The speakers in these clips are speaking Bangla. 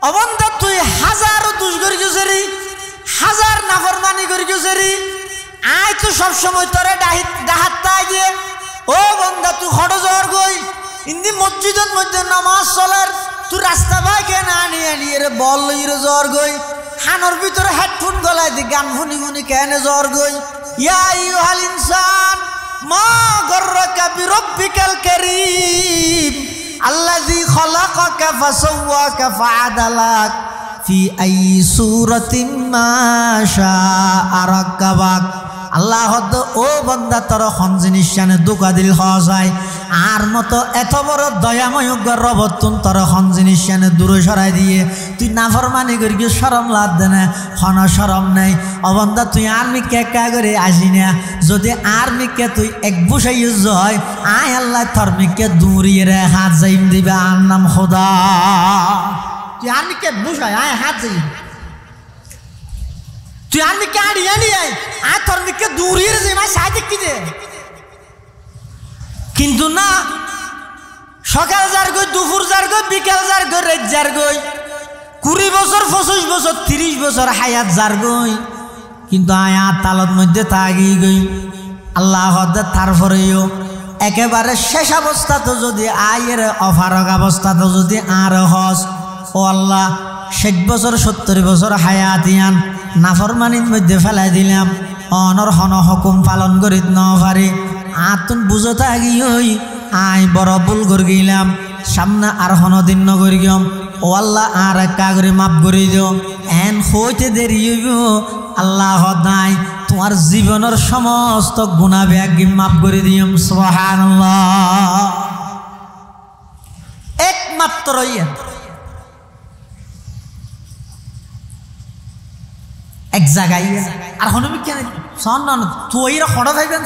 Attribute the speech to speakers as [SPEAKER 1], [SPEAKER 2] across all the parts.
[SPEAKER 1] অবন্ধা তুই হাজারো দুষ করি গেছরি, হাজার নাফরমানি করি গেছরি, আয় তো সবসময় তোরে ডাহাত তাই দিয়ে ও বন্ধা তুই খড় জ্বর গই ইন্দি মসজিদের মধ্যে নামাজ চলার তুই রাস্তা ভাই কেন আনিয়ে নিয়ে রে বল লইরে জ্বর গই হানোর ভিতরে হেডফোন গলায় দি গান শুনি শুনি কেন জ্বর গই। ইয়া আইয়ুহাল ইনসান মা গররাকা বিরব্বিকাল কারীম আল্লাযী খালাকাকা ফাসাওয়াকা ফাআদালাক ফি আইয়ি সূরাতিন মা শাআ রাক্কাবাক। আল্লাহ ও বান্দা তোর খন জিনিস জানে দোকা দিল হওয়া যায় আর মতো এত বড় দয়াময় রবতুন তোর খন জিনিস জানে দূরে সরাই দিয়ে তুই নাফরমানি করি কি শরম লাভ দে না খন শরম নেই। অবন্ধা তুই আর্মিকে একা করে আসি না যদি আর্মিকে তুই এক বুসাই হয় আয় আল্লাহ ধর্মিকে দূরিয়ে রে হাত যাইম দিবে আর নাম খোদা। তুই আর্মিকে বুসাই আয় হাত যাই তুই আর্মিকে আড়িয়ে নিয়ে আয় ধর্মিকে দূরিয়ে যে মাই সাহায্য কি দে কিন্তু না সকাল যার গই দুপুর যার গই বিকাল যার গই রাত যার গই 20 বছর 25 বছর 30 বছর হায়াত যার গই কিন্তু আয়া তালত মধ্যে থাকি গই আল্লাহ তারপরেও একেবারে শেষ অবস্থা তো যদি আয়ের অফারক অবস্থা তো যদি আর হস ও আল্লাহ 60 বছর 70 বছর হায়াত ইয়ান নাফরমানির মধ্যে ফেলাই দিলাম অনর হন হুকুম পালন করিত ন পারি আতুন বুঝো থাকি ওই আই বড় ভুল করে গেলাম সামনে আর হন দিন নগর গিয়ম ও আল্লাহ আর একা করে মাফ করে দিও এন হইতে দেরি হইব আল্লাহ নাই তোমার জীবনের সমস্ত গুনাহ ব্যাগি মাফ করে দিও সুবহানাল্লাহ। একমাত্র এক জায়গায় আর হনুমি কেন শোন তুই খড়া থাকবেন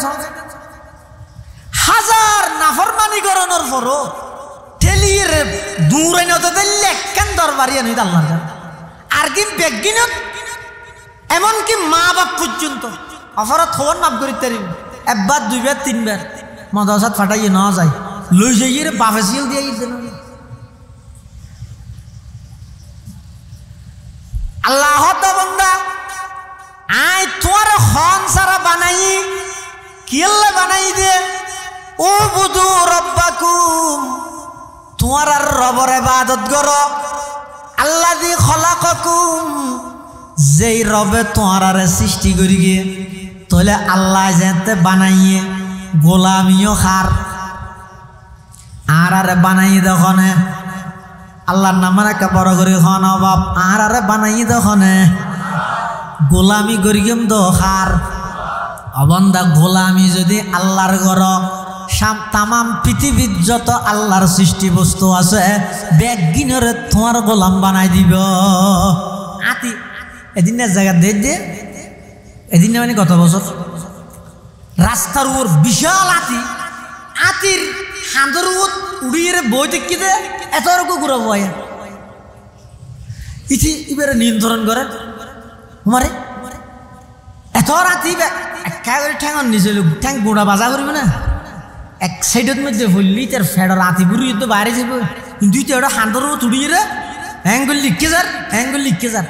[SPEAKER 1] হাজার নাফরমানি করানোর পরও ঠেলিয়ে দূরে নতে দিলে একখান দরবারি আনি আল্লাহ আর কি বেগিনত এমনকি মা বাপ পর্যন্ত অফারত খবর মাফ করি তারিম একবার দুইবার তিনবার মদাসাত ফাটাইয়ে নেওয়া যায় লই যাইয়ে বাপে সিল দিয়ে আল্লাহ বন্দা আয় তোমার হন সারা বানাই কিল্লা বানাই দে ও বুধু রব্বাকুম তোমার আর রবর ইবাদত করো আল্লাযী খলাকাকুম যেই রবে তোমার আর সৃষ্টি করি গিয়ে তাহলে আল্লাহ যেতে বানাইয়ে গোলামিও খার আর আরে বানাই দখনে আল্লাহর নামের একটা বড় করে খন বাপ আর আরে বানাই দখনে গোলামি করিম দোহার অবন্ধা গোলামি যদি আল্লাহর ঘর তামাম পৃথিবীর যত আল্লাহর সৃষ্টি বস্তু আছে ব্যাগিনরে তোমার গোলাম বানাই দিব। আতি এদিন জায়গা দে এদিন মানে কত বছর রাস্তার উপর বিশাল আতির হাঁদর উড়িয়ে বই দেখি দে এত রকম ঘুরে বয় ইতি এবারে নিয়ন্ত্রণ করে মারে এত রাতি একা করে ঠ্যাঙর নিচে ঠ্যাং গোড়া বাজা করবে না এক সাইডের মধ্যে ভরলি তার ফেডর রাতি বুড়ি তো বাইরে যাব কিন্তু তুই ওটা হাঁদর তুড়িয়ে রে হ্যাঙ্গুল লিখকে যার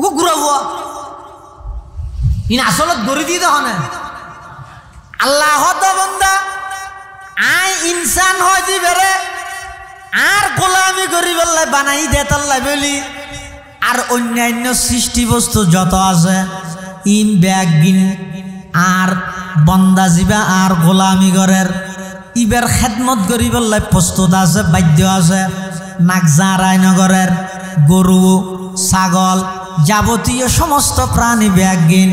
[SPEAKER 1] ও ঘুরাবো ইন আসলত গড়ি দিয়ে দেখ না আল্লাহ বন্দা আই ইনসান হয় দিবে আর গোলামি করি বললে বানাই দে তাল্লাই বলি আর অন্যান্য সৃষ্টি বস্তু যত আছে ইন ব্যাগিন আর বন্দা জিবা আর গোলামি ঘরের ইবের খেদমত করি বললে প্রস্তুত আছে বাধ্য আছে নাকজারায়নগরের গরু ছাগল যাবতীয় সমস্ত প্রাণী ব্যাগিন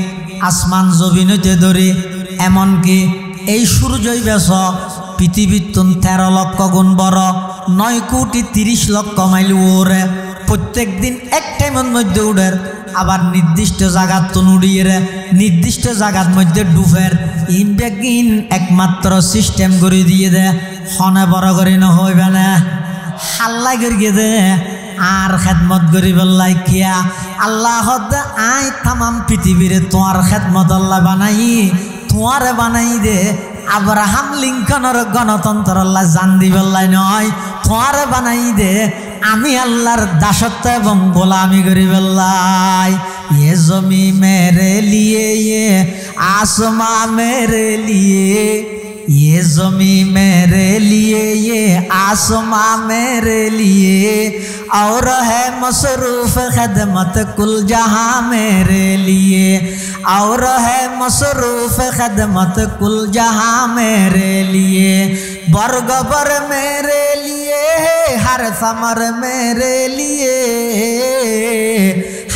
[SPEAKER 1] আসমান জমিন হইতে ধরে এমনকি এই সূর্যই বেশ পৃথিবীর 13 লক্ষ গুণ বড় 9 কোটি 30 লক্ষ মাইল ওরে প্রত্যেক দিন এক টাইমের মধ্যে উড়ের আবার নির্দিষ্ট জায়গার তো উড়িয়ে নির্দিষ্ট জায়গার মধ্যে ডুবের ইন ব্যাগিন একমাত্র সিস্টেম করে দিয়ে দে হনে বড় করে না হইবে না হাল্লা করিয়ে দে আর খেদমত করি বললাই কিয়া আল্লাহ আই তামাম পৃথিবীর তোমার খেদমত আল্লাহ বানাই তোমারে বানাই দে আব্রাহাম লিঙ্কনের গণতন্ত্র আল্লাহ জান দি বললাই নয় তোমারে বানাই দে আমি আল্লাহর দাসত্ব এবং গোলামি করি বেল্লাই ये ज़मी मेरे लिए ये आसमां मेरे लिए ये ज़मी मेरे लिए ये आसमां मेरे लिए और है मसरूफ़ खिदमत कुल जहां मेरे लिए और है मसरूफ़ खिदमत कुल जहां मेरे लिए बरगबर मेरे लिए हर समर मेरे लिए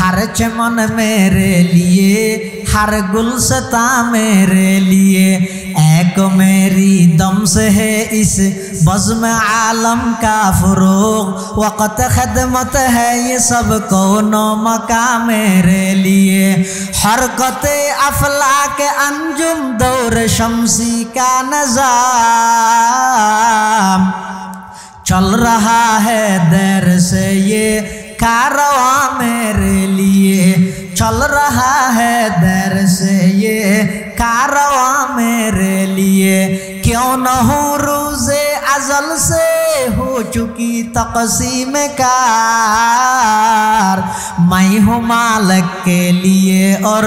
[SPEAKER 1] हर चमन मेरे लिए हर गुलसता मेरे लिए एक मेरी दम से है इस बज़्म आलम का फ़ुरूग़ वक़्त ख़िदमत है ये सब कौनो मका मेरे लिए हरकत अफ़लाक अंजुम दौर शम्सी का निज़ाम चल रहा है देर से ये कारवां मेरे लिए चल रहा है देर से ये कारवां मेरे लिए क्यों न हो रोज़े अज़ल से हो चुकी तक़सीम कार मैं हूँ मालिक के लिए और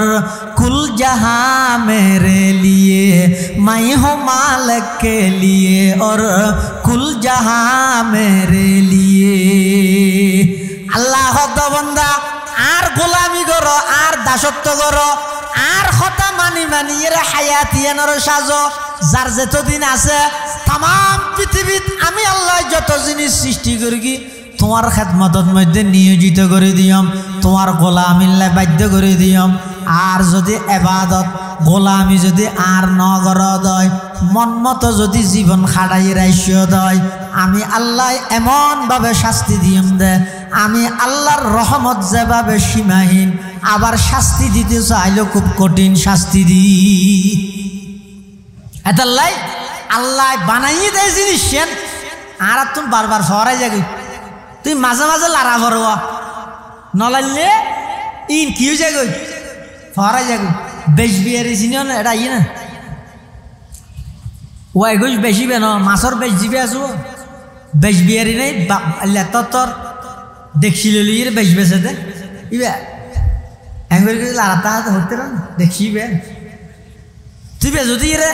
[SPEAKER 1] कुल जहां मेरे लिए मैं हूँ मालिक के लिए और कुल जहां मेरे लिए আল্লাহ বন্দা আর গোলামি করো আর দাসত্ব করো আর কথা মানি মানি এর হায়াতিয়ানোর সাজো যার যতদিন আছে তাম পৃথিবীত আমি আল্লাহ যত জিনিস সৃষ্টি করি তোমার খেদমতর মধ্যে নিয়োজিত করে দিয়ম তোমার গোলামিল্লা বাধ্য করে দিয়ম আর যদি এবাদত গোলামি যদি আর নগর দয় মন মতো যদি জীবন খাড়াই রাইস্য দয় আমি আল্লাহ এমনভাবে শাস্তি দিয়ম দে আমি আল্লাহর রহমত যেভাবে সীমাহীন আবার শাস্তি দিতে চাইলেও খুব কঠিন শাস্তি দি এতাল্লাই আল্লাহ বানাইয়ে দেয় জিনিস সেন আর তুমি বারবার সরাই যাবি তুই মাঝে মাঝে লারা ভরবা নলাইলে ইন কি হয়ে যাগই সরাই যাবি বেশ বিয়ারি চিনিও না এটা ইয়ে না ওয়াই গুজ বেশি বেন মাছর বেশ জিবে আছো বেশ বিয়ারি নেই তোর দেখছি ললি বেশ বেছে দে ইবে এঙ্গল কিছু লারাতা হতে না দেখছি বে তুই বে যদি রে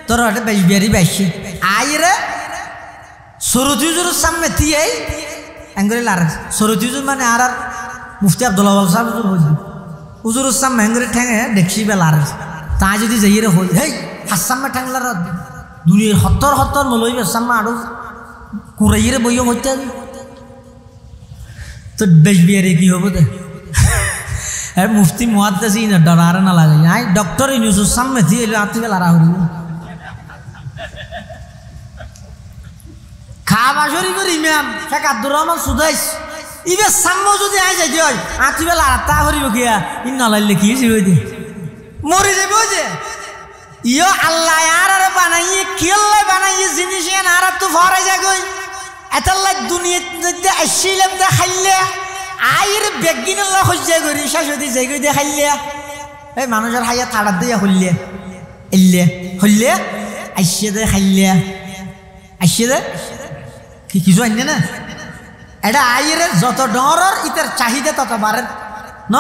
[SPEAKER 1] তোর হটে বেশ বিয়ারি বেশি আই রে সরুতিজুর সামনে তিয়াই এঙ্গল লারা সরুতিজুর মানে আর মুফতি আব্দুল্লাহ সাহেব বুঝবি উজুর সামনে এঙ্গলে ঠেঙে দেখছি বে লারা তা যদি যাই রে হই হেই হাসামে ঠেংলার দুনিয়ার হত্তর হত্তর নলইবে সামনে আরো কুড়াইয়ে বইও হইতে তো বেশ বিয়ারে কি হবো দে মুফতি মুহাদ্দিস না ডরারে না লাগে আই ডক্টর ইউনুসের সামনে দিয়ে আতি বেলা রাহুরি খাওয়া শরীফের ইমাম শেখ আব্দুর রহমান সুদাইস ইবে সামনে যদি আই যাই হয় আতি বেলা আতা হরিব কিয়া ইন না লাইলে কি হইছে দে মরে যাবে যে ইয়ো আল্লাহ আর বানাইয়ে কিল্লা বানাইয়ে জিনিস আর তো ফরাই যাগই এতাল্লা দুনিয়াতে আসছিলাম দে খাইলে আইর বেগিন আল্লাহ হজ্জা করি শাশুড়ি যাই গই দে খাইলে এই মানুষের হাইয়া থাড়ার দিয়া হইলে এলে হইলে আসছে দে খাইলে আসছে দে কি কিছু আনলে না এটা আইর যত ডরের ইতার চাহিদা তত বাড়ে ন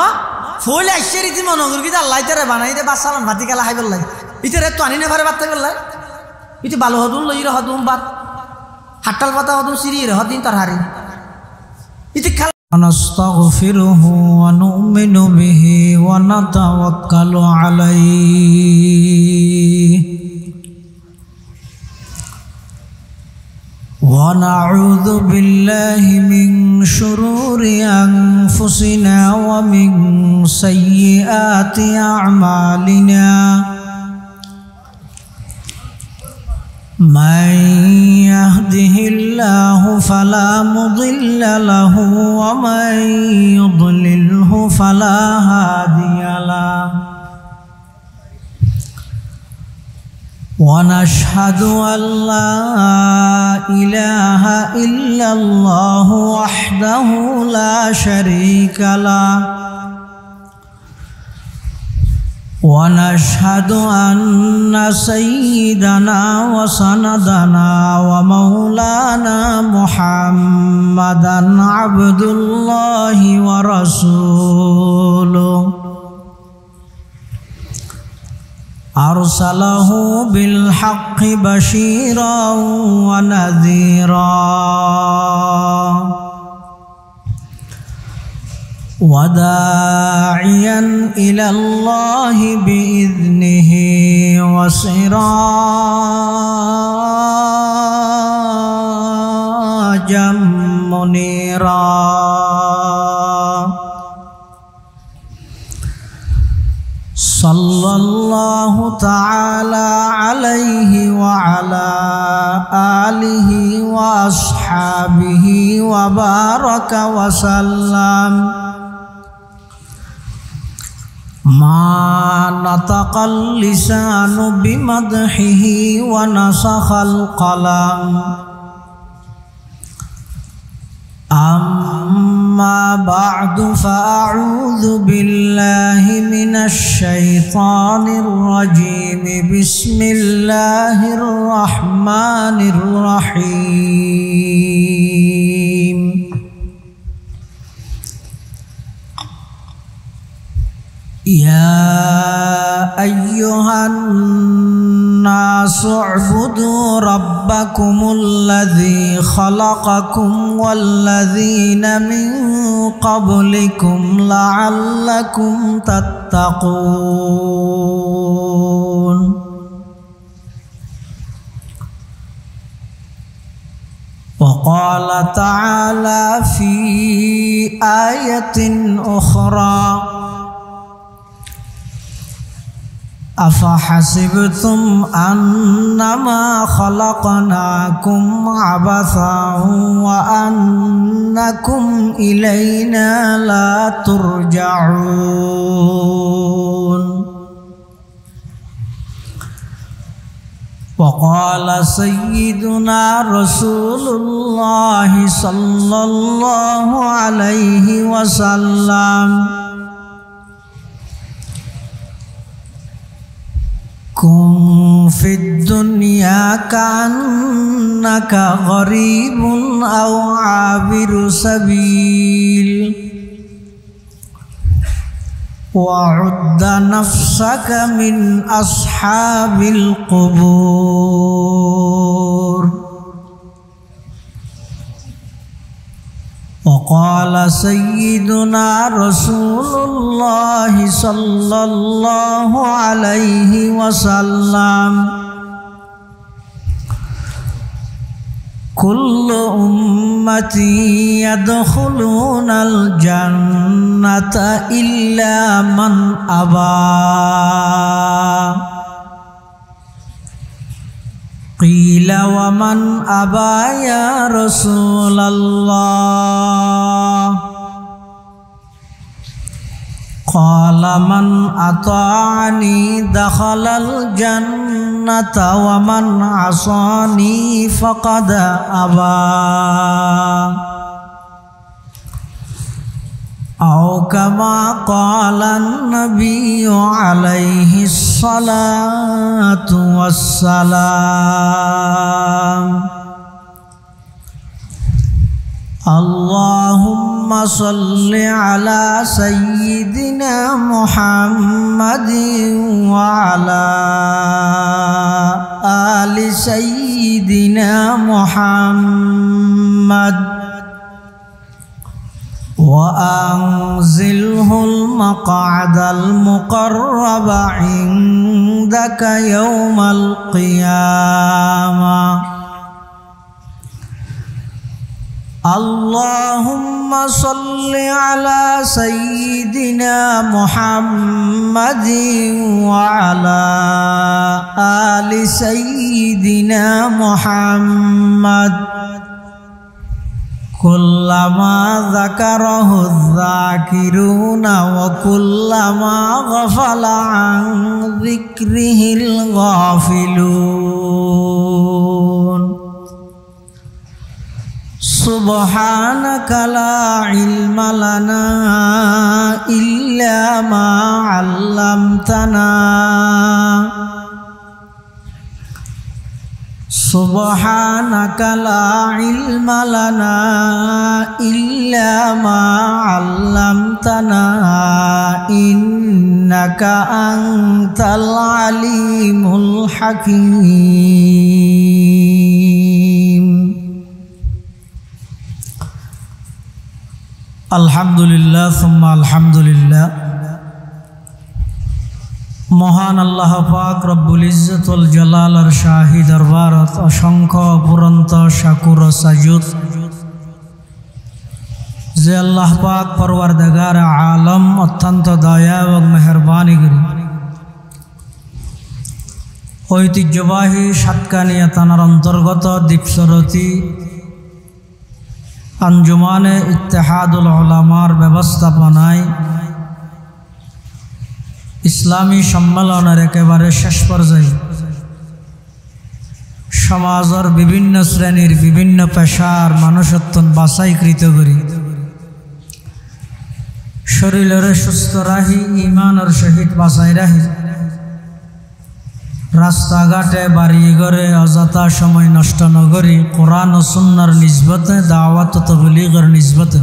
[SPEAKER 1] ফুল আসছে রীতি মনোগুর কিন্তু আল্লাহ ইতারে বানাই দে বাসালাম ভাতি খেলা খাই বললাই ইতারে তো আনি না পারে বাড়তে বললাই ইতি ভালো হতুন লইরে হতুন বাদ হাট্টাল পাতা হতুন সিরিয়ে হদিন তার হারি ইতি খেলা نستغفره ونؤمن به ونتوكل عليه ونعوذ بالله من شرور أنفسنا ومن سيئات أعمالنا من يهده الله فلا مضل له ومن يضلله فلا هادي له ونشهد أن لا إله إلا الله وحده لا شريك له ونشهد أن سيدنا وسندنا ومولانا محمد محمدا عبد الله ورسوله أرسله بالحق بشيرا ونذيرا وداعيا إلى الله بإذنه وسراجا منيرا صلى الله تعالى عليه وعلى آله وأصحابه وبارك وسلم ما نطق اللسان بمدحه ونسخ القلم أما بعد فأعوذ بالله من الشيطان الرجيم بسم الله الرحمن الرحيم يا أيها الناس اعبدوا ربكم الذي خلقكم والذين من قبلكم لعلكم تتقون وقال تعالى في آية أخرى أفحسبتم أنما خلقناكم عبثا وأنكم إلينا لا ترجعون وقال سيدنا رسول الله صلى الله عليه وسلم كن في الدنيا كأنك غريب أو عابر سبيل وعد نفسك من أصحاب القبور وقال سيدنا رسول الله صلى الله عليه وسلم كل أمتي يدخلون الجنة إلا من أبى قيل ومن أبى يا رسول الله قال من أطاعني دخل الجنة ومن عصاني فقد أبى أو كما قال النبي عليه الصلاة والسلام اللهم صل على سيدنا محمد وعلى آل سيدنا محمد وأنزله المقعد المقرب عندك يوم القيامة اللهم صل على سيدنا محمد وعلى آل سيدنا محمد كلما ذكره الذاكرون وكلما غفل عن ذكره الغافلون سبحانك لا علم لنا إلا ما علمتنا সুবহানাকা লা ইলমা লানা ইল্লা মা আল্লামতানা ইন্নাকা আনতাল আলিমুল হাকীম। আলহামদুলিল্লাহ সুম্মা আলহামদুলিল্লাহ। মহান আল্লাহ পাক রব্বুল ইজ্জত ওয়াল জালালের শাহী দরবারত অসংখ্য অপুরন্ত শাকুর ও সাজুদ যে আল্লাহ পাক পরওয়ারদিগার আলম অত্যন্ত দয়া এবং মেহরবানি করি ঐতিহ্যবাহী সাতকানিয়া থানার অন্তর্গত দ্বীপসরতি আঞ্জুমানে ইত্তেহাদুল উলামার ব্যবস্থাপনায় ইসলামী সম্মেলনের একেবারে শেষ পর্যায়ে সমাজের বিভিন্ন শ্রেণীর বিভিন্ন পেশার মানুষত্ব বাছাইকৃত করি শরীরের সুস্থ রাহি ইমানের সহিত বাছাই রাহি রাস্তাঘাটে বাড়ি ঘরে অযথা সময় নষ্ট নগরী কোরআন ও সুন্নাহর নিসবতে দাওয়াত ও তাবলীগের নিসবতে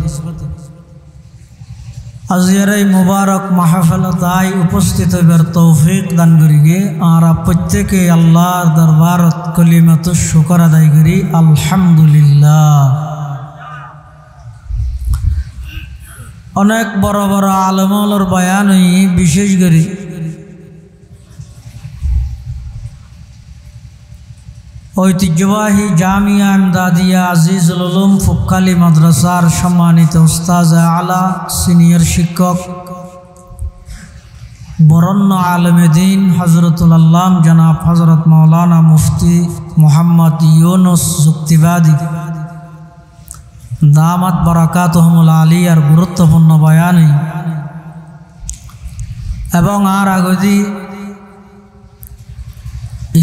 [SPEAKER 1] আজিয়ার এই মুবারক মাহফিলতায় উপস্থিত হইবার তৌফিক দান করিগে আর প্রত্যেকে আল্লাহর দরবারত কলিমাত শুকর আদায় করি আলহামদুলিল্লাহ। অনেক বড় বড় আলেমুলের বয়ান বিশেষ করে ঐতিহ্যবাহী জামিয়া ইমদাদিয়া আজিজুল উলুম ফুক্কালি মাদ্রাসার সম্মানিত উস্তাজ আলা সিনিয়র শিক্ষক বরণ্য আলেমে দ্বীন হযরতুল আল্লাম জনাব হযরত মাওলানা মুফতি মুহাম্মদ ইউনুস যুক্তিবাদী দামাত বারাকাতুহুমুল আলিয়ার গুরুত্বপূর্ণ বয়ানে এবং আর আগদি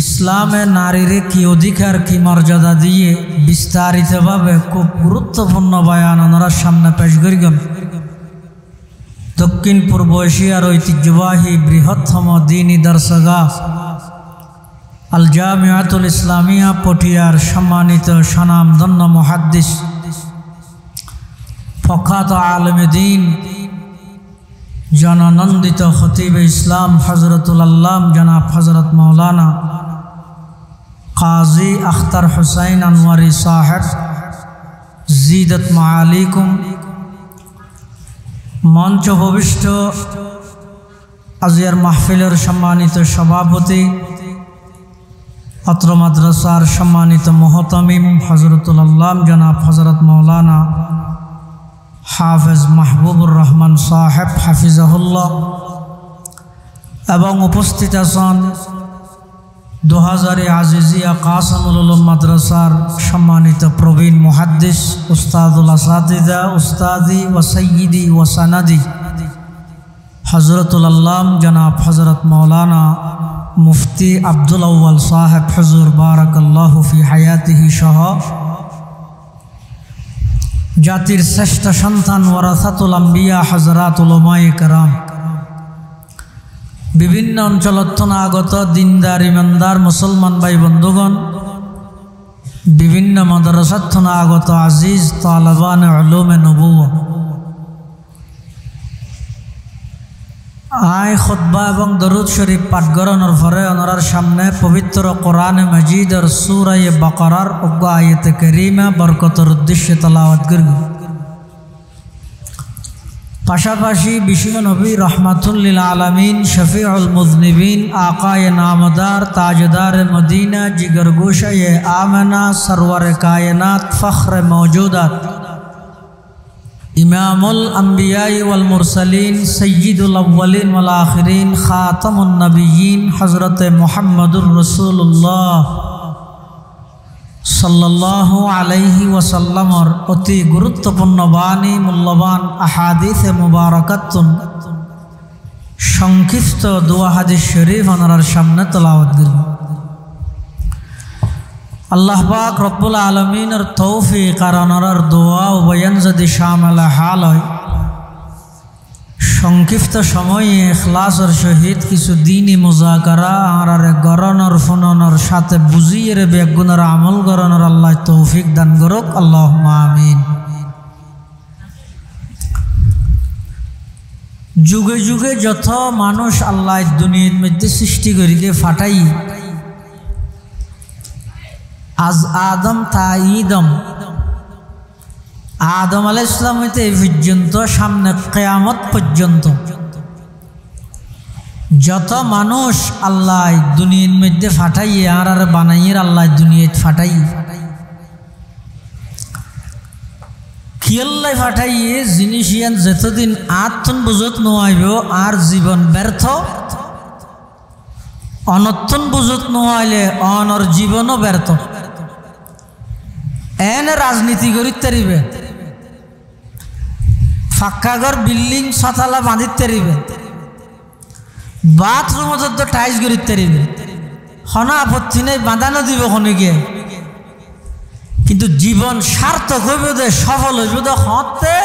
[SPEAKER 1] ইসলামে নারীরে কি অধিকার কি মর্যাদা দিয়ে বিস্তারিতভাবে খুব গুরুত্বপূর্ণ বয়ান ওনার সামনে পেশ করিগম। দক্ষিণ পূর্ব এশিয়ার ঐতিহ্যবাহী বৃহত্তম দ্বীনী দর্শগাহ আল জামিয়াতুল ইসলামিয়া পটিয়ার সম্মানিত স্বনামধন্য মুহাদ্দিস প্রখ্যাত আলেমে দ্বীন জননন্দিত খতিবে ইসলাম হযরতুল আল্লাম জনাব হযরত মাওলানা কাজী আখতার হুসাইন আনওয়ারি সাহেব জিদত মাআলিকুম মঞ্চ ভবিষ্ঠ আজিয়ার মাহফিলের সম্মানিত সভাপতি অত্র মাদ্রাসার সম্মানিত মুহতামিম হযরতুল আল্লাম জনাব হযরত মাওলানা হাফেজ মাহবুবুর রহমান সাহেব হাফিজাহুল্লাহ এবং উপস্থিত আছেন 2000 আজিজিয়া কাসমুল উলুম মাদ্রাসার সম্মানিত প্রবীণ মুহাদ্দিস উস্তাদুল আসাতিদা উস্তাদি ওয়া সাইয়্যিদি ওয়া সানাদি হযরতুল আল্লাম জনাব হযরত মাওলানা মুফতি আব্দুল আউয়াল সাহেব হুজুর বারাকাল্লাহু ফি হায়াতিহি সহ জাতির শ্রেষ্ঠ সন্তান ওয়ারাসাতুল আম্বিয়া হযরত উলামায়ে কেরাম বিভিন্ন অঞ্চলত্থনা আগত দিনদার ইমানদার মুসলমান ভাই বন্ধুগণ বিভিন্ন মাদ্রাসাত্থনা আগত আজিজ তালেবান উলুমে নবুওয়া আয় খুতবা এবং দরুদ শরীফ পাঠ করানোর পরে ওনার সামনে পবিত্র কোরআনে মাজিদের সূরা বাকারার অজ্ঞ আয়াতে কারিমা বরকতের উদ্দেশ্যে তেলাওয়াত করব। পাশাপাশি বিশ্ব নবী রহমাতুল লিল আলামিন শফিউল মুযনিবিন আকায়ে নামদার তাজদার মদিনা জিগরগোশায়ে আমেনা সরওয়ারে কায়নাত ফখরে মওজুদাত ইমামুল আম্বিয়াই ওয়াল মুরসালিন সৈয়দুল আউয়ালিন ওয়াল আখিরিন খাতামুন নবিয়্যিন হযরতে মুহাম্মদুর রাসূলুল্লাহ সাল্লাল্লাহু আলাইহি ওয়াসাল্লামর অতি গুরুত্বপূর্ণ বাণী মূল্যবান আহাদিসে মুবারাকাতুন সংক্ষিপ্ত দোয়া হাদিস শরীফ ওনার সামনে তেলাওয়াত করব। আল্লাহ পাক রব্বুল আলামিনের তৌফিক আর ওনার দোয়া ও বয়ান যদি শামিল হাল হয় সংক্ষিপ্ত সময়ে ইখলাসের সহিত কিছু দিনই মুজাকারা আর গরণর ফোনর সাথে বুঝিয়ে বেগুনের আমল গরণর আল্লাহ তৌফিক দান করুক, আল্লাহুম্মা আমিন। যুগে যুগে যত মানুষ আল্লাহ দুনিয়ার মধ্যে সৃষ্টি করিকে ফাটাই, আজ আদম তা ইদম, আদম আলাইহিস সালাম হইতে এই পর্যন্ত সামনে কিয়ামত পর্যন্ত যত মানুষ আল্লাহ দুনিয়ার মধ্যে ফাটাই আর বানাইয়ের আল্লাহ দুনিয়াত ফাটাই কিয়াল্লাই ফাটাইয়ে জিনিস ইয়ান যতদিন আত্মন বুঝত নোয়াইব আর জীবন ব্যর্থ, অনর্থন বুঝত নোয়াইলে অনর জীবনও ব্যর্থ। এনে রাজনীতি করিতে পারিবে, ফাক্কাঘর বিল্ডিং ছতালা বাঁধিতে পারিবে, বাথরুমত তো টাইলস করিতে পারিবে, হনা আপত্তি নেই, বাঁধানো দিব খনিকে। কিন্তু জীবন সার্থক হইব দে, সফল হইব দে হতে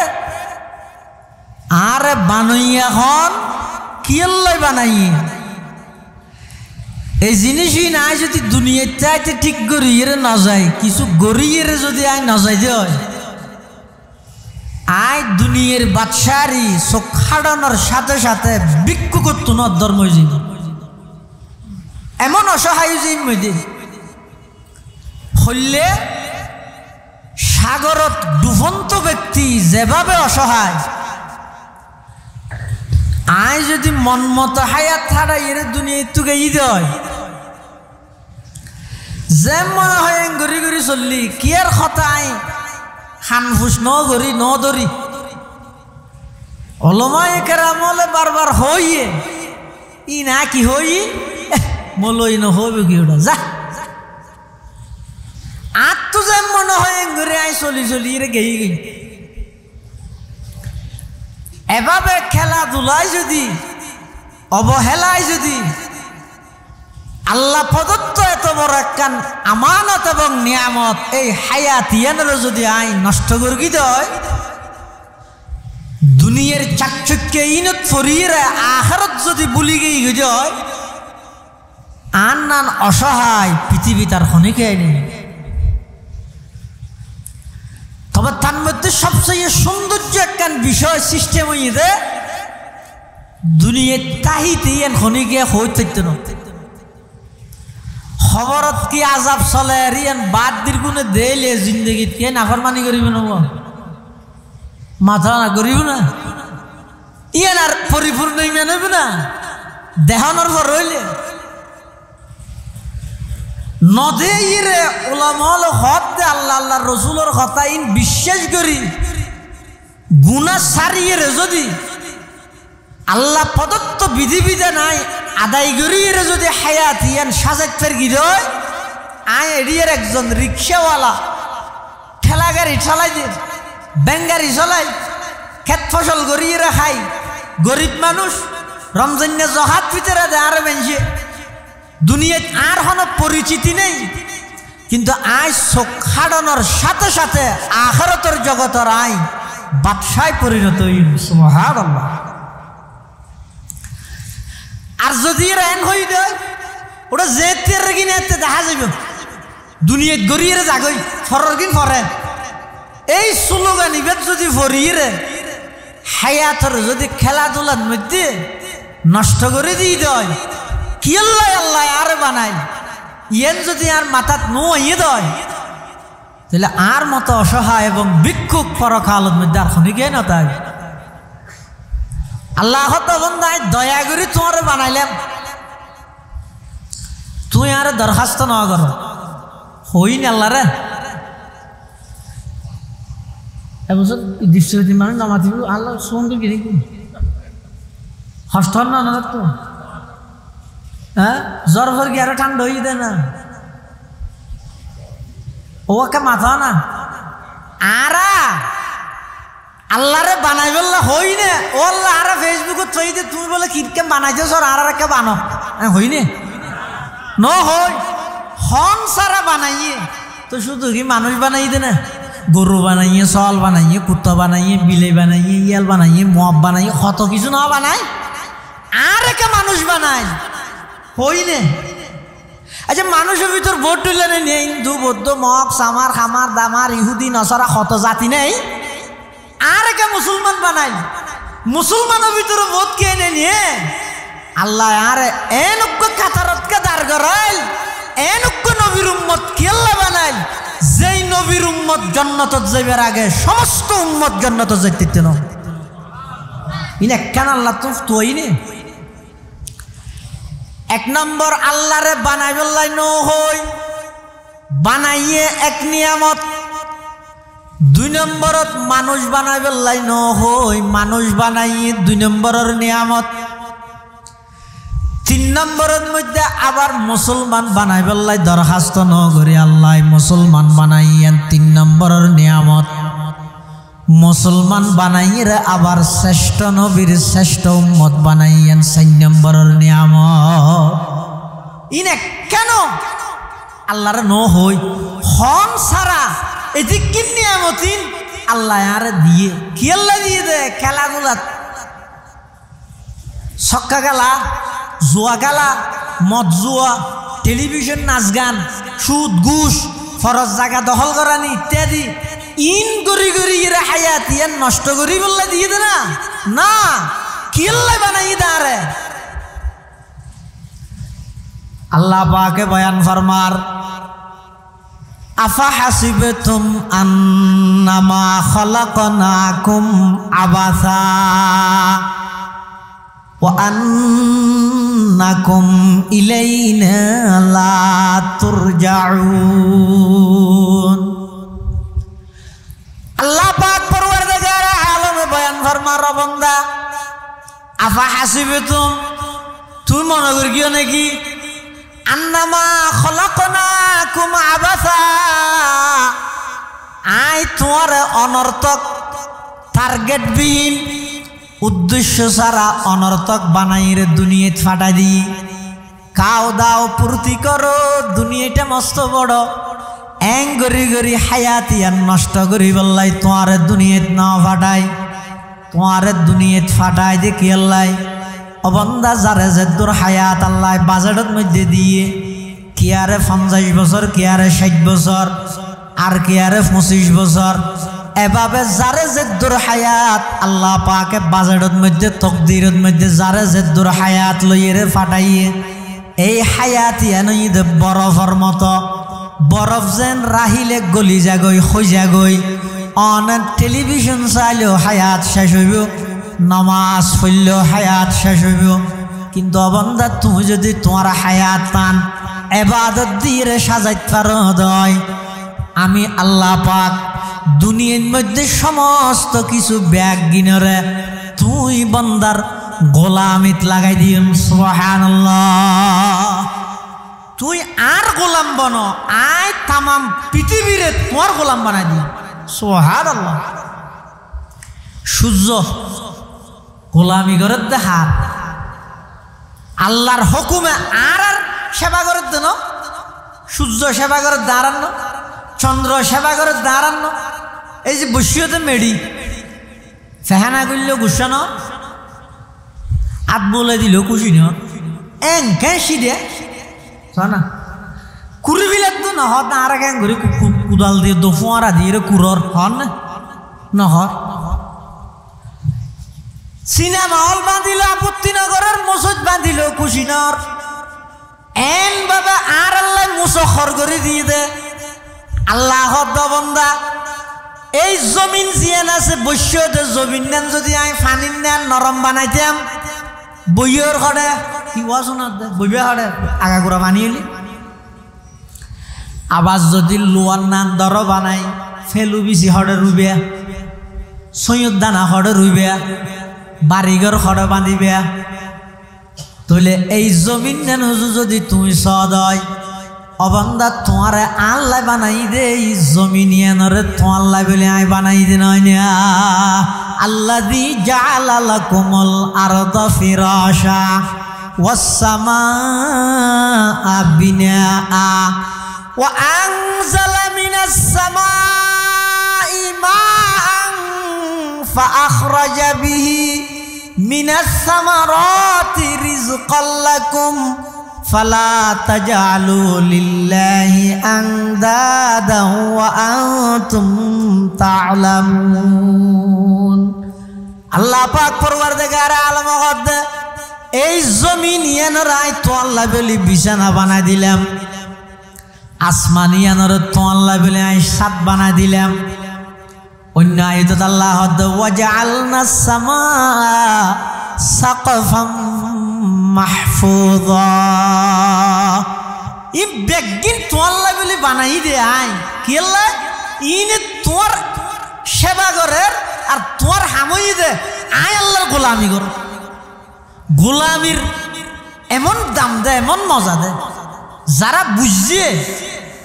[SPEAKER 1] আরে বানাইয়া হন কিয়াল্লাই বানাইয়ে এই জিনিসই নাই। যদি দুনিয়ার চাইতে ঠিক গড়িয়ে না যায়, কিছু গড়িয়ে যদি আই না যাই দেয়, আই দুনিয়ার বাদশারি চোখ খাড়ানোর সাথে সাথে বিক্ষু করতো না ধর্ম, এমন অসহায় যে মধ্যে হইলে সাগরত ডুবন্ত ব্যক্তি যেভাবে অসহায়, আই যদি মন মতো হায়াত ছাড়া এর দুনিয়া তুকে ঈদ হয় যে মনে হয় ঘুরি ঘুরি চললি কি আর খতাই খান ফুস ন ঘুরি ন ধরি অলমায় কেরামলে বারবার হইয়ে ই না কি হই মলই ন হইবে কি ওটা যা আর তো যে মনে হয় ঘুরে আই চলি চলি রে গেই গেই। এভাবে খেলাধুলায় যদি অবহেলায় যদি আল্লাহ প্রদত্ত এত বড় একখান আমানত এবং নিয়ামত এই হায়াতিয়ানের যদি আই নষ্ট করি দেয়, দুনিয়ার চাকচক্যে ইনত ফরিয়ে আখেরাত যদি বুলি গিয়ে যায়, আন নান অসহায় পৃথিবী তার খনিকে নেই। তবে তার মধ্যে সবচেয়ে সৌন্দর্য একখান বিষয় সিস্টেম হইয়ে দুনিয়ার তাহিতে ইয়ান খনিকে হই থাকতে না খবরত কি আজাব চলে আর ইয়ান বাদ দির গুণে দেলে জিন্দগিত কে নাফরমানি করিব না মাথা না করিব না ইয়ান আর পরিপূর্ণ ইমান হইব না দেহানোর পর রইলে নদে ইরে ওলামল হদ দে আল্লাহ আল্লাহ রসুলের কথা ইন বিশ্বাস করি গুনাহ সারিয়ে যদি আল্লাহ প্রদত্ত বিধিবিধান নাই আদায় করিয়ে যদি হায়াত ইয়ান সাজাত ফের গিরয় আয় এরিয়ার একজন রিক্সাওয়ালা ঠেলা গাড়ি চালাই দে ব্যাঙ্গারি চালাই ক্ষেত ফসল গড়িয়ে খাই গরিব মানুষ রমজানে জহাত ভিতরে দেয় আরো বেঞ্চে দুনিয়ায় আর কোনো পরিচিতি নেই, কিন্তু আয় চোখ খাড়ানোর সাথে সাথে আখিরাতের জগতের আয় বাদশায় পরিণত হইল। সুবহানাল্লাহ। আর যদি রেন হই দেয় ওটা যে তেরে কিনে দেখা যাব দুনিয়াত গড়িয়ে যাগই ফরর কিন ফরে এই স্লোগান ইবেদ যদি ফরিয়ে হায়াতের যদি খেলাধুলার মধ্যে নষ্ট করে দিয়ে দেয়, কি আল্লাহ আল্লাহ আর বানাই ইয়েন যদি আর মাথাত নুয়ে দেয়, তাহলে আর মতো অসহায় এবং ভিক্ষুক পরকালের মধ্যে আর খনিকে না তাই আল্লাহ বন্দায় দয়া করে তোমার বানাইলাম, তুই আর দরখাস্ত না কর হই না আল্লাহ রে এবছর দৃষ্টি মানে নামাতি আল্লাহ সুন্দর কিনে হস্ত না তো হ্যাঁ জ্বর ভর গিয়ে আরো ঠান্ডা হয়ে দেয় না ওকে মাথা না আরা আল্লাহরে বানাই বললা হই না ও আল্লাহ আর ফেসবুকে থই দে তুমি বলে কিরকে বানাইতেছ আর একটা বানো হই নে ন হই হন সারা বানাইয়ে তো শুধু কি মানুষ বানাই দে না গরু বানাইয়ে, সল বানাইয়ে, কুত্তা বানাইয়ে, বিলে বানাইয়ে, ইয়াল বানাইয়ে, মব বানাইয়ে, কত কিছু না বানায়, আর একে মানুষ বানায় হইনে। আচ্ছা মানুষের ভিতর ভোট তুলে নেই, হিন্দু বৌদ্ধ মগ সামার খামার দামার ইহুদি নসরা কত জাতি নেই, আর একে মুসলমান বানাই। মুসলমানের ভিতরে ভোট কে এনে নিয়ে আল্লাহ আর এনক্য কাতারতকে দাঁড় করাইল, এনক্য নবীর উম্মত কেল্লা বানাইল, যেই নবীর উম্মত জান্নাতত যাইবার আগে সমস্ত উম্মত জান্নাতত যাইতে না। ইনে কেন আল্লাহ তো ইনে এক নম্বর আল্লাহরে বানাইবেলাই ন হই, বানাইয়ে এক নিয়ামত। দুই নম্বরত মানুষ বানাইবেলাই ন হই, মানুষ বানাইয়ে দুই নম্বরের নিয়ামত। তিন নম্বরের মধ্যে আবার মুসলমান বানাইবেলাই দরখাস্ত ন করি আল্লাহ মুসলমান বানাইয়েন তিন নম্বরের নিয়ামত। মুসলমান বানাইয়ে আবার শ্রেষ্ঠ নবীর শ্রেষ্ঠ উম্মত বানাইয়েন চার নম্বরের নিয়ামত। ইনে কেন আল্লাহর ন হই হন সারা এটি কি নিয়ামতিন আল্লাহ আর দিয়ে কি আল্লাহ দিয়ে দে খেলাধুলা, ছক্কা খেলা, জুয়া খেলা, মদ জুয়া, টেলিভিশন নাচ গান, সুদ ঘুষ, ফরজ জায়গা দখল করানি ইত্যাদি ইন গরি গরি এরা হায়াত ইয়ান নষ্ট করি বললে দিয়ে দে না, না কি আল্লাহ বানাই দাঁড়ে। আল্লাহ পাকে বয়ান ফরমার আফা হাসিবতুম আন্নামা খালাকনাকুম আবাসা ওয়া আন্নাকুম ইলাইনা লা তুরজাউন। আল্লাহ পাক পরওয়ারদিগার আলম বয়ান ফরমার বান্দা আফা হাসিবতুম তুই মনে করিও নাকি আন্নামা খলাকনাকুম আবাসা আই তোমার অনর্থক টার্গেটবিহীন উদ্দেশ্য ছাড়া অনর্থক বানাইরে দুনিয়াত ফাটাই দি খাও দাও পূর্তি করো দুনিয়াটা মস্ত বড় এং গরি গরি হায়াতিয়ান নষ্ট করি বললাই তোমার দুনিয়াত না ফাটাই তোমার দুনিয়াত ফাটাই দে কি আল্লাহ অবন্দা যারে যেদুর হায়াত আল্লাহ বাজেটের মধ্যে দিয়ে কি আরে 50 বছর, কি আরে 60 বছর, আর কি আরে 25 বছর, এভাবে যারে যেদুর হায়াত আল্লাহ পাকে বাজেটের মধ্যে তকদিরের মধ্যে যারে যেদুর হায়াত লইয়ে ফাটাইয়ে এই হায়াত ইয়ানইদ বরফের মতো, বরফ যেন রাহিলে গলি যাগই হই যাগই, অন টেলিভিশন চাইলেও হায়াত শেষ হইব, নামাজ পড়লেও হায়াত শেষ হইব, কিন্তু অবন্দা তুমি যদি তোমার হায়াত পান ইবাদত দিয়ে সাজাইতে পারো দয় আমি আল্লাহ পাক দুনিয়ার মধ্যে সমস্ত কিছু ব্যাগ গিনরে তুই বান্দার গোলামিত লাগাই দিম। সুবহানাল্লাহ। তুই আর গোলাম বনো আয় তামাম পৃথিবীরে তোমার গোলাম বানাই দিই। সুবহানাল্লাহ। সূর্য গোলামি করে দেখার আল্লাহর হুকুমে আর আর সেবা করে দেন, সূর্য সেবা করে দাঁড়ানো, চন্দ্র সেবা করে দাঁড়ানো, এই যে বসিয়তে মেডি ফেহানা করলেও গুসানো আত বলে দিল খুশি ন এং ঘেঁষি দিয়ে না কুড়ি বিলাক তো নহ আর এক ঘুরে কুদাল দিয়ে দোফোয়ারা দিয়ে কুরর হন নহর সিনেমা হল বাঁধিল আপত্তি নগরের মসজিদ বাঁধিল কুশিনর এন বাবা আর আল্লাহ মুসখর করে দিয়ে দে। আল্লাহ বন্দা এই জমিন জিয়ান আছে বৈশ্যতে জমিন নেন যদি আমি ফানির নেন নরম বানাইতাম বইয়ের ঘরে কি ওয়াজনার দে বইবে ঘরে আগাগোড়া বানিয়েলি আবার যদি লোয়ার নান দর বানাই ফেলু বিচি হরে রুবে সৈয়দ দানা হরে রুবে বাড়িঘর হরে বাঁধিবে তাহলে এই জমিন নেন হুজুর যদি তুমি সদয় অবন্দা তোমারে আল্লাহ বানাই দে এই জমিনিয়ানরে তোমাল্লাহ বলে আই বানাই দে নয় না আল্লাযী জাআলা লাকুমুল আরদা ফিরাশা ওয়াস সামাআ বিনাআ ওয়া আনজালা মিনাস সামাই মাআন ফাআখরাজা বিহি মিনাস সামারাতি রিজকাল লাকুম ফালা তাজআলু লিল্লাহি আনদাদান ওয়া আনতুম তা'লামুন। আল্লাহ পাক পরওয়ারদিগার আলম হদ এই জমিন ইয়ানরাই তো আল্লাহ বলি বিছানা বানাই দিলাম, আসমানিয়ানর তো আল্লাহ বলে আই সাত বানাই দিলাম। অন্য আয়াত আল্লাহ হদ ওয়াজআলনাস সামাআ সাকফাম মাহফুযা। ই বেগিন তো আল্লাহ বলে বানাই দে আই কি আল্লাহ ইনে তোর সেবা করের আর তোর হামই দে আয় আল্লাহর গোলামি কর। গোলামির এমন দাম দে, এমন মজা দে, যারা বুঝছে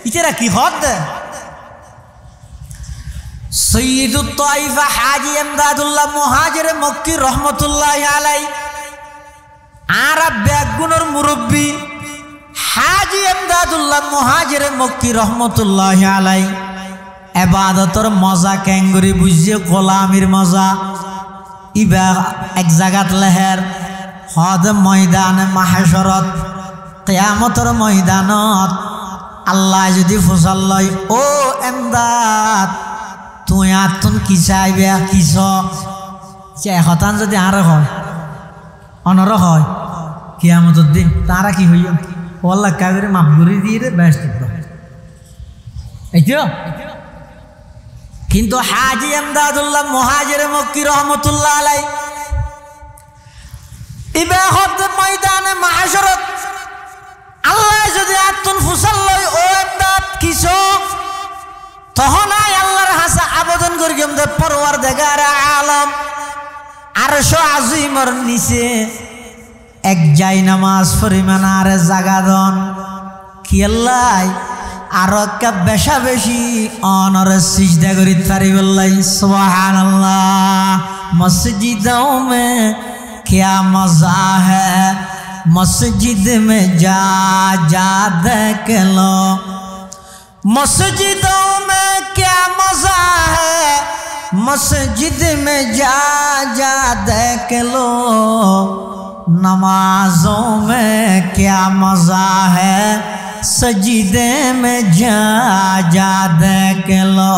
[SPEAKER 1] ইতারা কি হদ দে। সৈয়দুত তাইফা হাজী ইমদাদুল্লাহ মুহাজির মক্কি রহমতুল্লাহি আলাইহি আরব বেগুনের মুরব্বী হাজী ইমদাদুল্লাহ মুহাজির মক্কি রহমতুল্লাহি আলাইহি এবাদতর মজা কেঙ্গুরি বুঝছে, গোলামির মজা। ইবা এক জায়গাত লেহের হদ ময়দানে মাহশরত কিয়ামতর ময়দানত আল্লাহ যদি ফসল লয়, ও এমদাদ তুই আর তুন কি চাইবে কিস হতান যদি আর হয় অনর হয় কিয়ামতর দিন তারা কি হইয়া আল্লাহ কাবির মাফ করে দিয়ে ব্যস্ত এইতো। কিন্তু হাজী ইমদাদুল্লাহ মুহাজির মক্কি রহমতুল্লাহ আলাইহি ইবাহত ময়দানে মাহশরত আল্লাহ যদি আতুন ফুসাল লয়, ও এমদাদ কিসো তখন আয় আল্লাহর হাসা আবেদন করি গেমদে পরওয়ারদিগার আলম আরশ আজিমর নিচে এক যাই নামাজ পরিমাণ আর জাগাদন কি আল্লাহ আর একটা বেশা বেশি অনর সিজদা করি পারি বললাই সুবহানাল্লাহ। মসজিদों में क्या मजा है, मस्जिद में जा जा देख लो, मस्जिदों में क्या मजा है, मस्जिद में जा जा देख लो, नमाजों में क्या मजा है, सजीदे में जा जा देख लो,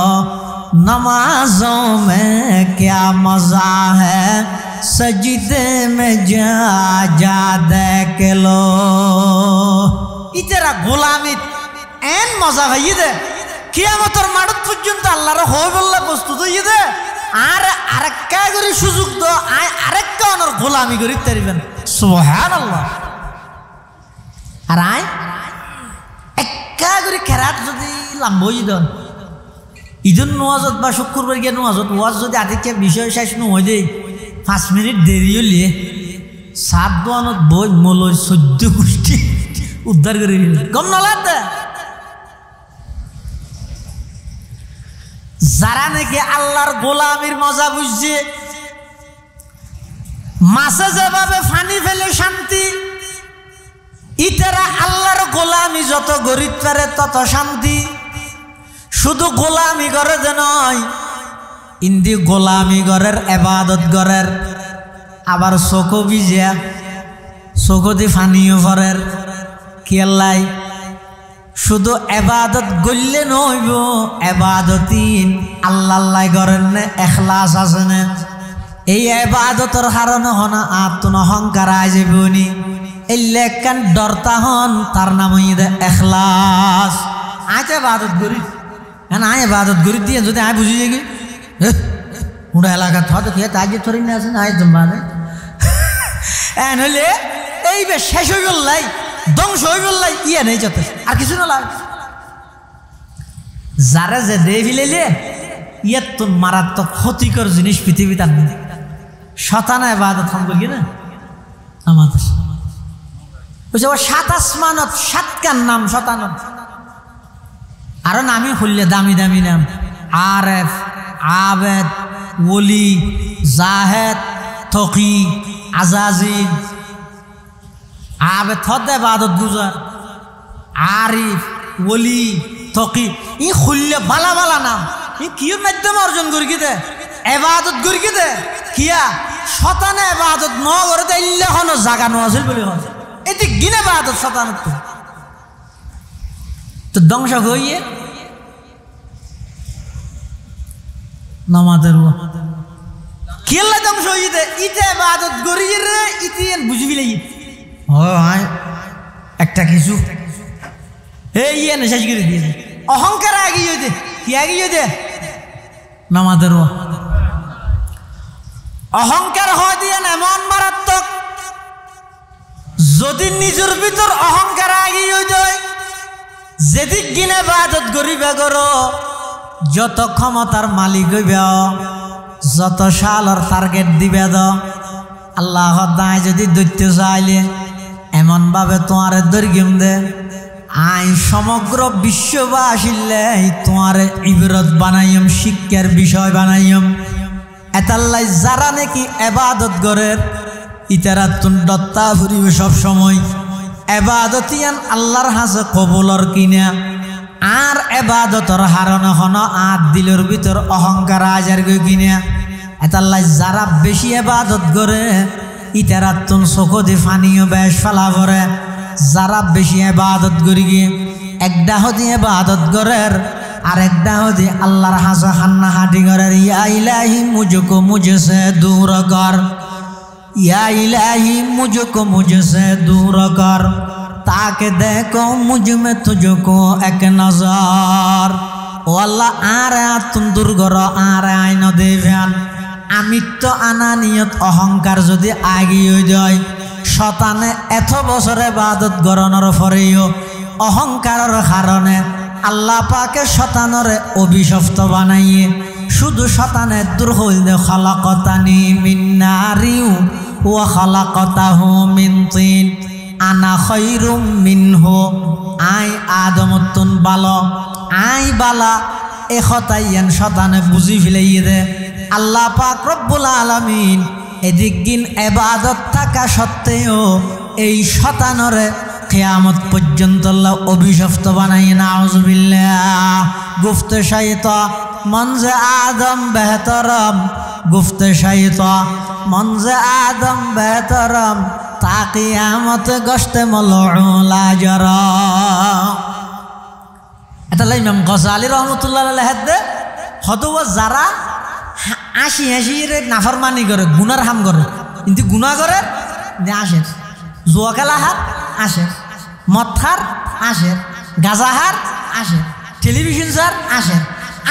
[SPEAKER 1] नमाजों में क्या मजा है, सजीदे में जा जा देख लो। इतरा गोलामी एन मजा है दे কিয়ামতের মাঠ পর্যন্ত আল্লাহর হয় বললে প্রস্তুত হইয়ে দে আর আরেকটা করে সুযোগ দো আয় আরেকটা অনর গোলামি করি তারিবেন সুবহানাল্লাহ। আর আয় একা করে খেরাত যদি লাম্বই দেন ঈদুন নওয়াজত বা শুক্রবার গিয়ে নওয়াজত ওয়াজ যদি আদিকে বিষয় শেষ নয় দেই 5 মিনিট দেরি হলে সাত দোয়ানত বই মলয় 14 গোষ্ঠী উদ্ধার করে গম নলাতে। যারা নাকি আল্লাহর গোলামির মজা বুঝছে, মাছে যেভাবে ফানি ফেলে শান্তি, ইতারা আল্লাহর গোলামি যত গরিব পারে তত শান্তি। শুধু গোলামি করে যে নয়, ইন্দি গোলামি গরের এবাদত গরের আবার চোখো ভিজা চোখতি ফানিও ফরের কেলাই শুধু এবাদত গললে নইব, এবাদতিন আল্লাহ আল্লাহ করেন না, এখলাস আছে না। এই এবাদতর কারণে হন আত্ম অহংকার আই যাবনি, এই লেখান ডরতা হন, তার নাম হইতে এখলাস। আজ এবাদত করি হ্যাঁ আয় এবাদত করি দিয়ে যদি আয় বুঝি যাই পুরো এলাকা হয়তো খেয়ে তাই যে থরি না আছে না আয় জমা এন হইলে এই বে শেষ হয়ে বললাই ধ্বংস হয়ে বললাই ইয়ে নেই যত আর কিছু না লাগ। যারা যে দে ফিলেলে ইয়ার তো মারাত্মক ক্ষতিকর জিনিস পৃথিবীতে নেই। শতানা এবাদত হন করি না আমাদের বুঝছে ও 7 আসমানত 7 কার নাম শতানত আরো নামই খুললে দামি দামি নাম আরেফ আবেদ ওলি জাহেদ তকি আজাজিল আবেদ হতে বাদত গুজার আরিফ ওলি তকি ই খুললে বালা বালা নাম কিয়র মাধ্যমে অর্জন করি কি দে এবাদত করি কি দে কিয়া শতানে এবাদত ন করে দে ইল্লে হনো জাগা ন আছিল বলে হন এটি গিনে এবাদত শতানত তো ধ্বংস হইয়ে নামাজের কেলা ধ্বংস হইয়ে দে ইতে এবাদত করি রে ইতি বুঝবি লাগি হয় একটা কিছু এই ইয়ে শেষ করে দিয়েছে অহংকার আগিয়ে দে কি আগিয়ে দে নামাজের অহংকার হয় দিয়ে এমন মারাত্মক যদি নিজের ভিতর অহংকার আগিয়ে যায় যেদিক গিনে ইবাদত করিবে করো যত ক্ষমতার মালিক হইবে যত সালর টার্গেট দিবে দ আল্লাহ দায় যদি দৈত্য চাইলে এমন ভাবে তোমার দৈর্ঘ্য দে আই সমগ্র বিশ্ববাসিলে তোমার ইবরত বানাইম শিক্ষার বিষয় বানাইম এতাল্লাই যারা নাকি এবাদত করে ইতারা তুন দত্তা ফুরিবে সব সময় এবাদতিয়ান আল্লাহর হাসে কবুলর কিনা আর এবাদতর হারণ হন আর দিলের ভিতর অহংকার আজার গই কিনা এতাল্লাই যারা বেশি এবাদত করে ইতারা তুন চকু দি ফানিও বেশ ফেলা পরে যারা বেশি এবাদত করি গিয়ে একটা হদি এবাদত করের আর একটা হদি আল্লাহর হাসে হান্না হাঁটি করের ইয়া ইলাহি মুঝকো মুঝসে দূর কর या इलाही मुझको मुझसे दूर कर ताकि देखो मुझ में तुझको एक नजर ओ अल्लाह आरे तुम दूर करो आरे आईन देवेन आमित्व अनानियत अहंकार যদি আগি হই যায় শতানে এত বছরে ইবাদত গরনের পরেও অহংকারের কারণে আল্লাহ পাকে শতানরে অভিশপ্ত বানাইয়ে শুধু শতানে দূর হইলে খালাকতানি মিন নারিউ ওয়া খালাকতাহু মিন তিন আনা খায়রুম মিনহু আই আদমতুন বালা আই বালা এ খতাইয়ান শতানে বুঝি ফেলাইয়ে দে আল্লাহ পাক রব্বুল আলামিন এদিকিন ইবাদত থাকা সত্ত্বেও এই শতানরে কিয়ামত পর্যন্ত আল্লাহ অভিশপ্ত বানাইয়ে নাউযুবিল্লাহ গুফতে শাইতান मंज़े आदम बेहतरम गुफ्ते शैता मंज़े आदम बेहतरम ताकि आमत गश्ते मलऊला जरा এটা ইমাম গজালি রহমতুল্লাহ আলাইহি হাদে হতবা যারা আশি আশিরে নাফরমানি করে গুনার হাম করে কিন্তু গুনাহ করে নে আসে জুয়া খেলা হাত আসে মদ খার আসে গাঁজা হার আসে টেলিভিশন সার আসে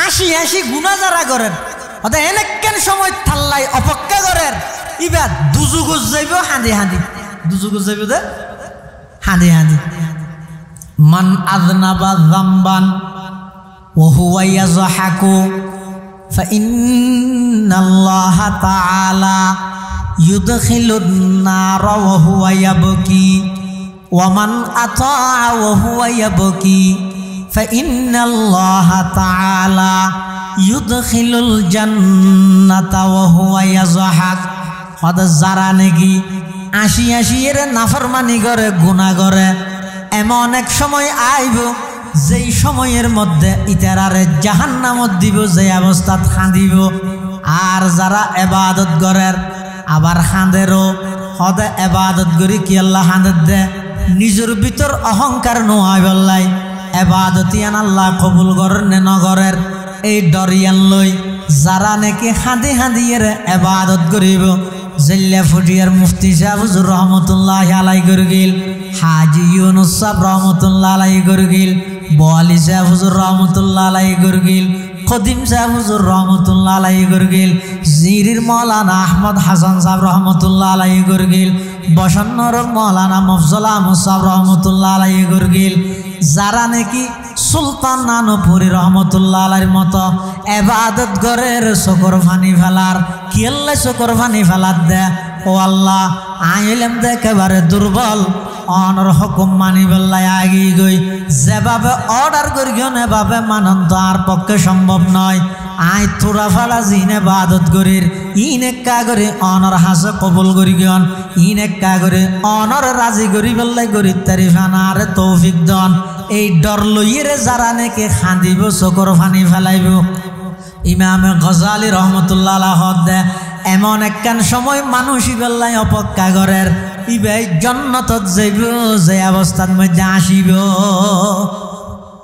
[SPEAKER 1] আশি আশি গুণা যারা করেন অত এনেকেন সময় থাল্লাই অপেক্ষা করেন ইবা দুজুগুজ যাইব হাঁদি হাঁদি দুজুগুজ যাইব দে হাঁদি হাঁদি মান আযনাবা যামবান ওয়া হুয়া ইয়াযহাকু ফাইন্নাল্লাহা তাআলা ইউদখিলুন নার ওয়া হুয়া ইয়াবকি ওয়া মান আতাআ ওয়া হুয়া ইয়াবকি فإن الله تعالى يدخل الجنة وهو يضحك হয়তো যারা নাকি আশি আশি এর নাফরমানি করে গুনাহ করে এমন এক সময় আইব যেই সময়ের মধ্যে ইতারারে জাহান্নামত দিব যে অবস্থাত খাঁদিব আর যারা ইবাদত করে আবার খাঁদেরও হয়তো ইবাদত করি কি আল্লাহ খাঁদের দে নিজের ভিতর অহংকার নোয়াই বললাই এবাদতিয়ান আল্লাহ কবুল করেন নে নগরের এই ডরিয়ান লই যারা নাকি হাঁদি হাঁদিয়ের এবাদত করিব জিল্লা ফুটিয়ার মুফতি সাহেব হুজুর রহমতুল্লাহ আলাইহি গরগিল হাজি ইউনুস সাহেব রহমতুল্লাহ আলাইহি গরগিল বলি সাহেব হুজুর রহমতুল্লাহ আলাইহি গরগিল খদিম সাহেব হুজুর রহমতুল্লাহ আলাইহি গরগিল জিরির মাওলানা আহমদ হাসান সাহেব রহমতুল্লাহ আলাইহি গরগিল বসন্নর মাওলানা মফজল আহমদ সাহেব রহমতুল্লাহ আলাইহি গরগিল যারা নাকি সুলতান নানুপুরি রহমতুল্লাহ আলাইহির মতো ইবাদত গরের চকুর পানি ফেলার কি আল্লাহ চকুর পানি ফেলার দে ও আল্লাহ আইলেম দে একেবারে দুর্বল অনর হুকুম মানি বেল্লাই আগি গই যেভাবে অর্ডার করিও নেভাবে মানন তো আর পক্ষে সম্ভব নয় আই তোরা ফালা জিনে ইবাদত করির ইনেকা করে অনর হাসে কবুল করি গন ইনেকা করে অনর রাজি করি বেল্লাই করি তারিফানার তৌফিক দন এই ডর লইরে যারা নাকি খাঁদিব চকুর পানি ফেলাইব ইমাম গজালি রহমতুল্লাহ আলাইহ দে এমন একখান সময় মানুষ ইবেল্লাই অপেক্ষা করের ইবাই জান্নাতত যাইব যে অবস্থার মধ্যে আসিব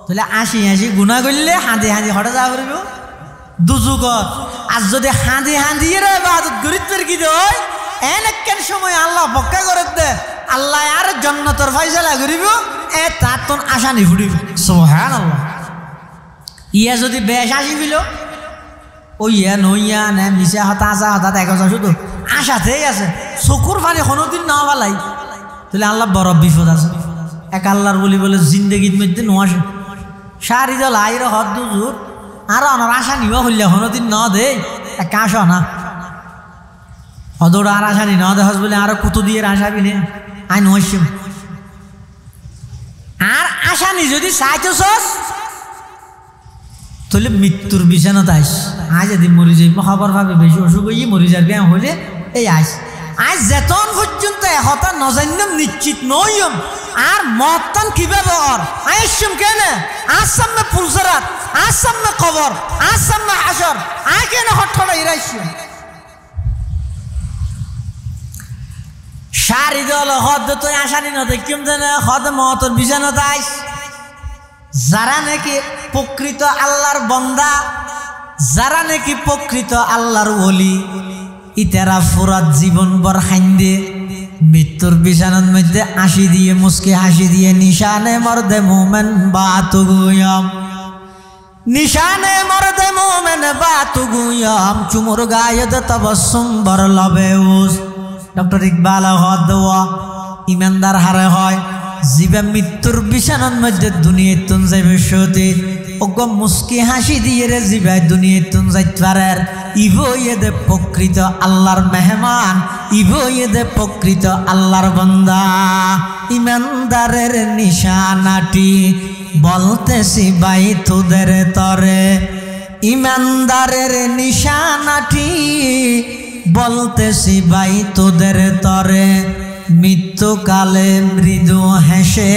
[SPEAKER 1] তাহলে আসি গুনাহ করলে হাঁদি হাঁদি হঠাৎ যাব পারিব দুজুগত আর যদি হাঁদি হাঁদিয়ে ইবাদত করিতে কি হয় এন একখান সময় আল্লাহ অপেক্ষা করে দে আল্লাহ আর জান্নাতের ফয়সালা করিব তার তোর আশা নি ফুটিব সুবহানাল্লাহ ইয়া যদি বেশ আসিবিল ওই ইয়া নইয়া নে মিশা হতা দেখা শুধু আশাতেই আছে চকুর পানি কোনোদিন না পালাই তাহলে আল্লাহ বড় বিপদ আছে এক আল্লাহর বলি বলে জিন্দগির মধ্যে নোয়াসে সারি দল আইর হদ দুজুর আর অনার আশা নিবা হইলে কোনোদিন ন দে এক আস না হদোড়া আর আশা নি ন দেখ বলে আরো কুতু দিয়ে আশা বিনে আই নইসিম আর আশা নি যদি চাইতেছস তাহলে মৃত্যুর বিছানাতে আইস আজ এদিন মরি যাইব খবর পাবে বেশি অসুখ হয়ে মরি যার ব্যায়াম হলে এই আইস আজ যেতন পর্যন্ত হতা নজান্যম নিশ্চিত নইম আর মতন কিভাবে অর আইসম কেন আজ সামনে পুলসরাত আজ সামনে কবর আজ সামনে আসর আয় কেন হঠাৎ ইরাইসম সারি দল হদ তুই আসানি না দেখিম না হদ মতর বিছানাতে আইস যারা নাকি প্রকৃত আল্লাহর বন্দা যারা নাকি প্রকৃত আল্লাহর ওলি ইতারা ফুরাত জীবন বর হাইন্দে মৃত্যুর বিছানার মধ্যে আসি দিয়ে মুস্কি হাসি দিয়ে নিশানে মরদে মোমেন বাতুগুয়াম নিশানে মরদে মোমেন বাতুগুয়াম চুমুর গায়দ তবসুম বর লবে উস ডক্টর ইকবাল হদওয়া ইমানদার হারে হয় জীবে মৃত্যুর বিছানার মধ্যে দুনিয়ায় তুন যাইবে সতী ওগো মুস্কি হাসি দিয়ে রে জীবাই দুনিয়ায় তুন যাইতে পারে ইভো দে প্রকৃত আল্লাহর মেহমান ইভো দে প্রকৃত আল্লাহর বান্দা ইমানদারের নিশানাটি বলতেছি ভাই তোদের তরে ইমানদারের নিশানাটি বলতেছি ভাই তোদের তরে মৃত্যুকালে মৃদু হেসে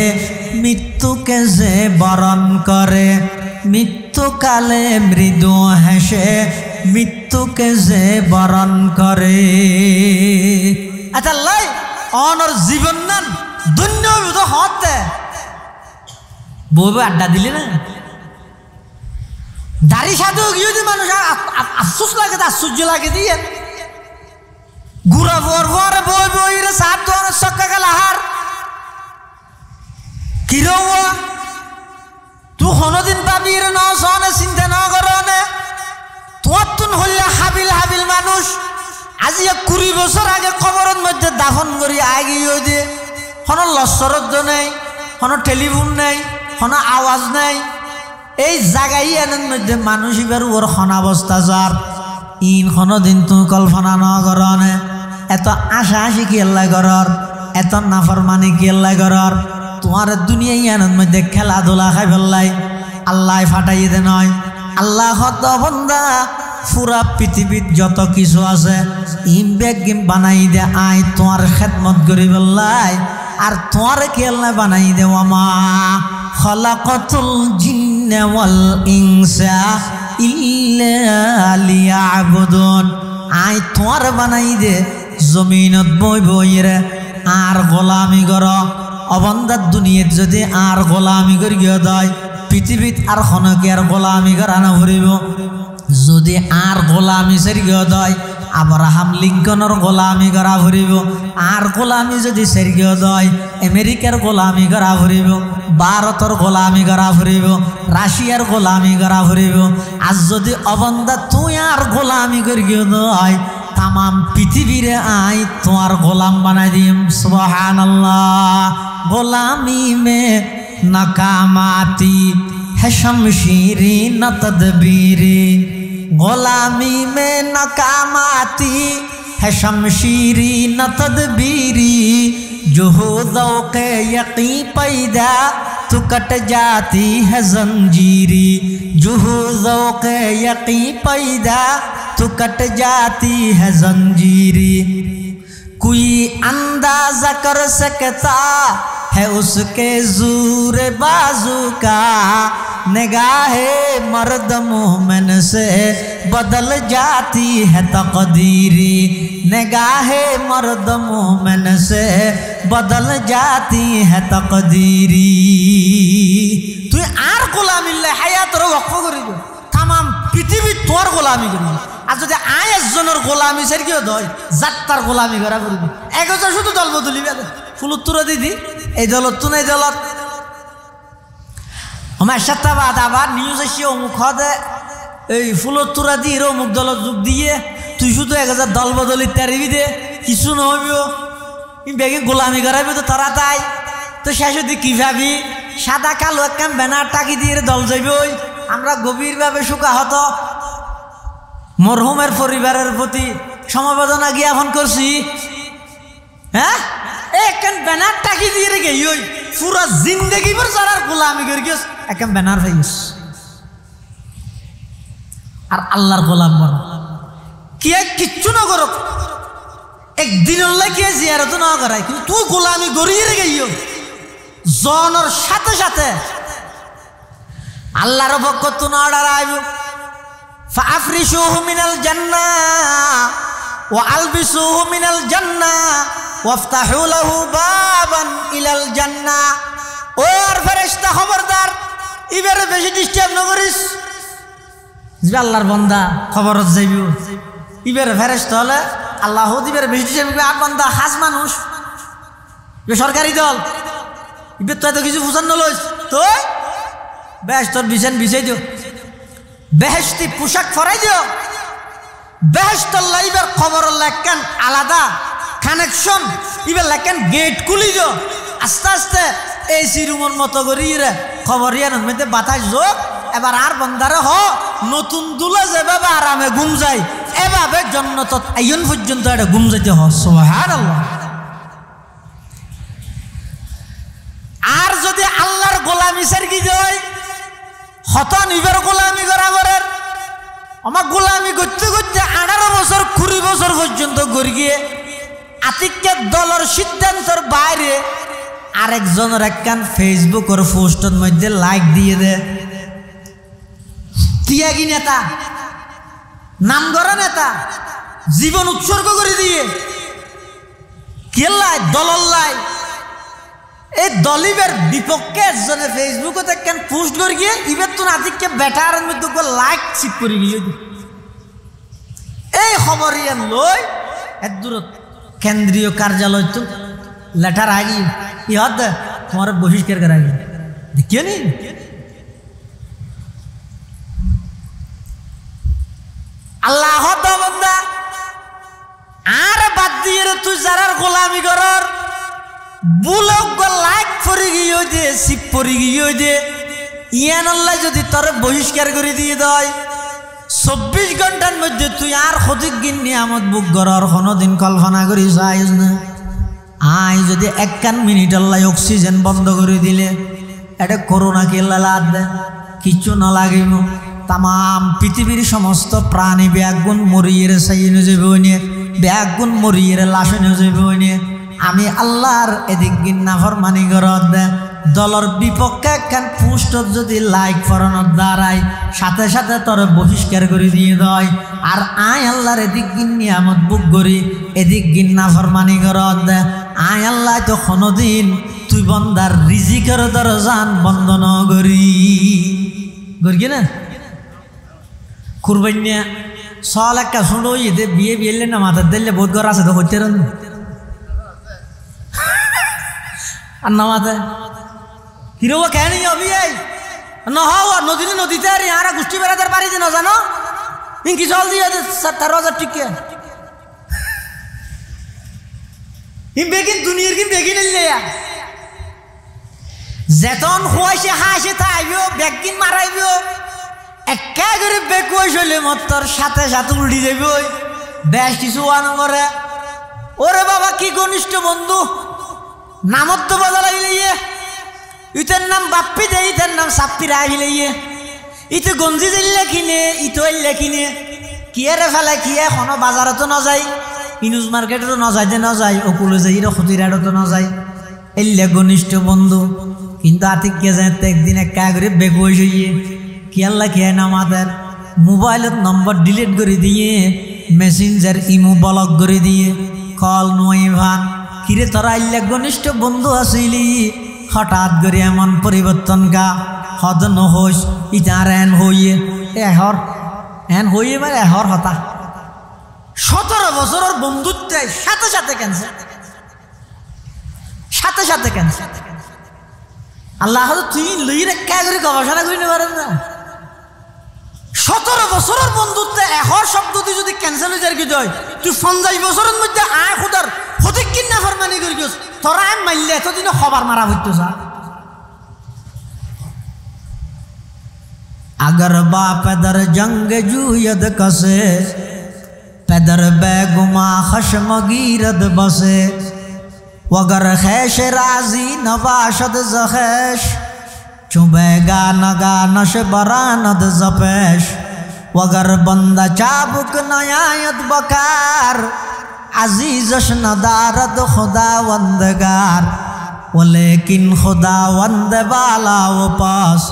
[SPEAKER 1] মৃত্যুকে যে বরণ করে মৃত্যুকালে মৃদু হেসে মৃত্যুকে যে বরণ করে আচ্ছা লাই অনর জীবন নান ধন্য হতে বউ আড্ডা দিলে না দাড়ি সাধু যদি মানুষ আফসোস লাগে আশ্চর্য লাগে দিয়ে গুড়া বর বর বই বই রে সাত ধরনের সক্কা গেলা হার কিরো তুই কোনদিন পাবি রে ননে চিন্তা ন করনে তোর তুন হইলে হাবিল হাবিল মানুষ আজি 20 বছর আগে কবরের মধ্যে দাফন করি আগে দিয়ে কোনো লস্করত নেই কোনো টেলিফোন নেই কোনো আওয়াজ নেই এই জায়গায় এনের মধ্যে মানুষ এবার ওর অবস্থা যার ইন কোনদিন তুই কল্পনা ন করনে এত আশা আশি কি আল্লাহ করর এত নাফরমানি কি আল্লাহ করর তোমার দুনিয়ায় এনের মধ্যে খেলাধুলা খাই ফেললাই আল্লাহ ফাটাই দে নয় আল্লাহ হত বন্দা পুরা পৃথিবীর যত কিছু আছে ইমবেগ বানাই দে আয় তোমার খেদমত করি ফেললাই আর তোমার কি আল্লাহ বানাই দে আমা খলাকতুল জিন্না ওয়াল ইনসা ইল্লা লিয়াবুদুন আয় তোমার বানাই দে জমিনত বই বই রে আর গোলামি কর অবন্দার দুনিয়াত যদি আর গোলামি করি দেয় পৃথিবীত আর খনকে আর গোলামি করা না ভরিব যদি আর গোলামি সেরি দেয় আব্রাহাম লিঙ্কনের গোলামি করা ভরিব আর গোলামি যদি সেরি দেয় আমেরিকার গোলামি করা ভরিব ভারতের গোলামি করা ভরিব রাশিয়ার গোলামি করা ভরিব আর যদি অবন্দা তুই আর গোলামি করি দেয় तमाम पृथ्वी रे आई तुम्हार गोलाम बना दिम सुबहानल्लाह गोलामी में नकामाती है शमशीरी न तदबीरी गोलामी में नकामाती है शमशीरी न तदबीरी जो हो ज़ौक़े यक़ी पैदा तो कट जाती है जंजीरी जो हो ज़ौक़े यक़ी पैदा तो कट जाती है जंजीरी कोई अंदाज़ा कर सकता है है उसके ज़ूरे बाजू का निगाहे मर्द मोमिन से बदल जाती है तकदीरी निगाहे मर्द मोमिन से बदल जाती है तकदीरी তুই আর গোলামি হায়াতর ওয়াকফ করিব তামাম পৃথিবী তোর গোলামি করিব আর যদি আয় একজনের গোলামি সের কি হয় যাত্রার গোলামি করা করবি একজা শুধু দল বদলিবে ফুলুত্তর দিদি এই দলত তো এই দলত আমার সাথে বাদ আবার নিউজ এসে অমুক হদে এই ফুলুত্তরা দিয়ে অমুক দলত যোগ দিয়ে তুই শুধু 1000 দল বদলি তারিবি দে কিছু নহবিও বেগে গোলামি করাবি তো তারা তাই তো শেষ হতে কি ভাবি সাদা কালো একখান ব্যানার টাকি দিয়ে দল যাইবে ওই আমরা গভীরভাবে শোকাহত মরহুমের পরিবারের প্রতি সমবেদনা জ্ঞাপন করছি হ্যাঁ একখান ব্যানার টাকি দিয়ে রেখে ওই পুরো জিন্দগি ভর যারা গোলামি করে গিয়েছ একখান ব্যানার হয়ে গেছ আর আল্লাহর গোলাম বল কে কিচ্ছু না করো একদিন কে জিয়ারত না করায় কিন্তু তুই গোলামি গড়িয়ে রেখে জনের সাথে সাথে আল্লাহর পক্ষ তো না দাঁড়াইব ফাফরিশুহু মিনাল জান্নাহ ওয়া আলবিসুহু মিনাল জান্নাহ ওয়াফতাহু লাহু বাবান ইলাল জান্নাহ ও আর ফেরেশতা খবরদার এবারে বেশি ডিস্টার্ব না করিস যে আল্লাহর বান্দা খবরত যাইব এবারে ফেরেশতা হলে আল্লাহ দিবের বেশি ডিস্টার্ব আর বান্দা হাজ মানুষ সরকারি দল ইবে তো এত কিছু বুঝান নলইস তো বেশ তোর বিছান বিছাই দিও বেহেশতি পোশাক ফরাই দিও বেহেশতর লাইবের খবর লেখেন আলাদা কানেকশন ইবে লেখেন গেট খুলি দিও আস্তে আস্তে এসি রুমের মতো করি রে খবর ইয়ানোর মধ্যে বাতাস যোগ এবার আর বন্দারে হ নতুন দুলা যেভাবে আরামে ঘুম যায় এভাবে জন্নত আইন পর্যন্ত এটা ঘুম যাইতে হ সুবহানাল্লাহ আর যদি আল্লাহর গোলামি সারকি যায় হত নিবের গোলামি করা করার আমার গোলামি করতে করতে 18 বছর 20 বছর পর্যন্ত গড়ি গিয়ে আতিকের দলের সিদ্ধান্তর বাইরে আরেকজনের একখান ফেসবুকের পোস্টের মধ্যে লাইক দিয়ে দে তিয়াগী নেতা নাম করা নেতা জীবন উৎসর্গ করে দিয়ে কেল্লাই দলল্লাই এই দলিবের বিপক্ষে একজনে ফেসবুকে একখান পোস্ট করে গিয়ে ইবের তো নাতিককে বেটার মধ্যে লাইক চিপ করে গিয়ে এই খবর ইয়ান লই এত দূরত কেন্দ্রীয় কার্যালয় তো লেটার আগে ইহত তোমার বহিষ্কার করা গিয়ে দেখিও নি আল্লাহ বান্দা আর বাদ দিয়ে তুই যারা গোলামি করার বুলক লাইক পরে গিয়ে দে সিপ পরে গিয়ে দে ইয়ান আল্লাহ যদি তোর বহিষ্কার করে দিয়ে দেয় 24 ঘন্টার মধ্যে তুই আর সঠিক গিন নিয়ামত বুক করার কোনোদিন কল্পনা করি যাইস না আই যদি 1 মিনিট আল্লাহ অক্সিজেন বন্ধ করে দিলে এটা করোনা কে লাদ দে কিছু না লাগিব তাম পৃথিবীর সমস্ত প্রাণী ব্যাগুণ মরিয়ে সাইনে যাবে ব্যাগুণ মরিয়ে লাশে যাবে আমি আল্লাহর এদিক গিন্না ফরমানি করত দে দলের বিপক্ষে একখান পোস্টত যদি লাইক ফরানোর দ্বারাই সাথে সাথে তোর বহিষ্কার করে দিয়ে দেয় আর আয় আল্লাহর এদিক নিয়ামত বুক করি এদিক গিন্না ফরমানি করত দে আয় আল্লাহ তো কোনোদিন তুই বন্দার রিজিকের দরজান বন্ধ ন করি করি না কুরবানিয়া সল একটা শুনো ইয়ে বিয়ে বিয়ে না মাথার দিলে বোধ করা আছে তো হচ্ছে আর নামাতে হিরো কেন অবি নহা নদীতে নদীতে আর ইয়ারা গোষ্ঠী বেড়াতে পারি যে না জানো ইনকি জল দিয়ে 17,000 টিকে ইম বেগিন দুনিয়ার কি বেগিন নিলে যেতন হইছে হাসে থাইবো বেগিন মারাইবো একা করে বেকুয়াশ হইলে মতর সাথে সাথে উল্টি যাইব বেশ কিছু আনো করে ওরে বাবা কি ঘনিষ্ঠ বন্ধু নামত তো বদলা লাগিলে ইতের নাম বাপ্পি দে ইতের নাম সাপ্পি রাহিলে ইতে গঞ্জি দিলে কিনে ইতো এলে কিনে কিয়েরে ফেলে কিয়ে কোনো বাজারতো না যায় ইনুজ মার্কেটতো না যাইতে না যায় অকুলে যাই ক্ষতিরাটতো না যায় এলে ঘনিষ্ঠ বন্ধু কিন্তু আতিক কে যায় একদিন একা করে বেকুশ হইয়ে কি আল্লাহ কে আমাদের মোবাইলত নম্বর ডিলিট করে দিয়ে মেসেঞ্জার ইমো ব্লক করে দিয়ে কল নয় ভান কিরে তোরা এলে ঘনিষ্ঠ বন্ধু আসিলি হঠাৎ করে এমন পরিবর্তন গা হদ নহস ইটার এন হইয়ে এহর এন হইয়ে মানে এহর হতা 17 বছরের বন্ধুত্বের সাথে সাথে ক্যান্সার সাথে সাথে ক্যান্সার আল্লাহ তুই লই রেখা করে গবেষণা করে নিতে পারেন না 17 বছরের বন্ধুত্বে এহর শব্দ তুই যদি ক্যান্সেল হয়ে যায় কি হয় তুই 50 বছরের মধ্যে আয় খুদার ফটিক কিনা ফরমানি করি গেছ তোরা আইন মারলে এতদিন খবর মারা হইতো যা अगर बा पैदर जंग जूयद कसे पैदर बेगुमा खशम गिरद बसे वगर खैश राजी नवाशद जखेश चुबेगा नगा नश बरानद जपेश वगर बंदा चाबुक नयायत बकार अजीजश नदारद खुदा वंदगार वलेकिन खुदा वंद बाला वो पास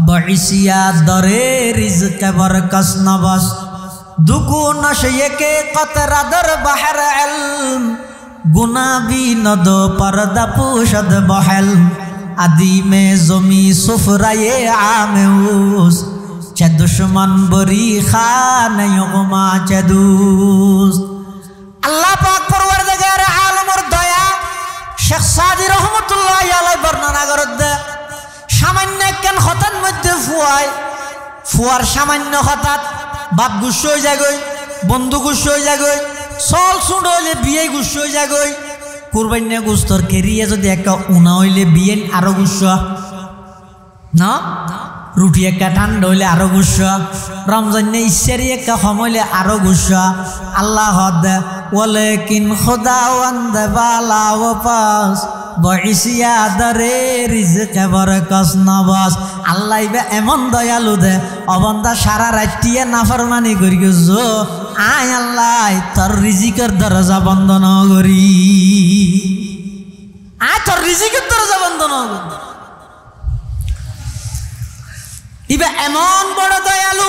[SPEAKER 1] बइसिया दरे रिज़्क़ बरकस नबस दुकू नशे के कतरा दर बहर इल्म गुना भी न दो पर्दा पूशद बहल अदी में ज़मी सुफरा ये आमेऊस चे दुश्मन बरी खान युगमा चे दूस्त अल्लाह पाक परवरदिगार आलम और दया शेख सादी रहमतुल्लाह अलैहि बर्णना करदे सामान्य केन हठाৎ मध्य ফুয়ার সামান্য হঠাৎ বাপ গুচ্ছ হয়ে যাগই বন্ধু গুচ্ছ হয়ে যাগই চল চুঁড হইলে বিয়ে গুচ্ছ হয়ে যাগই কুরবান্যা গুস্তর কেরিয়ে যদি একটা উনা হইলে বিয়ে আরো গুচ্ছ না রুটি একটা ঠান্ডা হইলে আরো গুচ্ছ রমজানে ইচ্ছারি একটা সময় আরো গুচ্ছ আল্লাহ ওয়ালাকিন খুদা ওয়ান্দ বালা ওয়াপাস বইসিয়া দরে রিজক বরকস নবাস আল্লাহ ইবা এমন দয়ালু দে অবন্দা সারা রাত্রিয়ে নাফরমানি করি গো আয় আল্লাহ তোর রিজিকের দরজা বন্ধ ন করি আয় তোর রিজিকের দরজা বন্ধ ন ইবা এমন বড় দয়ালু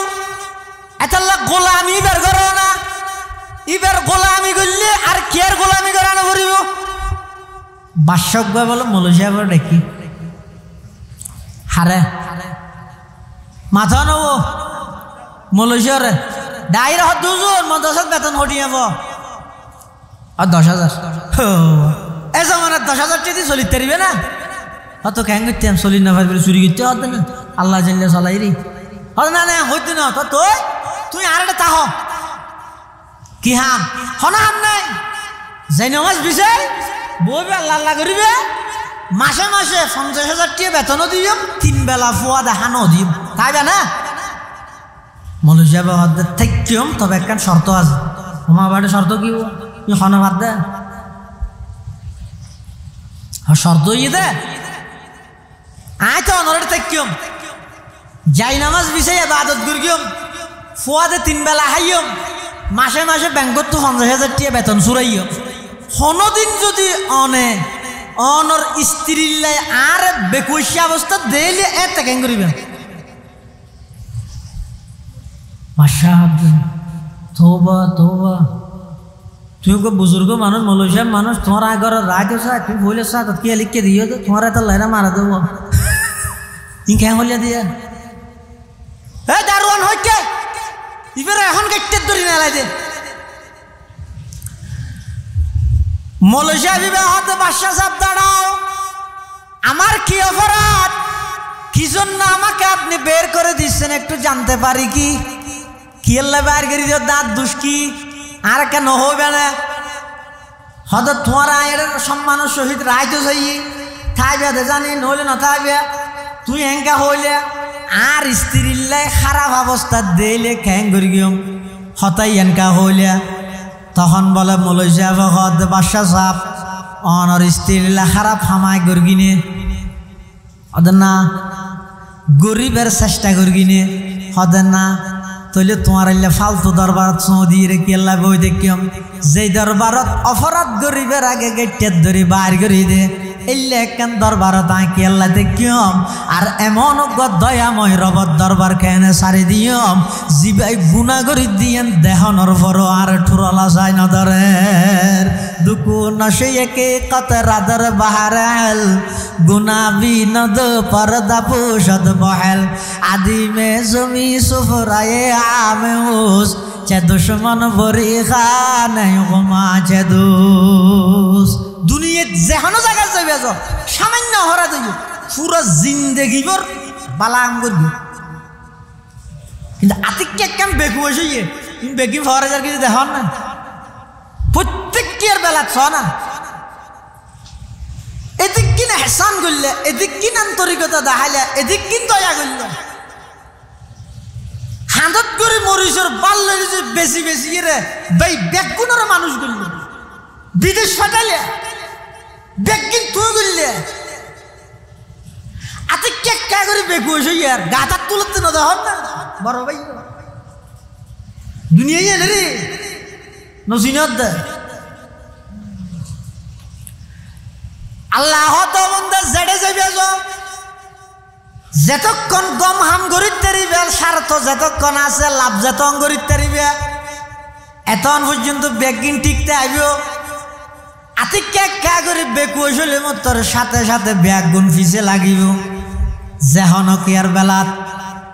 [SPEAKER 1] এতাল্লাহ গোলামি বের করো না ইবার গোলামি করলে আর কেয়ার গোলামি করানো করিব বাদশাহ বলে মৌলভী সাহেব দেখি হারে মাথা নব মৌলভী সাহেব ডাইর হাত দুজন মাদ্রাসাত বেতন হটিয়ে যাব আর 10,000 এই জমানার 10,000 টাকা চলি তারিবে না অত কেন করতাম চলি না ভাই চুরি করতে হতো না আল্লাহ জানলে চলাই রে না না হইতে না তো তুই আর একটা তাহ কি হাম হনা হাম নাই যাই নামাজ বিষয় বইবে আল্লাহ আল্লাহ করিবে মাসে মাসে 50,000 টাকা বেতনও দিম 3 বেলা ফুয়া দেখানো দিম তাই না মৌলভী সাহেব হদ্দের থাকিম তবে একটা শর্ত আছে তোমার বাড়ি শর্ত কি তুই হনা ভাত দে শর্ত ইয়ে দে আয় তো অনরে থাকিম যাই নামাজ বিষয় ইবাদত করিম ফুয়াদে 3 বেলা খাইম মাসে মাসে ব্যাংকত তো 50,000 টাকা বেতন চুরাইম হনদিন যদি অনর স্ত্রীর আর বেকুশা অবস্থা দেইলে এতে কেন করিবেন তোবা তোবা তুই বুজুর্গ মানুষ মৌলভী সাহেব মানুষ তোমার আগর রাগ তুই বলে কে লিখে দিও তো তোমার এত লাইনা মারা দেবো তুই কেন হলিয়া দিয়া দারোয়ান হইতে এবারে এখন গেটের ধরি না লাগে মৌলভী সাহেব হাতে বাদশাহ সাহেব দাঁড়াও আমার কি অপরাধ কি জন্য আমাকে আপনি বের করে দিচ্ছেন একটু জানতে পারি কি আল্লাহ বের করে দিও দাঁত দুষ্কি আর কেন হবে না হয়তো তোমার আয়ের সম্মানের সহিত রায় তো চাই থাইবে জানি নইলে না থাইবে তুই এঙ্কা হইলে আর স্ত্রীর খারাপ অবস্থা দিলে ক্যাং করি গিয়ম হতাই এনকা হইলে তখন বলে মৌলভী সাহেব হদ বাদশাহ সাহেব অনর স্ত্রীর খারাপ হামায় গর্গিনে হদের না গরিবের চেষ্টা গর্গিনে হদের না তইলে তোমার ফালতু দরবারত সৌদি রেখে আল্লাহ বই দেখিম যেই দরবারত অপরাধ গরিবের আগে গেটের ধরে বাইর করি দে এলে একখান দরবার তাঁকে আল্লাহ দেখিয়ম আর এমন দয়াময় রবত দরবার কেনে সারি দিয়ম জিবাই গুণা করি দিয়েন দেহনর ভরো আর ঠুরলা চাই নদরের দুকু নশে একে কত রাদর বাহারাল গুনা বিনদ পর্দা পুষদ বহেল আদি মে জমি সুফরায়ে আমেউস চে দুশ্মন বরি খানে গোমা চে দুস দুনিয়াত যেখানো জায়গা যাবে যাও সামান্য হরা যাই পুরো জিন্দেগিবর বালাম করবি কিন্তু আতিককে কেন বেকু হয়েছে কিন্তু বেকি ফরে যার কিছু দেখ না প্রত্যেকের বেলা ছ না এদিক কিনা হেসান করলে এদিক কিন আন্তরিকতা দেখাইলে এদিক কিন দয়া করলে হাঁদত করে মরিচর বাল্লে বেশি বেশি রে ভাই বেগুনের মানুষ করল বিদেশ ফাটাইলে বেগিন তুই করলে আতে কে করে বেগু হয়েছে ইয়ার গাতার তুলতে না দেখ না বড় ভাই দুনিয়া এলে রে নসিনত দে আল্লাহ তো বন্ধা জেড়ে যাবে যতক্ষণ গম হাম গরিব তারিবে স্বার্থ যতক্ষণ আছে লাভ যতক্ষণ গরিব তারিবে এতক্ষণ পর্যন্ত বেগিন টিকতে আইব আতি কে করে বেকু হইলে তোর সাথে সাথে ব্যাগ গুণ ফিসে লাগিব যেহন কিয়ার বেলাত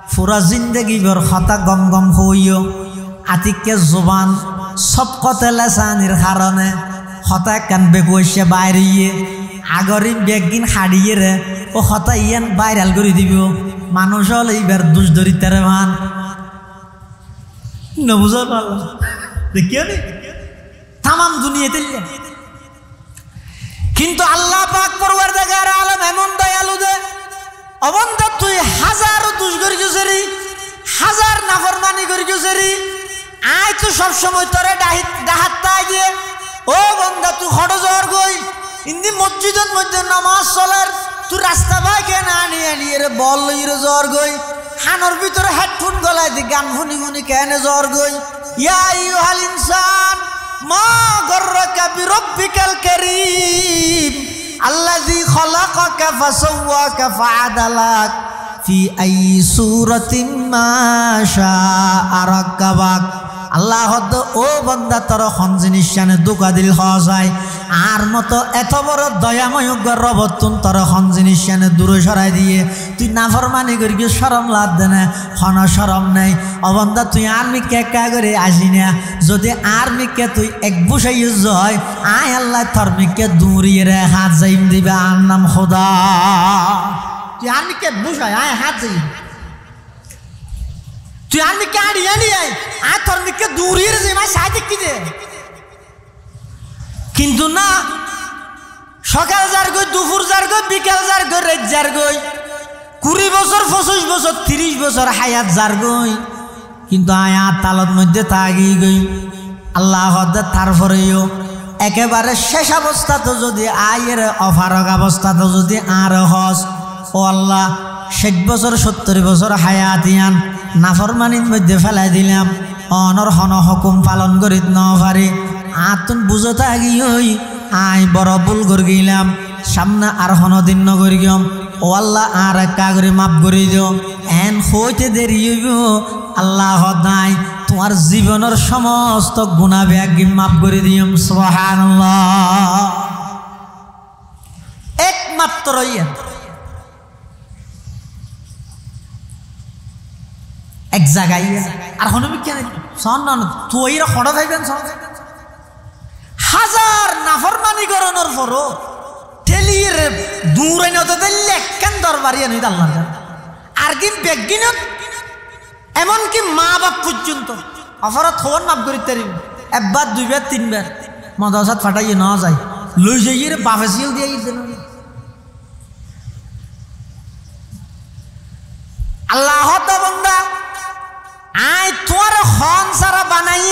[SPEAKER 1] পুরা জিন্দগি ভর হতা গম গম হইও আতিকে জোবান সব কতে লেসানির কারণে হতা কান বেকু হইছে বাইরে আগরি বেগিন হারিয়ে রে ও হতা ইয়ান ভাইরাল করে দিব মানুষ হল এইবার দুষ ধরিতে মান নবুঝা পারলাম দেখিও নি তামাম দুনিয়াতে কিন্তু আল্লাহ পাক পরওয়ারদিগার আলম এমন দয়ালু দে অবন্ধা তুই হাজারো দুষ করি গেছরি হাজার নাফরমানি করি গেছরি আয় তো সবসময় তোরে ডাহাত তাই দিয়ে ও বন্ধা তুই হটো যাওয়ার গই ইন্দি মসজিদের মধ্যে নামাজ চলার তুই রাস্তা ভাই কেন আনিয়ে নিয়ে রে বল লইরে যাওয়ার গই হানোর ভিতরে হেডফোন গলায় দি গান শুনি শুনি কেন যাওয়ার গই ইয়া আইয়ুহাল ইনসান মা গররাকা বিরব্বিকাল কারীম আল্লাযী খালাকাকা ফাসাওয়াকা ফাআদালাক ফি আইয়ি সূরাতিন মা শাআ রাক্কাবাক আল্লাহ ও বান্দা তোর খন জিনিস জানে দুকা দিল হওয়া যায় আর মতো এত বড় দয়াময় রবতুন তোর খন জিনিস জানে দূরে সরাই দিয়ে তুই নাফরমানি করি শরম লাভ দে না খন শরম নেই অবন্ধা তুই আর মিকে কা করে আসি না যদি আর মিকে তুই এক বুসাই হয় আয় আল্লাহ তোর মিকে দূরিয়ে রে হাত যাইম দিবে আর নাম খোদা তুই আর মিকে বুসাই আয় হাত যাই তুই আর মিকে আড়িয়ে নিয়ে আয় তোর মিকে দূরিয়ে রে যাই সাই দেখি দে কিন্তু না সকাল যার গই দুপুর যার গই বিকাল যার গই রাত যার গই 20 বছর 25 বছর 30 বছর হায়াত যার গই কিন্তু আয়াত তালত মধ্যে তাগি গই আল্লাহ তারপরেও একেবারে শেষ অবস্থা তো যদি আয়ের অফারক অবস্থা তো যদি আর হস ও আল্লাহ 60 বছর 70 বছর হায়াত ইয়ান নাফরমানির মধ্যে ফেলাই দিলাম অনর হন হুকুম পালন করিত ন পারি আতুন বুঝতে গিয়ে আই বড় ভুল করে গেলাম সামনে আর হনদিন নগরী গম ও আল্লাহ আর একা করে মাফ করে দিও এন হইতে দেরি হইব আল্লাহ নাই তোমার জীবনের সমস্ত গুনাহ ব্যাগ মাফ করে দিও সুবহানাল্লাহ একমাত্র এক জায়গায় আর হনবি কেন সন না তুই খড়া থাকবেন হাজার নাফরমানি করানোর পরও ঠেলিয়ে দূরে নতে লেখান দরবারি আনি আল্লাহ আর কি বেগিনত এমনকি মা বাপ পর্যন্ত অফারত হন মাফ করি তারিব একবার দুইবার তিনবার মদাসাত ফাটাইয়ে নেওয়া যায় লই যাইয়ে রে বাফে সিল দিয়ে আল্লাহ বন্দা আয় তোমার হন সারা বানাই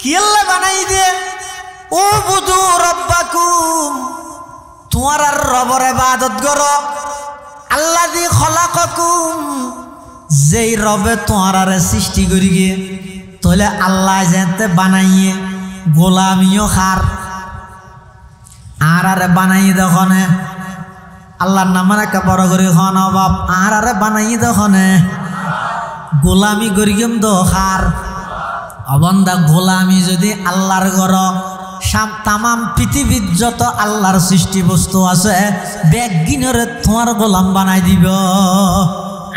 [SPEAKER 1] কিল্লা বানাই দে ও বুধু রব্বাকুম তোমার আর রবর ইবাদত করো আল্লাযী খলাকাকুম যেই রবে তোমার আর সৃষ্টি করি গিয়ে তাহলে আল্লাহ যেতে বানাইয়ে গোলামিও খার আর আরে বানাই দখনে আল্লাহর নামের একটা বড় করে খন বাপ আর আরে বানাই দখনে গোলামি করিম দোহার অবন্দা গোলামি যদি আল্লাহর ঘর তামাম পৃথিবীর যত আল্লাহর সৃষ্টি বস্তু আছে ব্যাগিনরে তোমার গোলাম বানাই দিব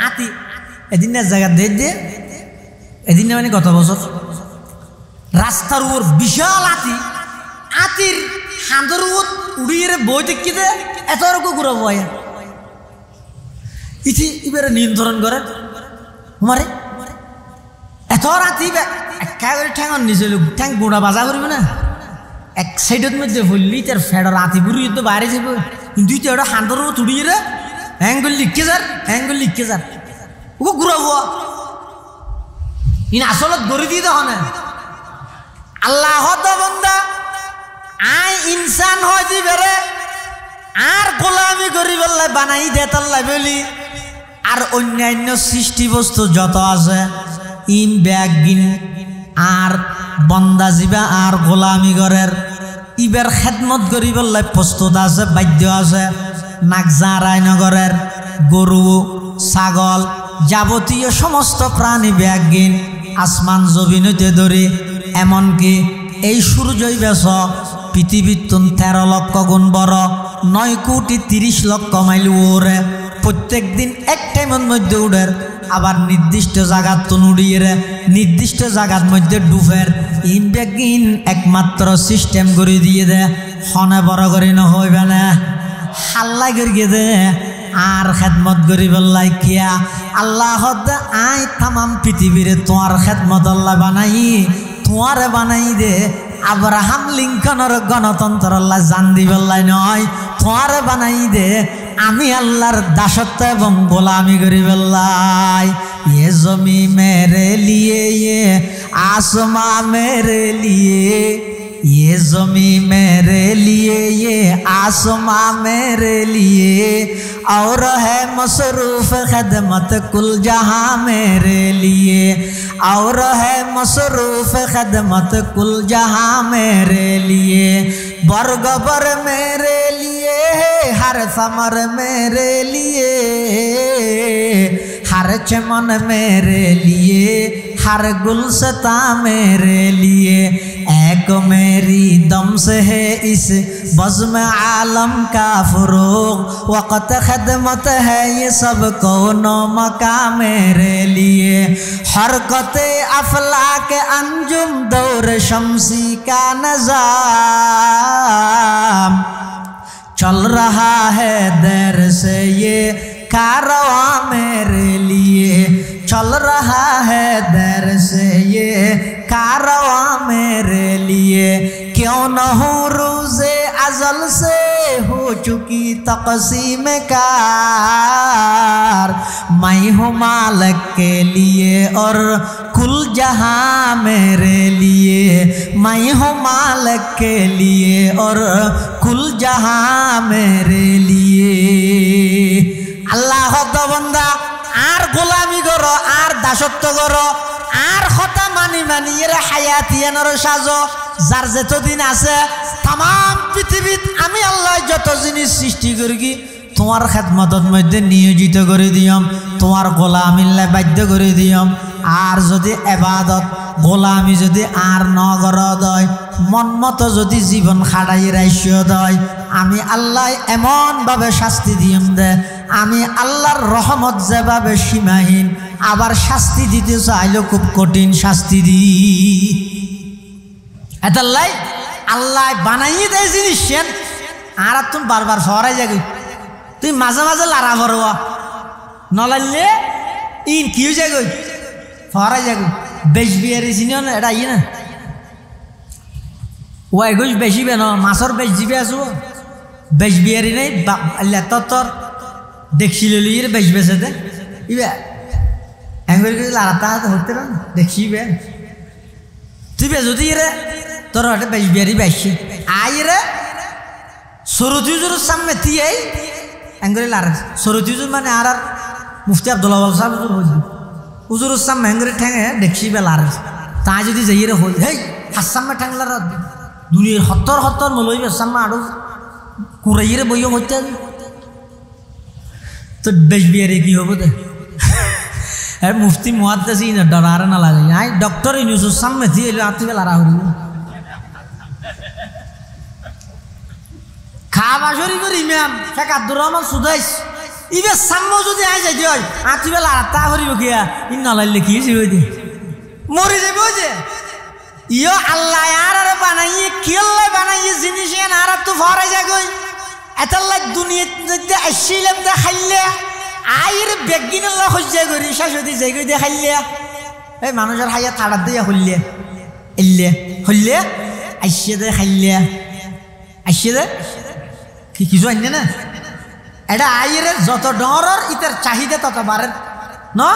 [SPEAKER 1] আতি এদিন জায়গা দে এদিন মানে কত বছর রাস্তার উপর বিশাল আতির হাঁদর উপর উড়িয়ে বই দেখি দে এত রকম ঘুরা বয় ইতি এবারে নিয়ন্ত্রণ করে মারে এত রাতি একেবারে ঠ্যাঙর নিচে ঠ্যাং গোড়া বাজা করবে না এক সাইডের মধ্যে ভরলি তার ফেডর রাতি বুড়ি তো বাইরে যাব কিন্তু তুই ওটা হাঁদর উপর উড়িয়ে রে হ্যাঙ্গল লিখকে যার ও ঘুরাবো ইন আসলত গড়ি দিয়ে দেখ না আল্লাহ বন্দা আই ইনসান হয় দিবে আর গোলামি করি বললে বানাই দে তাল্লাই বলি আর অন্যান্য সৃষ্টি বস্তু যত আছে ইন ব্যাগিন আর বন্দা জীবা আর গোলামি ঘরের ইবার খেদমত করি বললে প্রস্তুত আছে বাধ্য আছে নাকজা রায়নগরের গরু ছাগল যাবতীয় সমস্ত প্রাণী ব্যাগিন আসমান জমিনতে ধরে এমনকি এই সূর্যই বেশ পৃথিবীর 13 লক্ষ গুণ বড় 9 কোটি 30 লক্ষ মাইল ওরে প্রত্যেক দিন এক টাইমের মধ্যে উড়ের আবার নির্দিষ্ট জায়গার তো উড়িয়ে নির্দিষ্ট জায়গার মধ্যে ডুফের ইনবেগিন একমাত্র সিস্টেম করে দিয়ে দে হনে বড় করে না হইবে না হাল্লা করিয়ে দে আর খেদমত করি বললাই কিয়া আল্লাহ আই তামাম পৃথিবীরে তোমার খেদমত আল্লাহ বানাই তোমারে বানাই দে আব্রাহাম লিঙ্কনের গণতন্ত্র আল্লাহ জান দি বললাই নয় তোমারে বানাই দে আমি আল্লাহর দাসত্ব এবং গোলামি করি বললাই ये जमी मेरे लिए ये आसमां मेरे लिए ये जमी मेरे लिए ये आसमां मेरे लिए और है मसरूफ खदमत कुल जहां मेरे लिए और है मसरूफ खदमत कुल जहां मेरे लिए बरगबर मेरे लिए हर समर मेरे लिए हर चमन मेरे लिए हर गुलसता मेरे लिए एक मेरी दम से है इस बज़्म आलम का फ़ुरूग़ वक़्त ख़दमत है ये सब कौनो मका मेरे लिए हरकत अफ़लाक अंजुम दौर शम्सी का निज़ाम चल रहा है देर से ये कारवां मेरे लिए चल रहा है देर से ये कारवां मेरे लिए क्यों न हो रोज़े अज़ल से हो चुकी तक़सीम कार मैं हूँ मालिक के लिए और कुल जहां मेरे लिए मैं हूँ मालिक के लिए और कुल जहां मेरे लिए আল্লাহ বন্দা আর গোলামি করো আর দাসত্ব করো আর কথা মানি এর হায়াতিয়ানোর সাজো যার যতদিন আছে তামাম পৃথিবীত আমি আল্লাহ যত জিনিস সৃষ্টি করি তোমার খেদমতের মধ্যে নিয়োজিত করে দিয়ম তোমার গোলামিল্লা বাধ্য করে দিয়ম আর যদি এবাদত গোলামি যদি আর নগর দয় মন মতো যদি জীবন খাটাই রাইস্য দয় আমি আল্লাহ এমনভাবে শাস্তি দিয়ম দে আমি আল্লাহর রহমত যেভাবে সীমাহীন আবার শাস্তি দিতে চাইলেও খুব কঠিন শাস্তি দি এতাল্লাই আল্লাহ বানাইয়ে দেয় জিনিস সেন আর তুমি বারবার ফরাই যাবি তুই মাঝে মাঝে লারা ভরবা নলাইলে ইন কি হয়ে যাগই ফরাই যাবি বেশ বিয়ারি চিনিও না এটা ইয়ে না ওয়াই গইস বেশি বেন মাছর বেশ জিবে আছো বেশ বিয়ারি নেই তোর দেখছি লিয়ে বেশ বেছে দে ইবে এঙ্গুল লারাতা হতে না দেখছি বে তুই বে যদি রে তোর হটে বেশ বিয়ারি বেশি আই রে সরুতিজুর সামনে তিয়াই এঙ্গুল লারা সরুতিজুর মানে আর মুফতি আব্দুল্লাহ সাহেব হইছে হুজুরের সামনে এঙ্গুল ঠেঙে দেখছি বে লারা তা যদি যাই রে হই হেই হাসামে ঠেংলার দুনিয়ার হত্তর মলইবে সামনে আরো কুরাইয়ের বইও হচ্ছে তো দেশ বিয়ারে কি হবো তো মুফতি মুহাদ্দিসিন না ডরার না লাগে আই ডক্টর ইউনুসের সামনে দিয়ে আতিবে লারা হইল খাওয়া শরীফের ইমাম শেখ আব্দুর রহমান সুদাইস ইবে সামনে যদি আই যাই দিই আতিবে লারা তা হরিব কিয়া ইন্না লাইলে কি হইছে দি মরে যাবে যে ইয়ো আল্লাহ আর বানাইয়ে কিল্লা বানাইয়ে জিনিস আর তো ফরাই যাগই এতাল্লা দুনিয়াতে আসিলাম দে খাইলে আইর বেগিনাল্লাহ হজ্জা করি শাশুদি যাইগই দে খাইলে এই মানুষের হাইয়া থাড়া দিয়া হইলে ইল্লে হইলে আইসে দে খাইলে আইসে দে কি কিছু আইনে না এটা আইরে যত ডরের ইতার চাহিদা তত বাড়ে না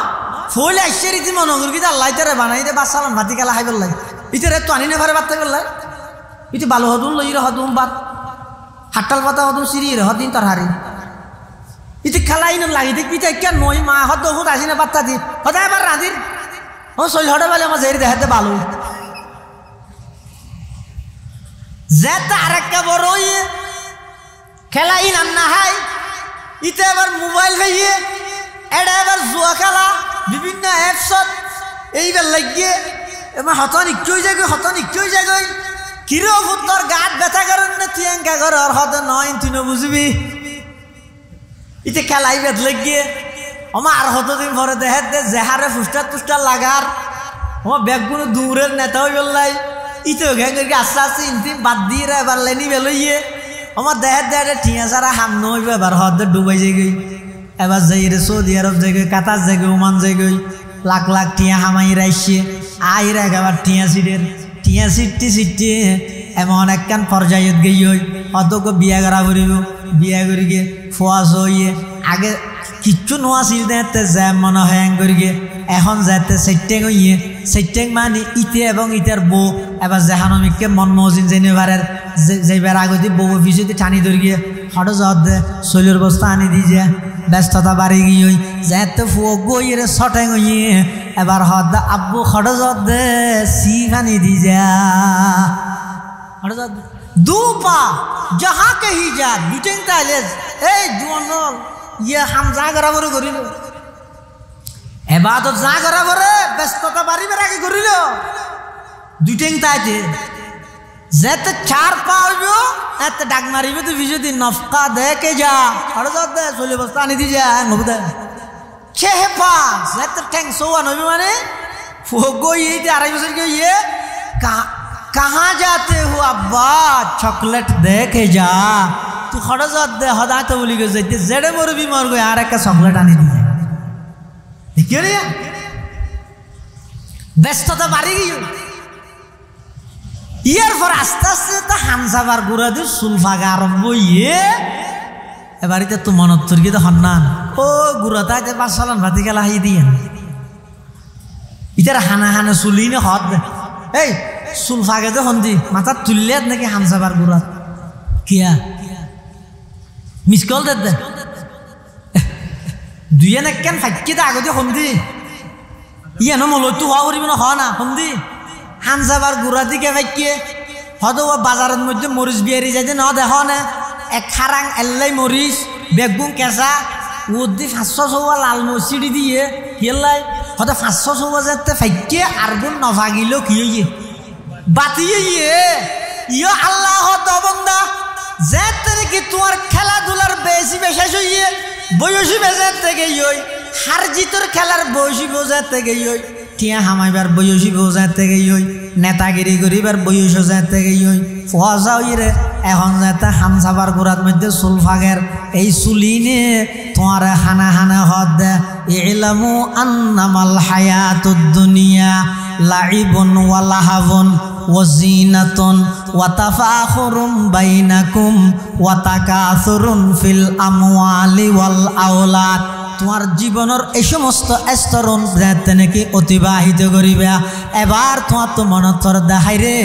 [SPEAKER 1] ফুলে আইসে রীতি মনোগুর কি আল্লাহ ইতারে বানাই দে বাসালাম ভাতি খেলা খাই বললাই ইতারে তো আনি না ভারে বাড়তে বললাই ইতি ভালো হদুন লইরে হদুন বাদ হাট্টাল পাতা হদুন সিঁড়ি হদিন তার হারি ইতি খেলাই না লাগি দেখ পিতা কেন নই মা হদ হুদ আসি না বাত্তা দি হদা এবার রাঁধির ও শৈল হটে বলে আমার জেরি দেখাতে ভালো যেতে আরেকটা বড় ইয়ে খেলাই রান্না হাই ইতে এবার মোবাইল খাইয়ে এটা এবার জুয়া খেলা বিভিন্ন অ্যাপসত এইবার লাগিয়ে এবার হতন ইচ্ছুই যাগই কিরো ফুটর গাত ব্যথা করেন না তুই এঙ্কা কর আর হত নয় তুই না বুঝবি ইতে খেলাই বেদ লাগিয়ে আমার আর হতদিন পরে দেহে দে জেহারে ফুস্টার টুস্টার লাগার আমার ব্যাগগুলো দূরের নেতা হয়ে বললাই ইতে ঘ্যাং করে আস্তে আস্তে ইন্তিম বাদ দিয়ে এবার লেনি বেলইয়ে আমার দেহের দেহে ঠিয়া সারা হাম নইব এবার হদ ডুবাই যাই এবার যাই রে সৌদি আরব যাই কাতার যাই ওমান যাই লাখ লাখ টিয়া হামাই রাইছে আইরা একেবার টিয়া সিটটি এমন একখান পর্যায়ত গেই হই অতক বিয়া করা করিব বিয়া করি গে ফোয়াশ হইয়ে আগে কিচ্ছু নোয়া ছিল দেতে জ্যাম মনে হয় করি গে এখন যাতে সেটেং হইয়ে সেটেং মানে ইতে এবং ইটার বউ এবার জেহানমিককে মন মহসিন জেনেভারের যেবার আগতে বউ পিছুতে টানি ধরি গিয়ে হঠাৎ যাওয়ার দে শৈলের বস্তা আনি দিয়ে যে ব্যস্ততা বাড়ি গিয়ে হই যাতে ফুয়ো গইয়ে শটেং হইয়ে এবার হদ আব্বু হঠাৎ যাওয়ার দে সি খানি দি যা হঠাৎ দু পা যাহা কে হি যা দুটেং তাইলে এই দুয়ানল ইয়ে হাম যা করা বলে করিল এবার তো যা করা বলে ব্যস্ততা বাড়িবার আগে করিল দুটেং তাইতে যেতে চার পা হইব এতে ডাক মারিব তুই বিজুদি নফকা দেখে যা হঠাৎ যাওয়ার দে চলে বস্তা আনি দি যা হবু দে ছেহে পা যেতে ঠ্যাং সৌয়ান হইব মানে ফুগো ইয়ে 2.5 বছর के ये कहाँ जाते हो अब्बा चॉकलेट दे के जा तू खड़ा जात दे हदा तो बोली गई जेते जेड़े मोर बीमार गए यार एक चॉकलेट आने दी देखिए रे ব্যস্ততা বাড়ি গিয়ে ইয়ার পর আস্তে আস্তে তো হামসাবার গুড়া দিয়ে সুলফাগা আরম্ভ ইয়ে এবারিতে তো মনত তুর্গি তো হন্নান ও গুড়া তাইতে 5 সালান ভাতি গেলা হাই দিয়ে ইতার হানা হানা চুলি নে হদ এই সুলফাগে যে হন্দি মাথা তুললে নাকি হামসাবার গুড়া কিয়া মিস কল দে দুইয়ে না কেন ফাইকি দে আগতে হন্দি ইয়ে ন মলতো হওয়া করিব না হওয়া না হন্দি হামসাবার গুড়া দিকে ফাইকিয়ে হয়তো বাজারের মধ্যে মরিচ বিয়ারি যাইতে ন দেখ না এক খারাং এল্লাই মরিচ বেগুন কেঁচা ওদি 500 লাল মরিচি দিয়ে কেলাই হয়তো 500 যাতে ফাইকে আর গুণ নভাগিল কি হইয়ে বাতিয়ে ইয়ে আল্লাহ দবন্দা যেতে কি তোমার খেলাধুলার বেশি বেশেষ হইয়ে বয়সী বেজার থেকে ইয় হার জিতর খেলার বয়সী বোঝার থেকে ইয় টিয়া হামাইবার বয়সী বোঝার থেকে ইয় নেতাগিরি করিবার বয়স থেকে ইয় ফসা হইরে এখন যাতে হামসাবার গোড়ার মধ্যে সুলফাগের এই চুলিনে তোমার হানা হানা হদ দে ইলামু আন্নামাল হায়াতুদ দুনিয়া লাইবুন ওয়া লাহাবুন ওয়া জিনাতুন ওয়া তাফাখুরুম বাইনাকুম ওয়া তাকাসুরুন ফিল আমওয়ালি ওয়াল আওলাদ তোমার জীবনের এই সমস্ত স্তরণ যাতে নাকি অতিবাহিত করিবা এবার তোমার তো মনত দেখাই রে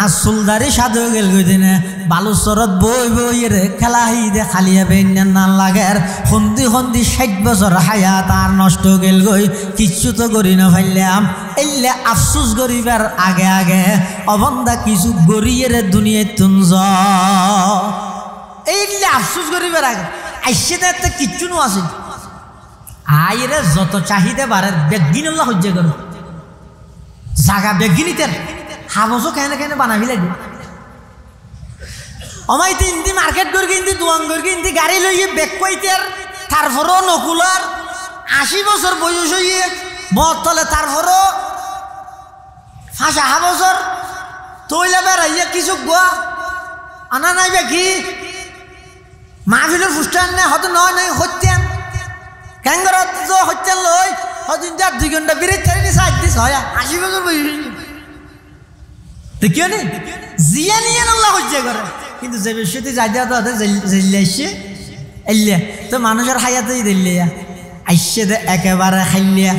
[SPEAKER 1] আসুলদারি সাধু গেল দিনে বালুচরত বই বই রে খেলা দে খালিয়া বেন না লাগে হন্দি হন্দি 60 বছর হায়াত আর নষ্ট গেল গই কিচ্ছু তো করি না ফাইলাম এলে আফসুস করিবার আগে আগে অবন্দা কিছু গড়িয়ে রে দুনিয়ায় তুঞ্জ এইলে আফসোস করিবার আগে আইসে তো কিচ্ছু নো আছে আইরে যত চাহিদা বাড়ে বেগিন আল্লাহ সহ্য করো জাগা বেগিনিতের হাবসও কেনে কেনে বানাবি লাগবে আমায় তিনটি মার্কেট করি কিন্তু দোয়ান করি কিন্তু গাড়ি লইয়ে বেগ কইতের তারপরও নকুলার 80 বছর বয়স হইয়ে মদ তলে তারপরও 5 বছর তৈলা বেড়াইয়া কিছু গোয়া আনা নাই বেকি মাহফিলের ফুস্টান নেই হয়তো নয় নাই হচ্ছেন ক্যাঙ্গর হচ্ছেন লই হয়তো 2 ঘন্টা বিরিট ছাড়িনি 7 দিস হয় 80 বছর বয়স দেখিও নি জিয়া নিয়ে আল্লাহ হজ্জা করে কিন্তু যে বিষয়টি যাই দেওয়া তো জেলে আসছে এলিয়া তো মানুষের হায়াতেই দিল্লিয়া আইসে দে একেবারে খাইলিয়া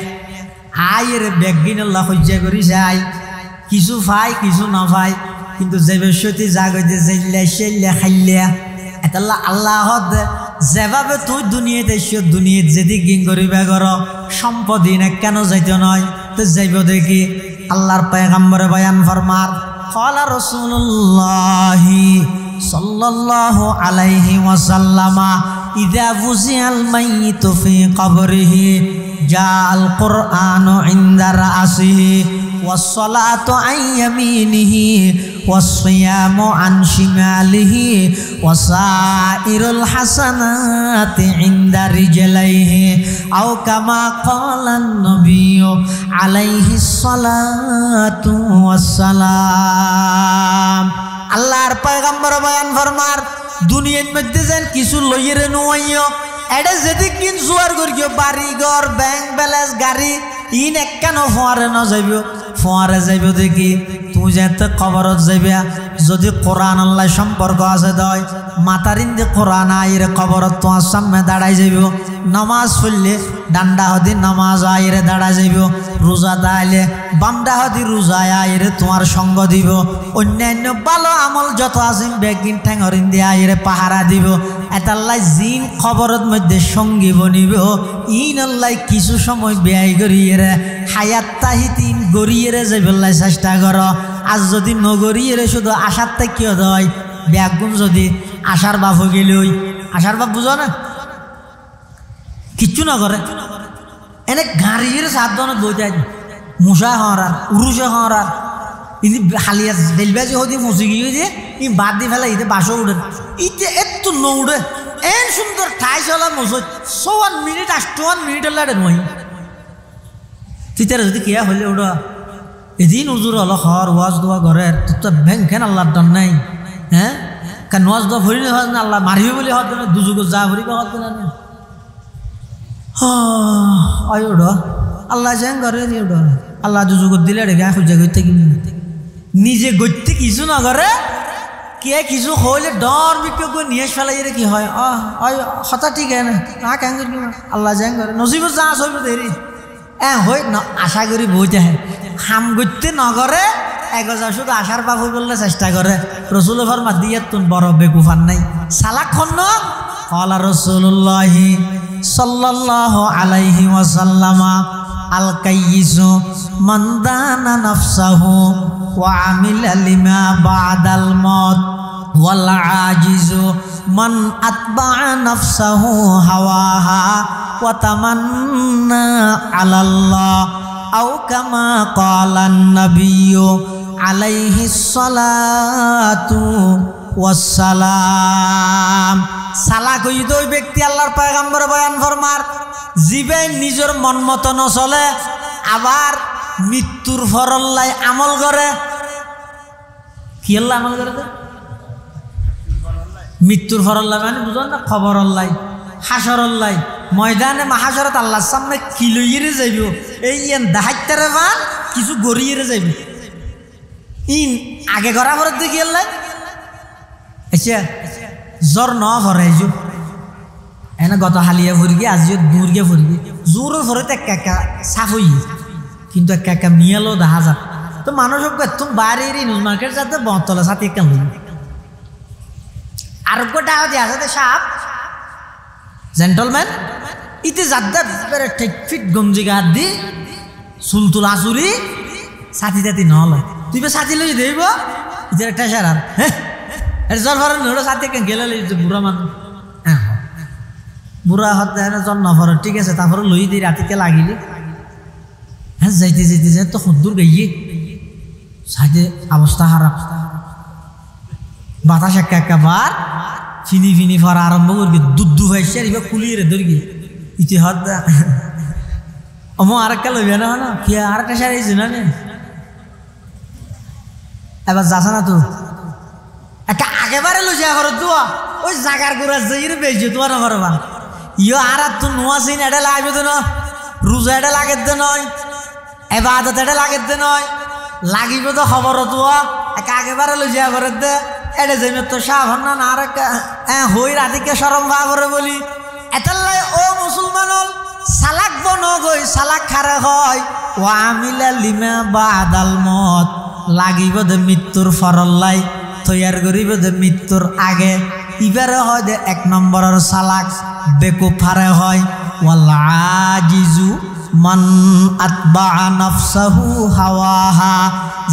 [SPEAKER 1] আয়ের বেগিন আল্লাহ হজ্জা করি যাই কিছু পাই কিছু না পাই কিন্তু যে বিষয়টি জাগতে জেলে আসছে খাইলিয়া এটা আল্লাহ যেভাবে তুই দুনিয়াতে এসো দুনিয়াত যদি গিং করিবা কর সম্পদই না কেন যাইতে নয় তো যাইব দেখি আল্লাহর পয়গম্বরে বয়ান ফরমার ক্বালা রাসূলুল্লাহি সাল্লাল্লাহু আলাইহি ওয়াসাল্লামা ইযা ফুজিআল মাইয়িতু ফি কবরিহি জাআল কুরআনু ইনদা রাসিহি ওয়াস সালাতু আন ইয়ামিনিহি ওয়াস সিয়ামু আন শিমালিহি ওয়াসাইরুল হাসানাতি ইনদা রিজলাইহি আও কামা ক্বালান নবিয়্যু আলাইহিস সালাতু ওয়াস সালাম আল্লাহর পয়গম্বর বয়ান ফরমার দুনিয়ার মধ্যে যেন কিছু লইরে নইও এটা যদি কিন জোয়ার করিও বাড়ি ঘর ব্যাংক ব্যালেন্স গাড়ি ইন একখানো ফোয়ারে ন যাইব ফোয়ারে যাইব দেখি তুই যেতে কবরত যাইবা যদি কোরআন আল্লাহ সম্পর্ক আছে দয় মাতারিন যে কোরআন আইরে কবরত তোমার সামনে দাঁড়াই যাইব নামাজ পড়লে ডান্ডা হদি নামাজ আইরে দাঁড়া যাইব রোজা দাইলে বামডা হদি রোজা আইরে তোমার সঙ্গ দিব অন্যান্য ভালো আমল যত আছে বেগিন ঠ্যাঙরিন দিয়ে আইরে পাহারা দিব এটাল্লাই জিন খবরত মধ্যে সঙ্গী বনিব ইন আল্লাহ কিছু সময় ব্যয় করিয়ে হায়াত তাহিতিন গড়িয়ে যাইবল্লাই চেষ্টা কর আজ যদি নগরিয়ে শুধু আশার থেকে হয় ব্যাগুন যদি আশার বাপ হয়ে গেলে ওই আশার বাপ বুঝো না কিচ্ছু না করে এনে গাড়ির সাবধানত বইতে মশা হরার উরুষে হরার ইনি হালিয়া বেলবাজি হতে মসি গিয়ে যে ই বাদ দিয়ে ফেলা ইতে বাসও উঠে ইতে একটু নৌড়ে এন সুন্দর ঠাই চলা মসো 1 মিনিট 8 মিনিট লাগে নয় তিতারে যদি কিয়া হলে ওটা এদিন উজুর হলো হর ওয়াজ দোয়া ঘরের তো ব্যাংক কেন আল্লাহর দন নাই হ্যাঁ কারণ ওয়াজ দোয়া ভরিলে হয় না আল্লাহ মারিবে বলে হত না দুজুগ যা ভরিবে হত না ওটা আল্লাহ যেন করে ওটা আল্লাহ দুজুগ দিলে রে গা খুঁজে করতে কি নিজে গড়তে কিছু না করে কে কিছু হইলে ডর বিক্রি করে নিয়ে ফেলাই রে কি হয় হতা ঠিক না না কেন করি আল্লাহ যেন করে নসিব যা হইব দেরি হই না আশা করি বইতে হ্যাঁ হাম করতে নগরে একজা শুধু আশার বাবু বললে চেষ্টা করে রসুল ফরমা দিয়ে তুন বড় বেকুফান নাই সালাক খন্ন ক্বালা রাসূলুল্লাহি সাল্লাল্লাহু আলাইহি ওয়াসাল্লামা আল কাইয়িসু মান দানা নাফসাহু ওয়া আমিলা লিমা বাদাল মাউত ওয়াল আজিজু মান আতবা'a নাফসাহু হাওয়াহা ওয়া তামান্না আলাল্লাহ আও কামা ক্বালান নাবিয়্যু আলাইহিস সালাতু ওয়াস সালাম সালাক হইতো ওই ব্যক্তি আল্লাহর পয়গম্বর বয়ান ফরমার জিবে নিজের মন মতো নচলে আবার মৃত্যুর ফরল্লাই আমল করে কি আল্লাহ আমল করে মৃত্যুর ফরল্লাই মানে বুঝুন না খবর আল্লাহ হাসরল্লাই ময়দানে মাহাসরত আল্লাহর সামনে কি লইয়ে যাইব এই দাহাইতারে মান কিছু গড়িয়ে যাইব ইন আগে গড়া ভরত দেখি আল্লাহ আচ্ছা জ্বর ন ভরাইছ এনে গত হালিয়া ফুরগি আজিও দূরগে ফুরগি জোরের ভরতে একা সাফ হই কিন্তু একা মিয়ালো দেখা যা তো মানুষক তুমি বাইরে নিউজ মার্কেট যাতে বতলা সাথে কেন আর গোটা দিয়ে আছে সাপ জেন্টলম্যান ইতে যাদ্দা ঠিক ফিট গঞ্জি গাত দি চুলতুল আচুরি ছাতি তাতি নহলে তুই সাথী লই দেব ইতার একটা সারার হ্যাঁ এর জ্বর ভরে নোড়ো সাথে গেলে বুড়া মানুষ হ্যাঁ বুড়া হতে জ্বর নভর ঠিক আছে তারপরে লই দিই রাতিকে লাগিলে হ্যাঁ যাইতে যাইতে যাই তো সুদূর গাইয়ে সাইডে অবস্থা খারাপ বাতাস একেবার ফিনি ফিনি ফরা আরম্ভ করি দুধ ভাইসে এবার খুলিয়ে রে ধরি ইতি হত অমো আরেকটা লইবে না না কি আরেকটা সারাইছে না এবার যাচ্ছে না তো একটা একেবারে লই যা করো তো ওই জাগার গোড়া যাই বেজে তোমার না করবা ইয়ে আর তো নোয়া সিন এটা লাগবে তো না রোজা এটা লাগে দে নয় এবাদত এটা লাগে দে নয় লাগিব তো খবর তো একেবারে লই যা করে দে এটা জমি তো সাবধান না আর হই রাতিকে সরম ভাবরে বলি এটালাই ও মুসলমান সালাক বন গই সালাক খারে হয় ও আমিলা লিমা বা আদাল মত লাগিব দে মৃত্যুর ফরল্লাই তৈয়ার করিব দে মৃত্যুর আগে ইবারে হয় দে এক নম্বরের সালাক বেকুফারে হয় ওয়াল আজিজু মান আতবা নাফসাহু হাওয়াহা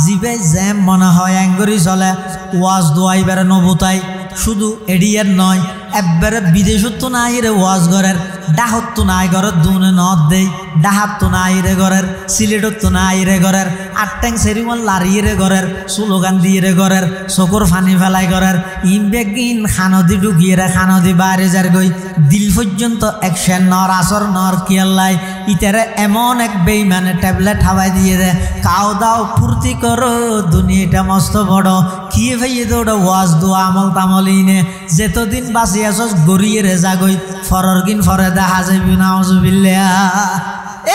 [SPEAKER 1] জিবে যে মনে হয় অ্যাঙ্গরি চলে ওয়াজ দোয়াইবারে নবতাই শুধু এডিয়ার নয় একবারে বিদেশত তো নাই রে ওয়াজ ঘরের ডাহত তো নাই ঘরের দুনে নদ দেই ডাহাত তো নাই রে ঘরের সিলেটত তো নাই রে ঘরের আটট্যাং সেরিমন লারিয়ে রে ঘরের স্লোগান দিয়ে রে ঘরের চকুর ফানি ফেলাই ঘরের ইনবেগিন খানদি ঢুকিয়ে রে খানদি বাইরে যার গই দিল পর্যন্ত একশন নর আসর নর কিয়াল্লাই ইতারে এমন এক বেইমানে ট্যাবলেট হাওয়াই দিয়ে রে কাও দাও ফুর্তি করো দুনিয়াটা মস্ত বড় কিয়ে ভাইয়ে তো ওটা ওয়াজ দোয়া আমল তামলিনে যেতদিন বাঁচি আসস গড়িয়ে রে যাগই ফররগিন ফরে দেখা যাবি নাউজুবিল্লাহ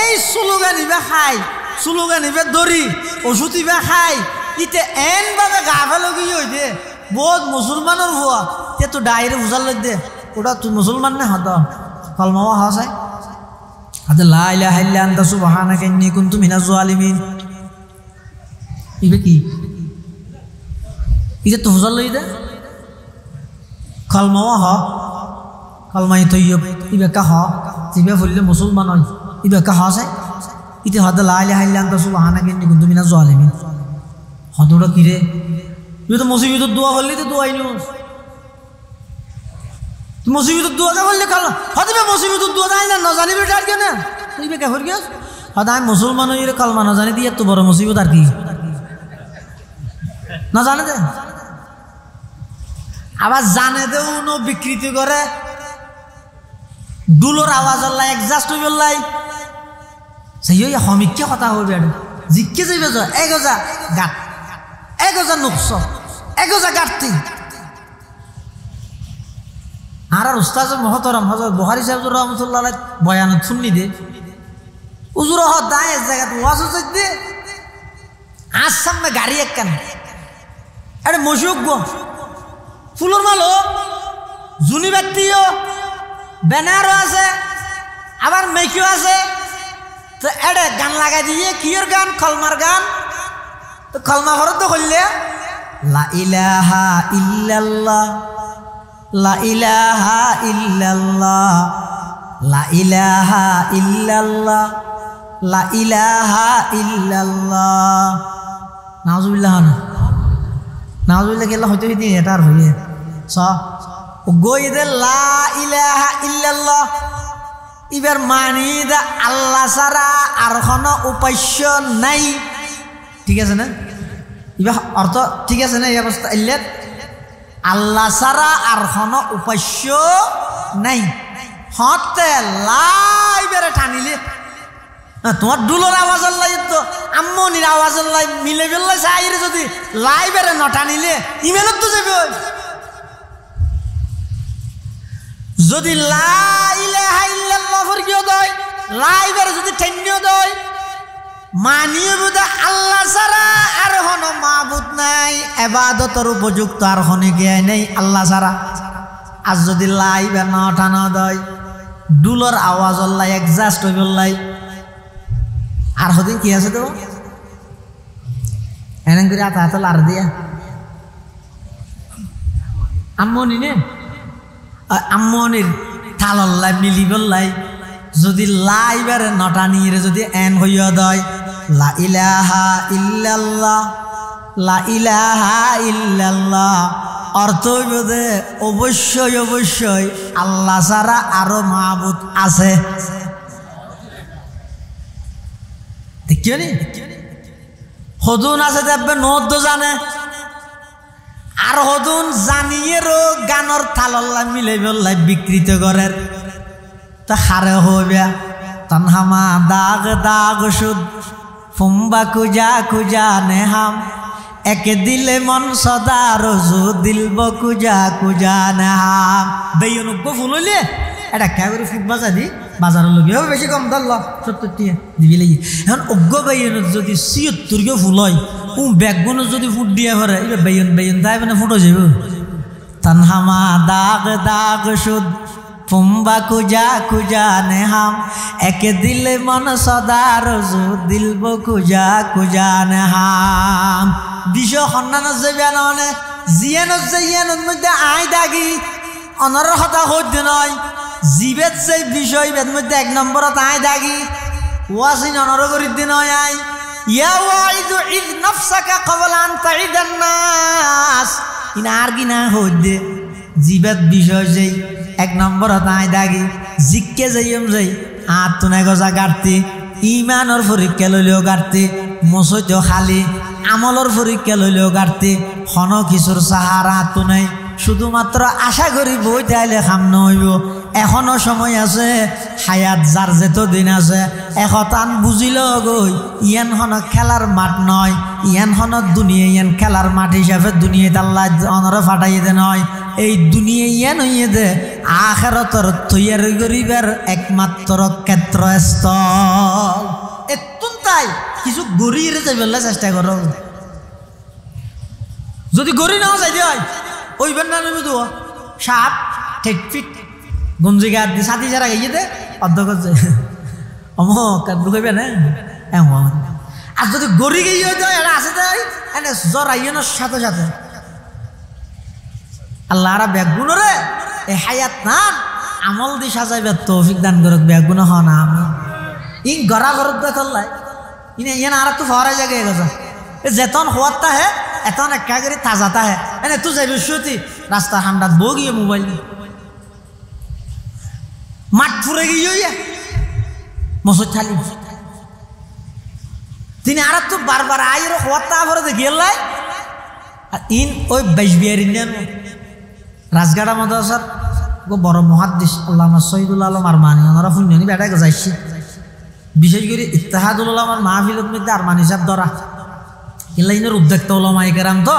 [SPEAKER 1] এই স্লোগান ইবে খাই স্লোগান ইবে দড়ি ওষুধ ইবে খাই ইতে এন ভাবে গা ফেলো কি হই দে বহুত মুসলমানের ভুয়া তে তো ডাইরে বুঝাল লই দে ওটা তুই মুসলমান না হত কলমাওয়া হাসাই আদে লা ইলাহা ইল্লা আনতা সুবহানাকা ইন্নী কুনতু মিনাজ জালিমিন ইবে কি ইতে তো বুঝাল লই দে কলমাওয়া হ কলমাই তৈয়ব ইবে কা হ জিবে ফুললে মুসলমান হয় ইবে কা হাসাই ইতে হদ লা ইলাহা ইল্লা আনতা সুবহানাকা ইন্নী কুনতু মিনাজ জালিমিন হদটা কি রে তুই তো মুসিবত দোয়া করলি তো দোয়াই নিস তুই মুসিবত দোয়া কা করলে কাল হদবে মুসিবত দোয়া নাই না জানিবি ডার কেন তুই বে কা হর গিয়াস হদাই মুসলমান হইরে কলমা না জানি দিয়ে তো বড় মুসিবত আর কি না জানে দে আবার জানে দেও নো বিকৃতি করে দুলোর আওয়াজ আল্লাহ এডজাস্ট হইবে লাই সেই ওই হমিককে কথা হইবে জিজ্ঞে যাইবে যা এগোজা গাট এগোজা নুকস এগোজা গাটতি আর উস্তাজ মহতরম হযরত বুখারী সাহেব রাহমাতুল্লাহ আলাইহি বয়ান শুননি দে উজুর হ দায় এক জায়গা ওয়াজ হইতে আজ সামনে গাড়ি একখান আরে মশুক গো ফুলর মালো জুনি ব্যক্তিও ব্যানারও আছে আবার মেকিও আছে তো এডে গান লাগাই দিয়ে কিয়র গান কলমার গান তো কলমা ঘর তো করলে লা ইলাহা ইল্লাল্লাহ লা ইলাহা ইল্লাল্লাহ লা ইলাহা ইল্লাল্লাহ লা ইলাহা ইল্লাল্লাহ নাউজুবিল্লাহ নাউজুবিল্লাহ কেলা হইতে হইতে এটার হইয়ে স গই দে লা ইলাহা ইল্লাল্লাহ ইবার মানি দা আল্লাহ ছাড়া আর কোনো উপাস্য নাই ঠিক আছে না ইবা অর্থ ঠিক আছে না এই অবস্থা ইল্লাত আল্লাহ ছাড়া আর কোনো উপাস্য নাই হতে লাই বেরে টানিলে তোমার দুলোর আওয়াজ আল্লাহ তো আম্মনির আওয়াজ আল্লাহ মিলে বেল্লা চাইরে যদি লাই বেরে ন টানিলে ইমেলত তো যাবে যদি লা ইলাহা ইল্লাল্লাহ ফরকিও দয় লাই বেরে যদি ঠেন্নিও দয় মানিয়ে বুদা আল্লাহ ছাড়া আর কোনো মাবুদ নাই ইবাদতের উপযুক্ত আর কোনো জ্ঞান নেই আল্লাহ ছাড়া আর যদি লাই বে ন টানা দয় দুলোর আওয়াজ আল্লাহ এডজাস্ট হইবে লাই আর হদিন কি আছে তো এনে করে হাতে লার দিয়া আম্মনি নে আম্মনির থালল্লাই মিলিবল্লাই যদি লাই বেড়ে নটা নিয়ে যদি এন হইয়া দয় লা ইলাহা ইল্লাল্লাহ লা ইলাহা ইল্লাল্লাহ অর্থ হইব যে অবশ্যই অবশ্যই আল্লাহ ছাড়া আরো মাহবুদ আছে। দেখিও নি হদুন আছে দেখবে নদ্য জানে আর হদুন জানিয়েরও গানর থালল্লা মিলে বললাই বিকৃত করের তা হারে হইবা তনহামা দাগ দাগ সুদ ফুম্বা কুজা কুজা নেহাম একে দিলে মন সদা রজু দিলব কুজা কুজা নেহাম বেয়নজ্ঞ ফুল হইলে এটা কে করে ফুট বাজা দি বাজারের লোক হবে বেশি কম ধরল 70 টাকা দিবি লাগি। এখন অজ্ঞ বেয়নত যদি 76 কে ফুল হয় ব্যাগগুলো যদি ফুট দিয়ে ভরে এবার বেয়ন বেয়ন তাই মানে ফুটো যাব। তনহামা দাগ দাগ সুদ ফুম্বা কুজা কুজা নেহাম একে দিলে মন সদা রজু দিলব কুজা কুজা নেহাম। বিষয় সন্ধানত যাবি নহলে জিয়ানত জিয়ানত মধ্যে আই দাগি অনর হতা হইত নয় জীবের সেই বিষয় বেদ মধ্যে 1 নম্বরত আই দাগি ওয়াসিন অনর করিত নয় আই ইয়া ওয়াইদু ইদ নফসাকা ক্বাবলা আন তাইদান নাস ইনা আর কি না হইত জীবের বিষয় যেই 1 নম্বরত আই দাগি জিক্কে যাইম যাই আত্মনে গজা গাড়তি ইমানর পরীক্ষা লইলেও গাড়তি মসজিদ খালি আমলর পরীক্ষা লইলেও গাড়তি হন কিছুর সাহারা তো নাই শুধুমাত্র আশা করি বই তাইলে খাম নহইব। এখনো সময় আছে হায়াত যার যেত দিন আছে এখতান বুঝিল গই ইয়ান হন খেলার মাঠ নয় ইয়ান হন দুনিয়া ইয়ান খেলার মাঠ হিসাবে দুনিয়াত আল্লাহ অনরে ফাটাইতে নয় এই দুনিয়া ইয়ান হইয়ে দে আখিরাতর তৈয়ারি করিবার একমাত্র ক্ষেত্রস্থল। এতুন তাই কিছু গড়িয়ে যাইবার চেষ্টা করো যদি গড়ি নাও যাই হয় ওইবার না নেবে তো সাপ ঠেকফিট গঞ্জি গাছ দিয়ে সাথী যারা গিয়ে দে অর্ধক অমক ঢুকাইবে না এমন। আর যদি গড়ি গিয়ে যায় এটা আছে তাই এনে জ্বর আইনের সাথে সাথে আল্লাহ আর ব্যাগুণ রে এই হায়াত না আমল দি সাজাইবে তৌফিক দান করুক ব্যাগুণ হ না আমি ইন গড়া ঘরত দেখলাই ইনে ইয়ান আর তো ফরাই জায়গায় গেছে যেতন হওয়ারটা হে এতন একা করে তাজাতা হে এনে তুই যাইবে সত্যি রাস্তা ঠান্ডাত বউ গিয়ে মোবাইল মাঠ ফুরে গিয়ে মসজিদ খালি তিনি আর তো বারবার আইর হওয়ারটা ভরে দেখি এলাই ইন ওই 22 বিয়ার ইন্ডিয়ান রাজগাড়া মাদ্রাসার বড় মহাদ্দিস আল্লামা শহীদুল আলম আরমানি ওনারা ফুঞ্জনি বেটাকে যাইছে বিশেষ করে ইত্তেহাদুল উলামার মাহফিলের মধ্যে আরমানি সাহেব ধরা ইলাইনের উদ্যোক্তা উলামায়ে কেরাম তো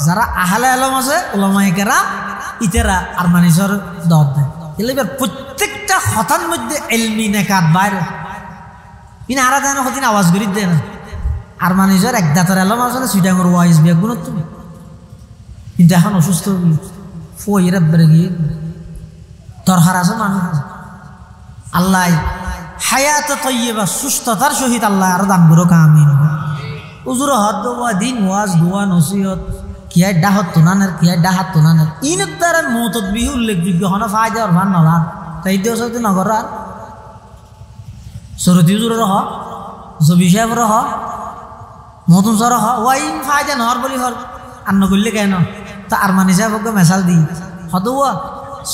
[SPEAKER 1] যারা আহলে আলম আছে উলামায়ে কেরাম ইতেরা আরমানি সাহেব দাওয়াত দেয় এবার প্রত্যেকটা হতার মধ্যে এলমি নেকাত বাইরে ইন আরা দেন হতিন আওয়াজ করি দেয় না আরমানি সাহেব এক দাতার আলম আসলে সুইডাঙ্গর ওয়াইজ বিয়া গুণত্ব কিন্তু এখন অসুস্থ ফইরা বেড়ে গিয়ে দরকার আছে মানুষ আল্লাহ হায়াত তৈয়বা সুস্থতার সহিত আল্লাহ আরো দান করুক আমিন। উজুর হদ দোয়া দিন ওয়াজ দোয়া নসিহত কিয়া ডাহত তোনানের কিয়া ডাহাত তোনানের ইনের দ্বারা মৌতত বিহু উল্লেখযোগ্য হন ফায়দা আর ভান নলান তাই দেওয়া সাথে নগর আর সরতি উজুরের হ জবি সাহেবের হ মতুন সর হ ওয়াইন ফায়দা নহর বলি হর আর নগরলে কেন তা আরমানি সাহেবকে মেসাল দি হদ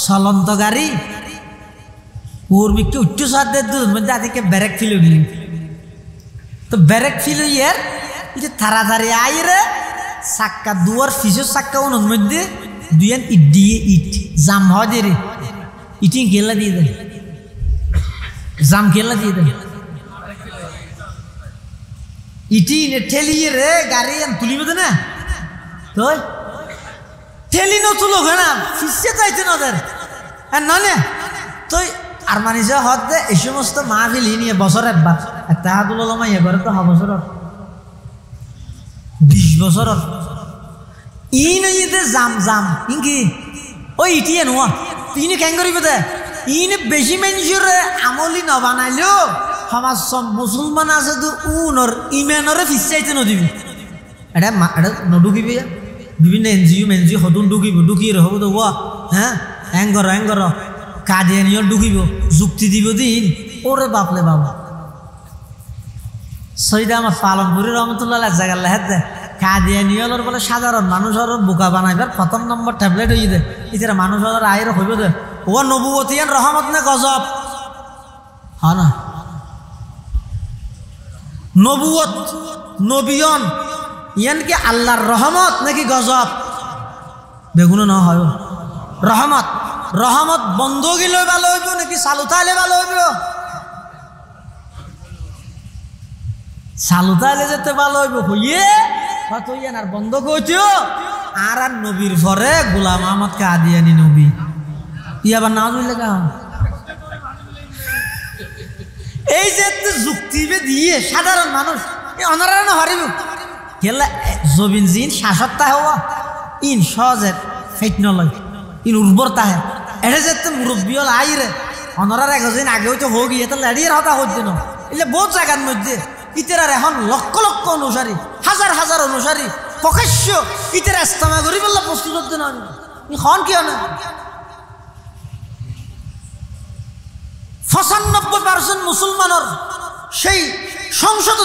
[SPEAKER 1] চলন্ত গাড়ি ওর মিকে উচ্চ সাথে দুধ মধ্যে আদিকে ব্যারেক ফিল গেলি তো ব্যারেক ফিল ইয়ার এটা তাড়াতাড়ি আইরে চাক্কা দুয়ার ফিসের চাক্কা ওর মধ্যে দুইয়ান ইট দিয়ে ইট জাম হয় দে রে ইটিং গেলা দিয়ে দেন জাম গেলা দিয়ে দেন ইটি নে ঠেলিয়ে রে গাড়ি তুলিবে তো না তো ঠেলি নতুল না ফিসে চাইছে নদের আর ননে তো আরমানি যে হদ দে এই সমস্ত মাহফিল নিয়ে বছর একবার তাহাদুল উলামা এবারে তো বছর 20 বছর ইন ইতে জাম জাম ইনকি ওই ইটিয়ে নোয়া ইনি কেন করিব দে ইনে বেশি মানুষের আমলি ন বানাইলেও সমাজ মুসলমান আছে তো উনর ইমানরে ফিসাইতে নদিবি এটা নডুকিবি বিভিন্ন এনজিও সদুন ঢুকিয়ে হব তো হ্যাঁ এঙ্গর কাদিয়ানিয়র ঢুকিব যুক্তি দিব দিন ওরে বাপলে বাবা সৈদা আমার পালনপুরি রহমতুল্লাহ জায়গার লেহাত দে কাদিয়ানিয়ালর বলে সাধারণ মানুষের বোকা বানাইবার প্রথম নম্বর ট্যাবলেট হয়ে দে ইতারা মানুষের আয়ের হইব দে ও নবুয়তিয়ান রহমত নে গজব হ্যাঁ না নবুয়ত নবিয়ন ইয়ান কি আল্লাহর রহমত নাকি গজব বেগুনো না হয় রহমত রহমত বন্ধ গেলে ভালো হইব নাকি চালুতাইলে ভালো হইব চালুতাইলে যেতে ভালো হইব হইয়ে হয়তো ইয়ান আর বন্ধ করছো আর আর নবীর পরে গোলাম আহমদ কাদিয়ানি নবী ইয়াবার না বুঝলে কা এই যে যুক্তি দিয়ে সাধারণ মানুষ অনারা না হারিব গেলে জবিন জিন শাসকতা হওয়া ইন সহজে ফেট নলয় ইন উর্বরতা হে এটা যে মুরব্বী হল আইরে অনারার একদিন আগেও তো হোক ইয়ে তো লেডিয়ে হতা হচ্ছে না এলে বহুত জায়গার মধ্যে ইতেরার এখন লক্ষ লক্ষ অনুসারী হাজার হাজার অনুসারী প্রকাশ্য ইতেরা ইস্তেমা করি বললে প্রস্তুত হচ্ছে না খন কি না 95% মুসলমানের সেই সংসদ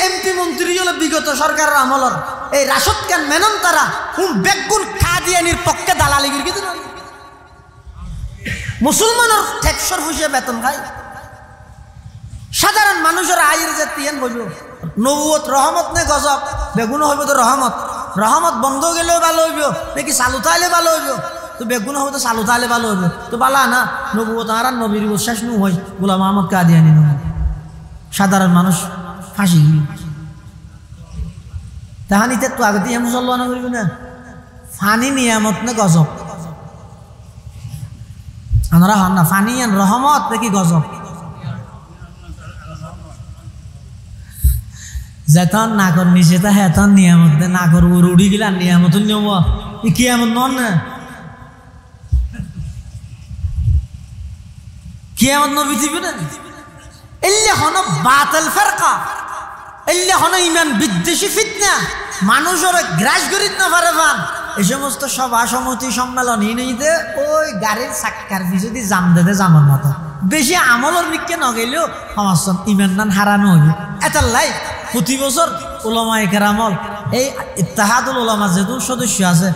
[SPEAKER 1] এমপি মন্ত্রী হলো বিগত সরকারের আমলর এই রাশদ খান মেনন তারা বেগুন কাদিয়ানির পক্ষে দালালি গির কিন্তু মুসলমানের ট্যাক্সর হিসেবে বেতন খায় সাধারণ মানুষের আয়ের যে তিয়ান বলব নবুয়ত রহমত নে গজব বেগুন হইব তো রহমত রহমত বন্ধ গেলেও ভালো হইব নাকি চালুতাইলে ভালো হইব তো বেগুন হবে তো চালুতাইলে ভালো হইব তো বালা না নবুয়ত আর নবীর বিশ্বাস নু হয় গোলাম আহমদ কাদিয়ানি নবী সাধারণ মানুষ ফাঁসি তাহানিতে তো আগে দিয়ে মুসলমান করিব না ফানি নিয়ামত নে গজব আমরা হন না ফানি রহমত নাকি গজব যেতন না কর নিচে তা হেতন নিয়ামত দে না কর উড়ি গেলে নিয়ামত নেব ই কিয়ামত নন না কিয়ামত নবী দিবে না এল্লে হন বাতিল ফিরকা এল্লে হন ইমান বিদ্বেষী ফিতনা মানুষের গ্রাস করিত না পারে পান এই সমস্ত সভা সমিতি সম্মেলন নিতে ওই গাড়ির চাক্কার পিছনে জাম দেতে জামার মতো বেশি আমলের মিক্কে নগেলেও সমাজ ইমান নান হারানো হইব এটার লাই প্রতি বছর উলামায়ে কেরামল এই ইত্তেহাদুল উলামা যেহেতু সদস্য আছে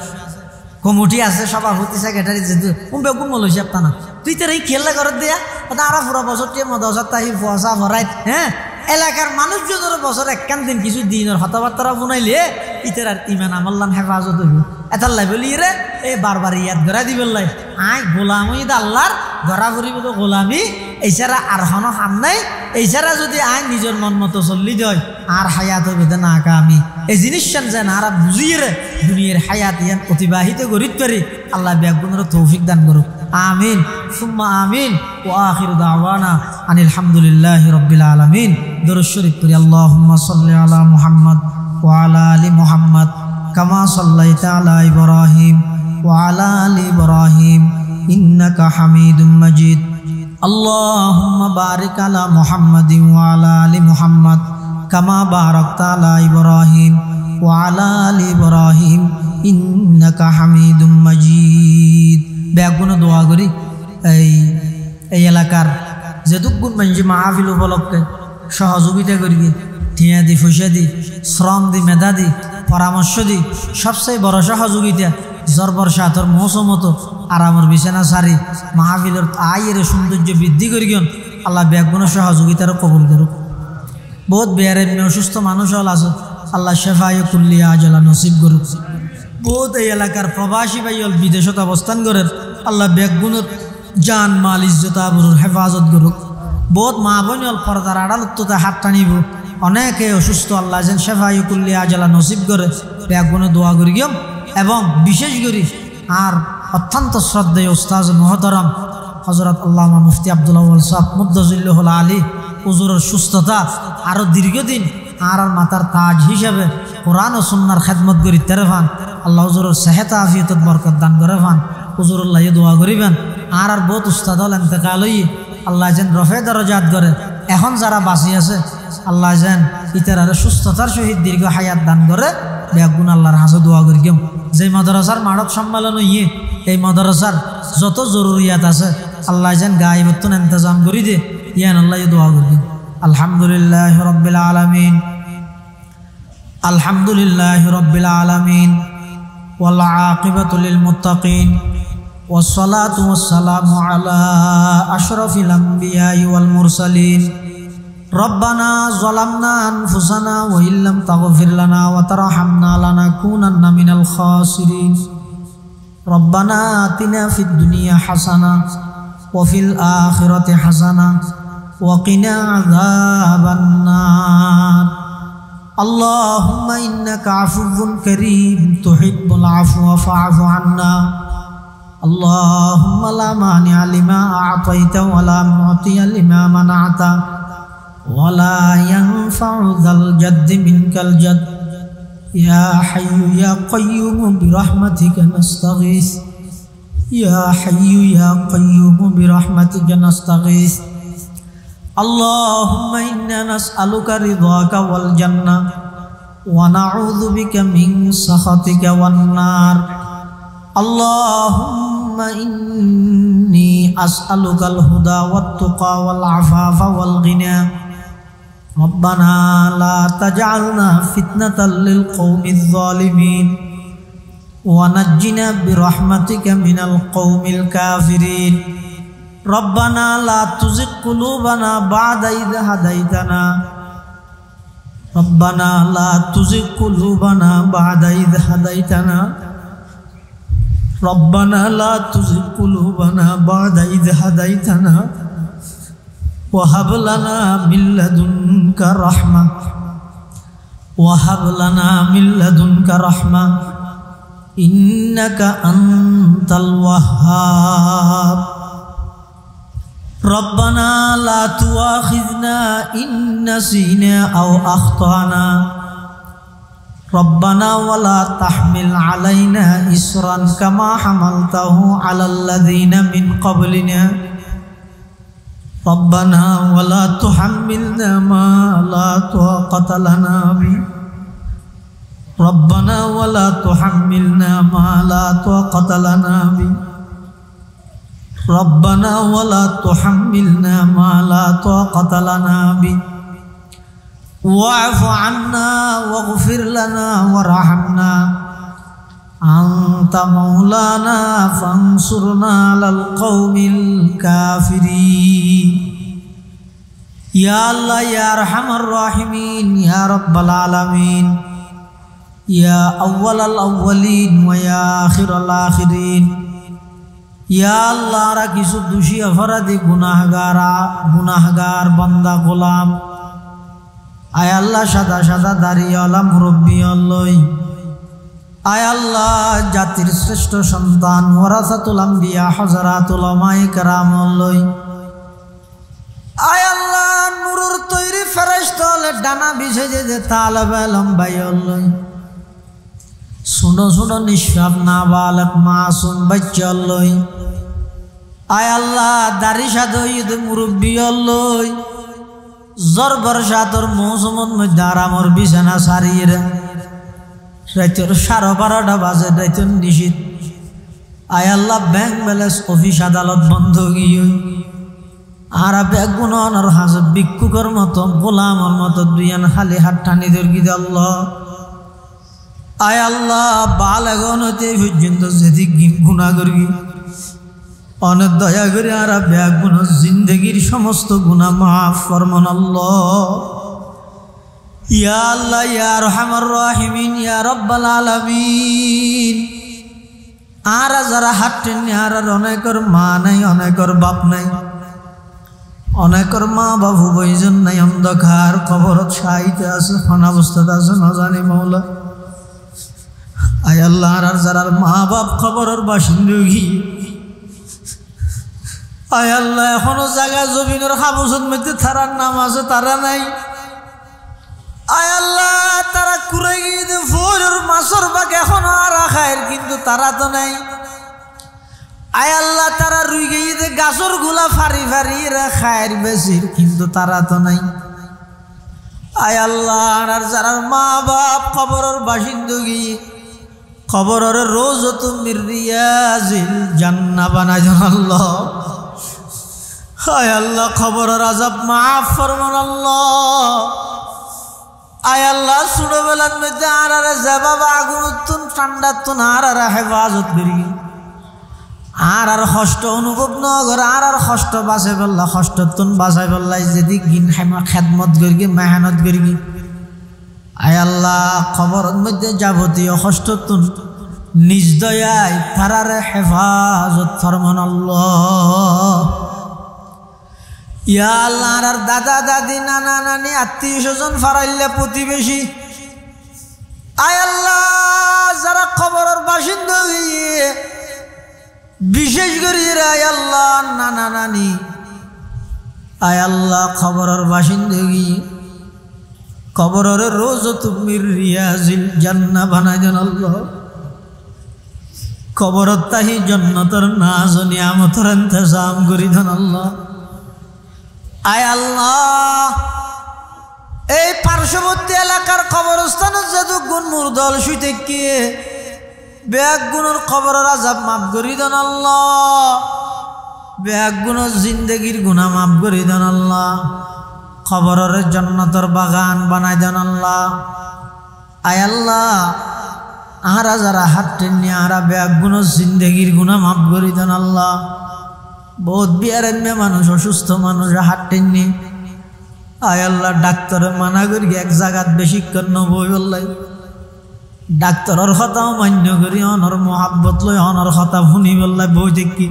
[SPEAKER 1] কমিটি আছে সভাপতি সেক্রেটারি যেহেতু বেগুন মলইছে আপনার তুই তোর এই খেলা করে দেয়া আরো পুরো বছর মদসা তাহি ফসা ভরাই হ্যাঁ এলাকার মানুষ যদি বছর একখান দিন কিছু দিনের হতাবার্তা বুনাইলে ইতার আর ইমান আমল্লান হেফাজত হইব এটার লাই বলি রে এই বারবার ইয়াদ গড়া দিবেন লাই আই গোলামি আল্লাহর গড়া ফুরিব তো গোলামি এইছাড়া আর হন হাম নাই এইছাড়া যদি আই নিজের মন মতো চললি দেয় আর হায়াত হইবে না আমি এই জিনিসটা যেন আর বুঝিয়ে রে দুনিয়ার হায়াত ইয়ান অতিবাহিত করিত পারি আল্লাহ ব্যাগুনের তৌফিক দান করুক আমিন সুম্মা আমিন ওয়া আখিরু দাওয়ানা আনিল হামদুলিল্লাহি রাব্বিল আলামিন দরুদ শরীফ পড়ি আল্লাহুম্মা সাল্লি আলা মুহাম্মদ ওয়া আলা আলি মুহাম্মদ কামা সাল্লাইতা আলা ইব্রাহিম ওয়া আলা আলি ইব্রাহিম ইন্নাকা হামিদুম মাজিদ আল্লাহুম্মা বারিক আলা মুহাম্মাদিন ওয়া আলা আলি মুহাম্মদ কামা বারাকতা আলা ইব্রাহিম ওয়া আলা আলি ইব্রাহিম ইন্নাকা হামিদুম মাজিদ ব্যাগুন দোয়া করি এই এলাকার যেটুকুন মানুষ মাহফিল উপলক্ষে সহযোগিতা করি টিয়া দি পয়সা দি শ্রম দি মেধা দি পরামর্শ দি সবচেয়ে বড় সহযোগিতা জ্বর বর্ষাতর মৌসুমতো আরামর বিছানা সারি মাহফিলের আয়ের সৌন্দর্য বৃদ্ধি করি গন আল্লাহ ব্যাগুনের সহযোগিতারও কবুল করুক বহুত বেয়ারে অসুস্থ মানুষ হল আছে আল্লাহ শেফায় কুল্লিয়া আজলা নসিব করুক বহুত এই এলাকার প্রবাসী ভাইল বিদেশত অবস্থান করেন আল্লাহ ব্যাগুনের জান মাল ইজ্জত আবরুর হেফাজত করুক বহুত মা বোন হল পর্দার আড়ালত্বতে হাত টানিব অনেকে অসুস্থ আল্লাহ যেন শেফায় কুল্লিয়া আজলা নসিব করে ব্যাগুনে দোয়া করি গিয়ম এবং বিশেষ করে আর অত্যন্ত শ্রদ্ধেয় উস্তাজ মহতরম হজরত আল্লামা মুফতি আব্দুল আউয়াল সাহেব মুদ্দাজিল্লাহুল আলী হুজুরের সুস্থতা আরও দীর্ঘদিন আর মাতার তাজ হিসাবে কোরআন ও সুন্নার খেদমত করি তেরেফান আল্লাহ হুজুরের সেহেত আফিয়ত বরকত দান করে ফান হুজুরুল্লাহ দোয়া করিবেন আর বহুত উস্তাদ হল এতেকাল হই আল্লাহ যেন রফে দরজাত করে এখন যারা বাঁচি আছে আল্লাহ যেন ইতার আর সুস্থতার সহিত দীর্ঘ হায়াত দান করে বেগুন আল্লাহর হাসে দোয়া করি কেউ যে মাদ্রাসার মানব সম্মেলন ইয়ে এই মাদ্রাসার যত জরুরিয়াত আছে আল্লাহ যেন গায়েবত্তন ইন্তজাম করি দে ইয়ান আল্লাহ দোয়া করি আলহামদুলিল্লাহ রাব্বিল আলামিন আলহামদুলিল্লাহি রাব্বিল আলামিন ওয়াল আকিবাতু লিল মুত্তাকিন ওয়াসসালাতু ওয়াসসালামু আলা আশরাফিল আমবিয়াই ওয়াল মুরসালিন রব্বানা যালামনা আনফুসানা ওয়া ইল্লাম তাগফির লানা ওয়া তারহামনা লানাকুনান্না মিনাল খাসিরিন রব্বানা আতিনা ফিদ দুনিয়া হাসানা ওয়া ফিল আখিরাতি হাসানা ওয়া কিনা আযাবান নার اللهم إنك عفو كريم تحب العفو فاعف عنا اللهم لا مانع لما أعطيت ولا معطي لما منعت ولا ينفع ذا الجد منك الجد يا حي يا قيوم برحمتك نستغيث يا حي يا قيوم برحمتك نستغيث اللهم إنا نسألك رضاك والجنة ونعوذ بك من سخطك والنار اللهم إني أسألك الهدى والتقى والعفاف والغنى ربنا لا تجعلنا فتنة للقوم الظالمين ونجنا برحمتك من القوم الكافرين ربنا لا تزغ قلوبنا بعد إذ هديتنا ربنا لا تزغ قلوبنا بعد إذ هديتنا ربنا لا تزغ قلوبنا بعد إذ هديتنا وهب لنا من لدنك رحمة وهب لنا من لدنك رحمة إنك أنت الوهاب ربنا لا تؤاخذنا إن نسينا أو أخطأنا ربنا ولا تحمل علينا إصرا كما حملته على الذين من قبلنا ربنا ولا تحملنا ما لا طاقة لنا به ربنا ولا تحملنا ما لا طاقة لنا به ربنا ولا تحملنا ما لا طاقة لنا به واعف عنا واغفر لنا وارحمنا أنت مولانا فانصرنا على القوم الكافرين يا الله يا أرحم الراحمين يا رب العالمين يا أول الأولين ويا آخر الآخرين ইয়া আল্লাহ রা কিছু দোষী অপরাধী গুনাহগার বান্দা গোলাম আয় আল্লাহ সাদা সাদা দাড়িওয়ালা মুরব্বী আল্লাহ আয় আল্লাহ জাতির শ্রেষ্ঠ সন্তান ওয়ারাসাতুল আম্বিয়া হযরাতুল উলামায়ে কেরাম আল্লাহ আয় আল্লাহ নূরের তৈরি ফেরেশতালে ডানা বিছিয়ে যে তালেবে লম্বাই আল্লাহ শুনো শুনো নিষ্পাপ নাবালক মাসুম বাচ্চা আল্লাহ আয় আল্লাহ দাড়ি সাদইদ মুরব্বী আল্লাহ জ্বর বর্ষাতর মৌসুমের মধ্যে আরামর বিছানা সারিয়ে রাতের 12:30 বাজে রাতের নিশীত আয় আল্লাহ ব্যাংক ব্যালেন্স অফিস আদালত বন্ধ গিয়ে আর ব্যাগ গুনানোর হাজত ভিক্ষুকের মতো গোলামের মতো দুইয়ান খালি হাত টানি দর্গি আল্লাহ আয় আল্লাহ বালেগন হতে পর্যন্ত যেদিক গুনাহ করি অনেক দয়া করে আর ব্যাগ গুনাহ জিন্দগির সমস্ত গুনাহ মাফ ফরমান আল্লাহ ইয়া আল্লাহ ইয়া আরহামার রাহিমিন ইয়া রাব্বাল আলামিন আর যারা হাঁটেন আর অনেকের মা নাই অনেকের বাপ নাই অনেকের মা বাবু বইজন নাই অন্ধকার কবরত শায়িতে আছে অনাবস্থাতে আছে না জানি মাওলা আয় আল্লাহ আর যারা মা বাপ খবরের বাসিন্দগি আয় আল্লাহ এখনো জায়গা জমিনের হাবুসত মধ্যে তারার নাম আছে তারা নাই আয় আল্লাহ তারা কুড়ে গিয়ে ফুলের মাছের বাগ এখনো আর খায় কিন্তু তারা তো নাই আয় আল্লাহ তারা রুই গিয়ে গাছর গুলা ফারি ফারি খায়ের বেশির কিন্তু তারা তো নাই আয় আল্লাহ আর যারা মা বাপ খবরের বাসিন্দগি খবরের রোজ তুমি রিয়াজিল জান্নাহ বানাই দেন আল্লাহ হায় আল্লাহ খবরের আযাব মাফ ফরমান আল্লাহ আয় আল্লাহ ছোটবেলার মধ্যে আর যে বাবা আগুন উত্তুন ঠান্ডা তুন আর হেফাজত করি আর কষ্ট অনুভব নগর আর কষ্ট বাঁচাই বললা কষ্ট তুন বাঁচাই বললাই যদি গিন খেদমত করি মেহনত করি আয় আল্লাহ খবরের মধ্যে যাবতীয় কষ্ট তুন নিজ দয়ায় তারার হেফাজত ফরমান আল্লাহ। ইয়া আল্লাহ আর দাদা দাদি নানা নানি আত্মীয় স্বজন ফারাইল্লা প্রতিবেশী আয় আল্লাহ যারা খবরের বাসিন্দা হইয়ে বিশেষ করে আয় আল্লাহ নানা নানি আয় আল্লাহ খবরের বাসিন্দা গিয়ে কবরের রোজত মির রিয়াজিল জান্নাহ বানাই দেন আল্লাহ। কবরত তাহি জান্নাতের নাজ নিয়ামতের ইন্তজাম করি দেন আল্লাহ। আয় আল্লাহ এই পার্শ্ববর্তী এলাকার কবরস্থানের যদু গুণ মুরদল শুইতে গিয়ে ব্যাগ গুণের কবরের আজাব মাফ করি দেন আল্লাহ। ব্যাগ গুণের জিন্দগির গুণা মাফ করি দেন আল্লাহ। খবরের জান্নাতের বাগান বানাই দেন আল্লাহ। আয় আল্লাহ আহারা যারা হাত টেনে আহারা ব্যাগ গুণের জিন্দগির গুণা মাফ করি দেন আল্লাহ। বহুত বিয়ারান্যে মানুষ অসুস্থ মানুষ হাত টেনে আয় আল্লাহ ডাক্তারে মানা করি এক জায়গাত বেশিক্ষণ নবই বললাই ডাক্তারের কথাও মান্য করি অনর মহাব্বত লই অনর কথা শুনি বললাই বই দেখি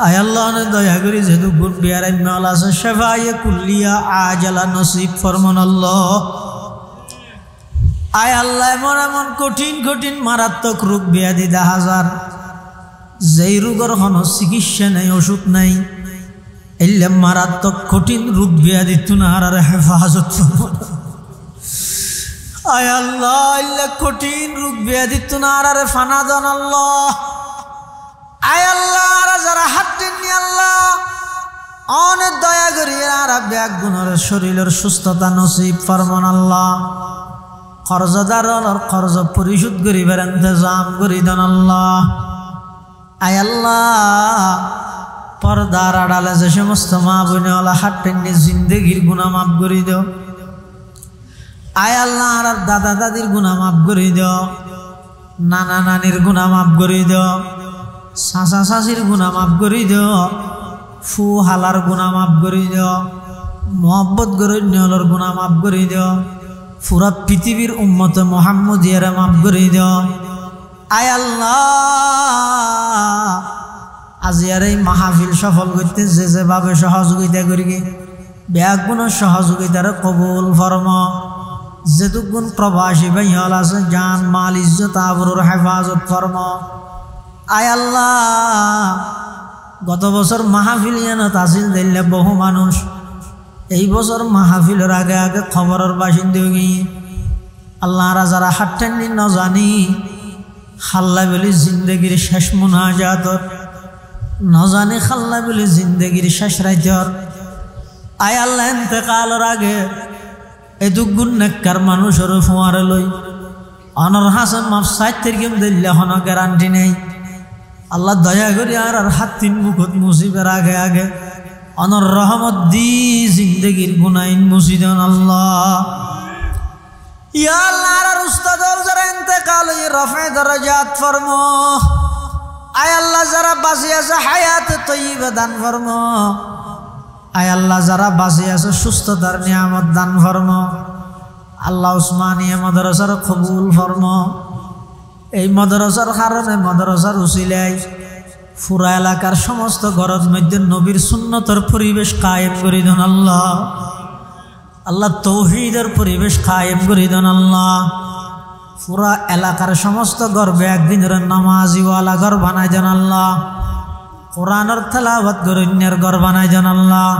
[SPEAKER 1] আয় আল্লাহ দয়া করি যেহেতু গুণ বিয়ারান্য আছে শেফায়ে কুল্লিয়া আজালা নসিব ফরমান আল্লাহ। আয় আল্লাহ এমন এমন কঠিন কঠিন মারাত্মক রোগ ব্যাধি দেখা যার যেই রোগের কোনো চিকিৎসা নেই ওষুধ নাই এলে মারাত্মক কঠিন রোগ ব্যাধি তুনার হেফাজত আয় আল্লাহ এলে কঠিন রোগ ব্যাধি তুনার ফানা দেন আল্লাহ। আয় আল্লাহ যারা হাত টেনে আল্লাহ অনেক দয়া করি আর ব্যাগ গুণের শরীরের সুস্থতা নসিব ফরমান আল্লাহ। কর্জদার কর্জ পরিশোধ করিবার ইন্তজাম করি দেন আল্লাহ। আয় আল্লাহ পর্দার আড়ালে যে সমস্ত মা বোনেওয়ালা হাত টেনে জিন্দগির গুণা মাফ করে দেও। আয় আল্লাহ আর দাদা দাদির গুণা মাফ করে দেও। নানা নানির গুণা মাফ করে দেও। চাচা চাচির গুণা মাফ করে দেও। ফু হালার গুণা মাফ করে দেও। মোহাব্বত গরণ্যর গুণা মাফ করে দেও। পুরা পৃথিবীর উম্মতে মুহাম্মদিয়ারে মাফ করে দেও। আয় আল্লাহ আজি আর এই মাহফিল সফল করতে যে যেভাবে সহযোগিতা করি ব্যাগ গুণের সহযোগিতার কবুল ফরমা। যেটুকুন প্রবাসী ভাইয়াল আছে জান মাল ইজ্জত আবরুর হেফাজত ফরমা। আয় আল্লাহ গত বছর মাহফিল ইয়ানত আসিল দিলে বহু মানুষ এই বছর মাহফিলের আগে আগে খবরের বাসিন্দা গিয়ে আল্লাহ যারা হাট্টানি ন জানি খাল্লা বলি জিন্দগির শেষ মুনাজাতর ন জানি খাল্লা বলি জিন্দগির শেষ রাইতর। আয় আল্লাহ ইন্তেকালের আগে এদুগুণ নেককার মানুষের ফুয়ারে লই অনর হাসান মাফ সাইতের গেম দিল্লে হন গ্যারান্টি নেই। আল্লাহ দয়া করি আর হাত তিন মুখত মুসিবের আগে আগে অনর রহমত দি জিন্দগির গুনাইন মুসিদেন আল্লাহ। ইয়া আল্লাহ আর উস্তাদর যারা ইন্তেকাল হই রফে দরজাত ফরমো। আয় আল্লাহ যারা বাঁচি আছে হায়াত তয়্যিবা দান ফরমো। আয় আল্লাহ যারা বাঁচি আছে সুস্থতার নিয়ামত দান ফরমো। আল্লাহ উসমানিয়া মাদ্রাসার কবুল ফরমো। এই মাদ্রাসার কারণে মাদ্রাসার উসিলায় পুরা এলাকার সমস্ত ঘরের মধ্যে নবীর সুন্নতের পরিবেশ কায়েম করে দেন আল্লাহ। আল্লাহ তৌহিদের পরিবেশ কায়েম করে দেন আল্লাহ। পুরা এলাকার সমস্ত গর্বে একদিনের নামাজিওয়ালা ঘর বানাই দেন আল্লাহ। কোরআনের তেলাওয়াত গরণ্যের ঘর বানাই দেন আল্লাহ।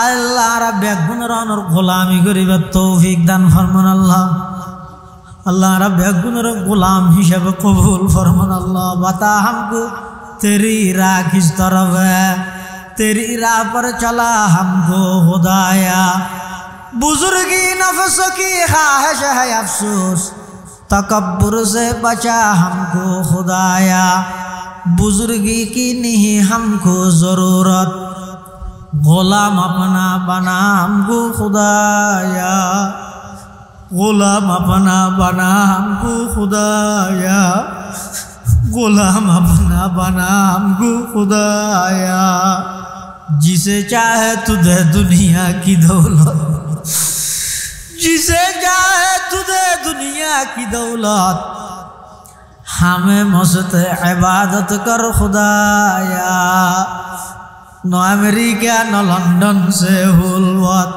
[SPEAKER 1] আল্লাহ আর বেগুনের অনর গোলামি করিবার তৌফিক দান ফরমান আল্লাহ। अल्लाह रब गुनर गुलाम हिसाब कबूल फरमान अल्लाह। बता हमको तेरी राह किस तरफ है, तेरी राह पर चला हमको खुदाया। बुजुर्गी नफ्स की ख्वाहिश है अफसोस, तकब्बुर से बचा हमको खुदाया। बुजुर्गी की नहीं हमको ज़रूरत, गुलाम अपना बना हमको खुदाया। गुलाम अपना बना हमको खुदाया, गुलाम अपना बना हमको खुदाया। जिसे चाहे तू दे दुनिया की दौलत, जिसे चाहे तू दे दुनिया की दौलत, हमें मस्त इबादत कर खुदाया। न अमेरिका न लंदन से हुलवत,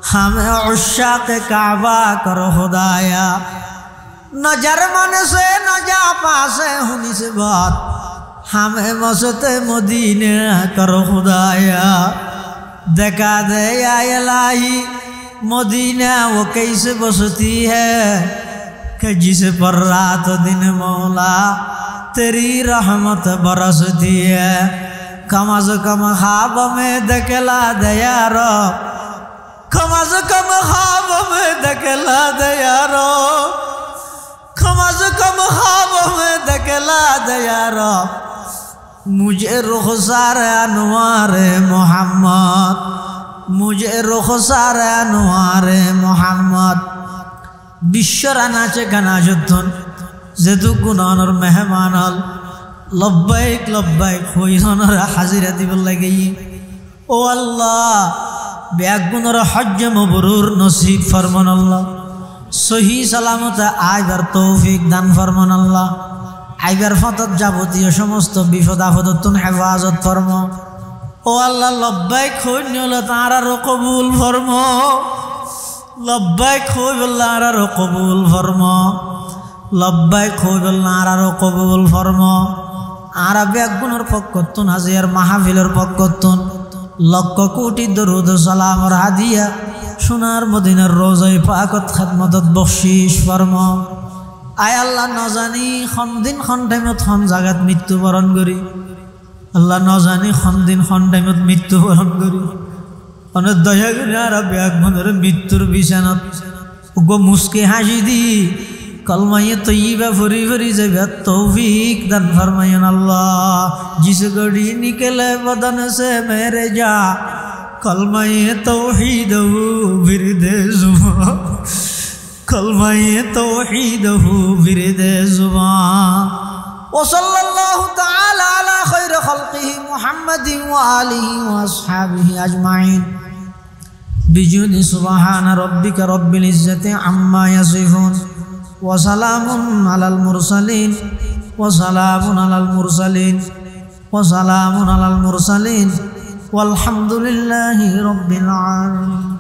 [SPEAKER 1] हमें उश्शाक काबा कर खुदाया। न जर्मन से न जापान से हुनी से बात, हमें मस्त मदीना कर खुदाया। देखा दे या इलाही मदीना वो कैसे बसती है कि जिस पर रात दिन मौला तेरी रहमत बरसती है। कम से कम ख्वाब में दखला दे यारो, कम से कम ख्वाब में दखला दे यारो, कम से कम ख्वाब में दखला दे यारो। मुझे रुखसार अनवार मोहम्मद, मुझे रुखसार अनवार मोहम्मद। बिश्वर नाचे गाना जुद्धन जेदु गुनानर मेहमान हल लब्बाइक लब्बाइक होइनर हाजिरा दिबल लगे। ओ अल्लाह बेगुनर हज मबरूर नसीब फरमान अल्लाह। सही सलामत आइबार तौफिक दान फरमान अल्लाह। आइबार फतत जाबतीय समस्त विपद आपद तुम हेफाजत फरमा। ओ अल्लाह लब्बाइक होइनल तारारो कबूल फरमा, लब्बाइक होइबल्लारो कबूल फरमा, लब्बाइक होइबल्लारो कबूल फरमा। आरा बेगुनर पक्कतुन हाजिर माहफिलर पक्कतुन लक्ष कोटी दरूद सलाम और हादिया सोनार मदीनार रोज़ाए पाकत खदमतत बख्शिश फरमा। आय अल्लाह न जानी খন दिन খন टाइमत খন জাগাত মৃত্যুবরণ করি, আল্লাহ ন জানি খন दिन খন টাইমত মৃত্যুবরণ করি। অনেক দয়া করে আর বেগুনর মৃত্যুর বিছানাত গো মুস্কি হাসি দি कलमाए तय्यबा फरी फरी जब तौफीक दान फरमायन अल्लाह। जिस घड़ी निकले बदन से मेरे जा कलमाए तौहीद बिरदे जुबां, कलमाए तौहीद बिरदे जुबां। व सल्लल्लाहु तआला अला खैर खल्क़िही मुहम्मदिन व आलिहि व अस्हाबिहि अजमाइन बिजुनि सुब्हान रब्बिका रब्बिल इज्जति अम्मा यसिफून वसलामुन अलल मुरसलीन वसलामुन अलल मुरसलीन वसलामुन अलल मुरसलीन वल्हम्दुलिल्लाहि रब्बिल आलमीन।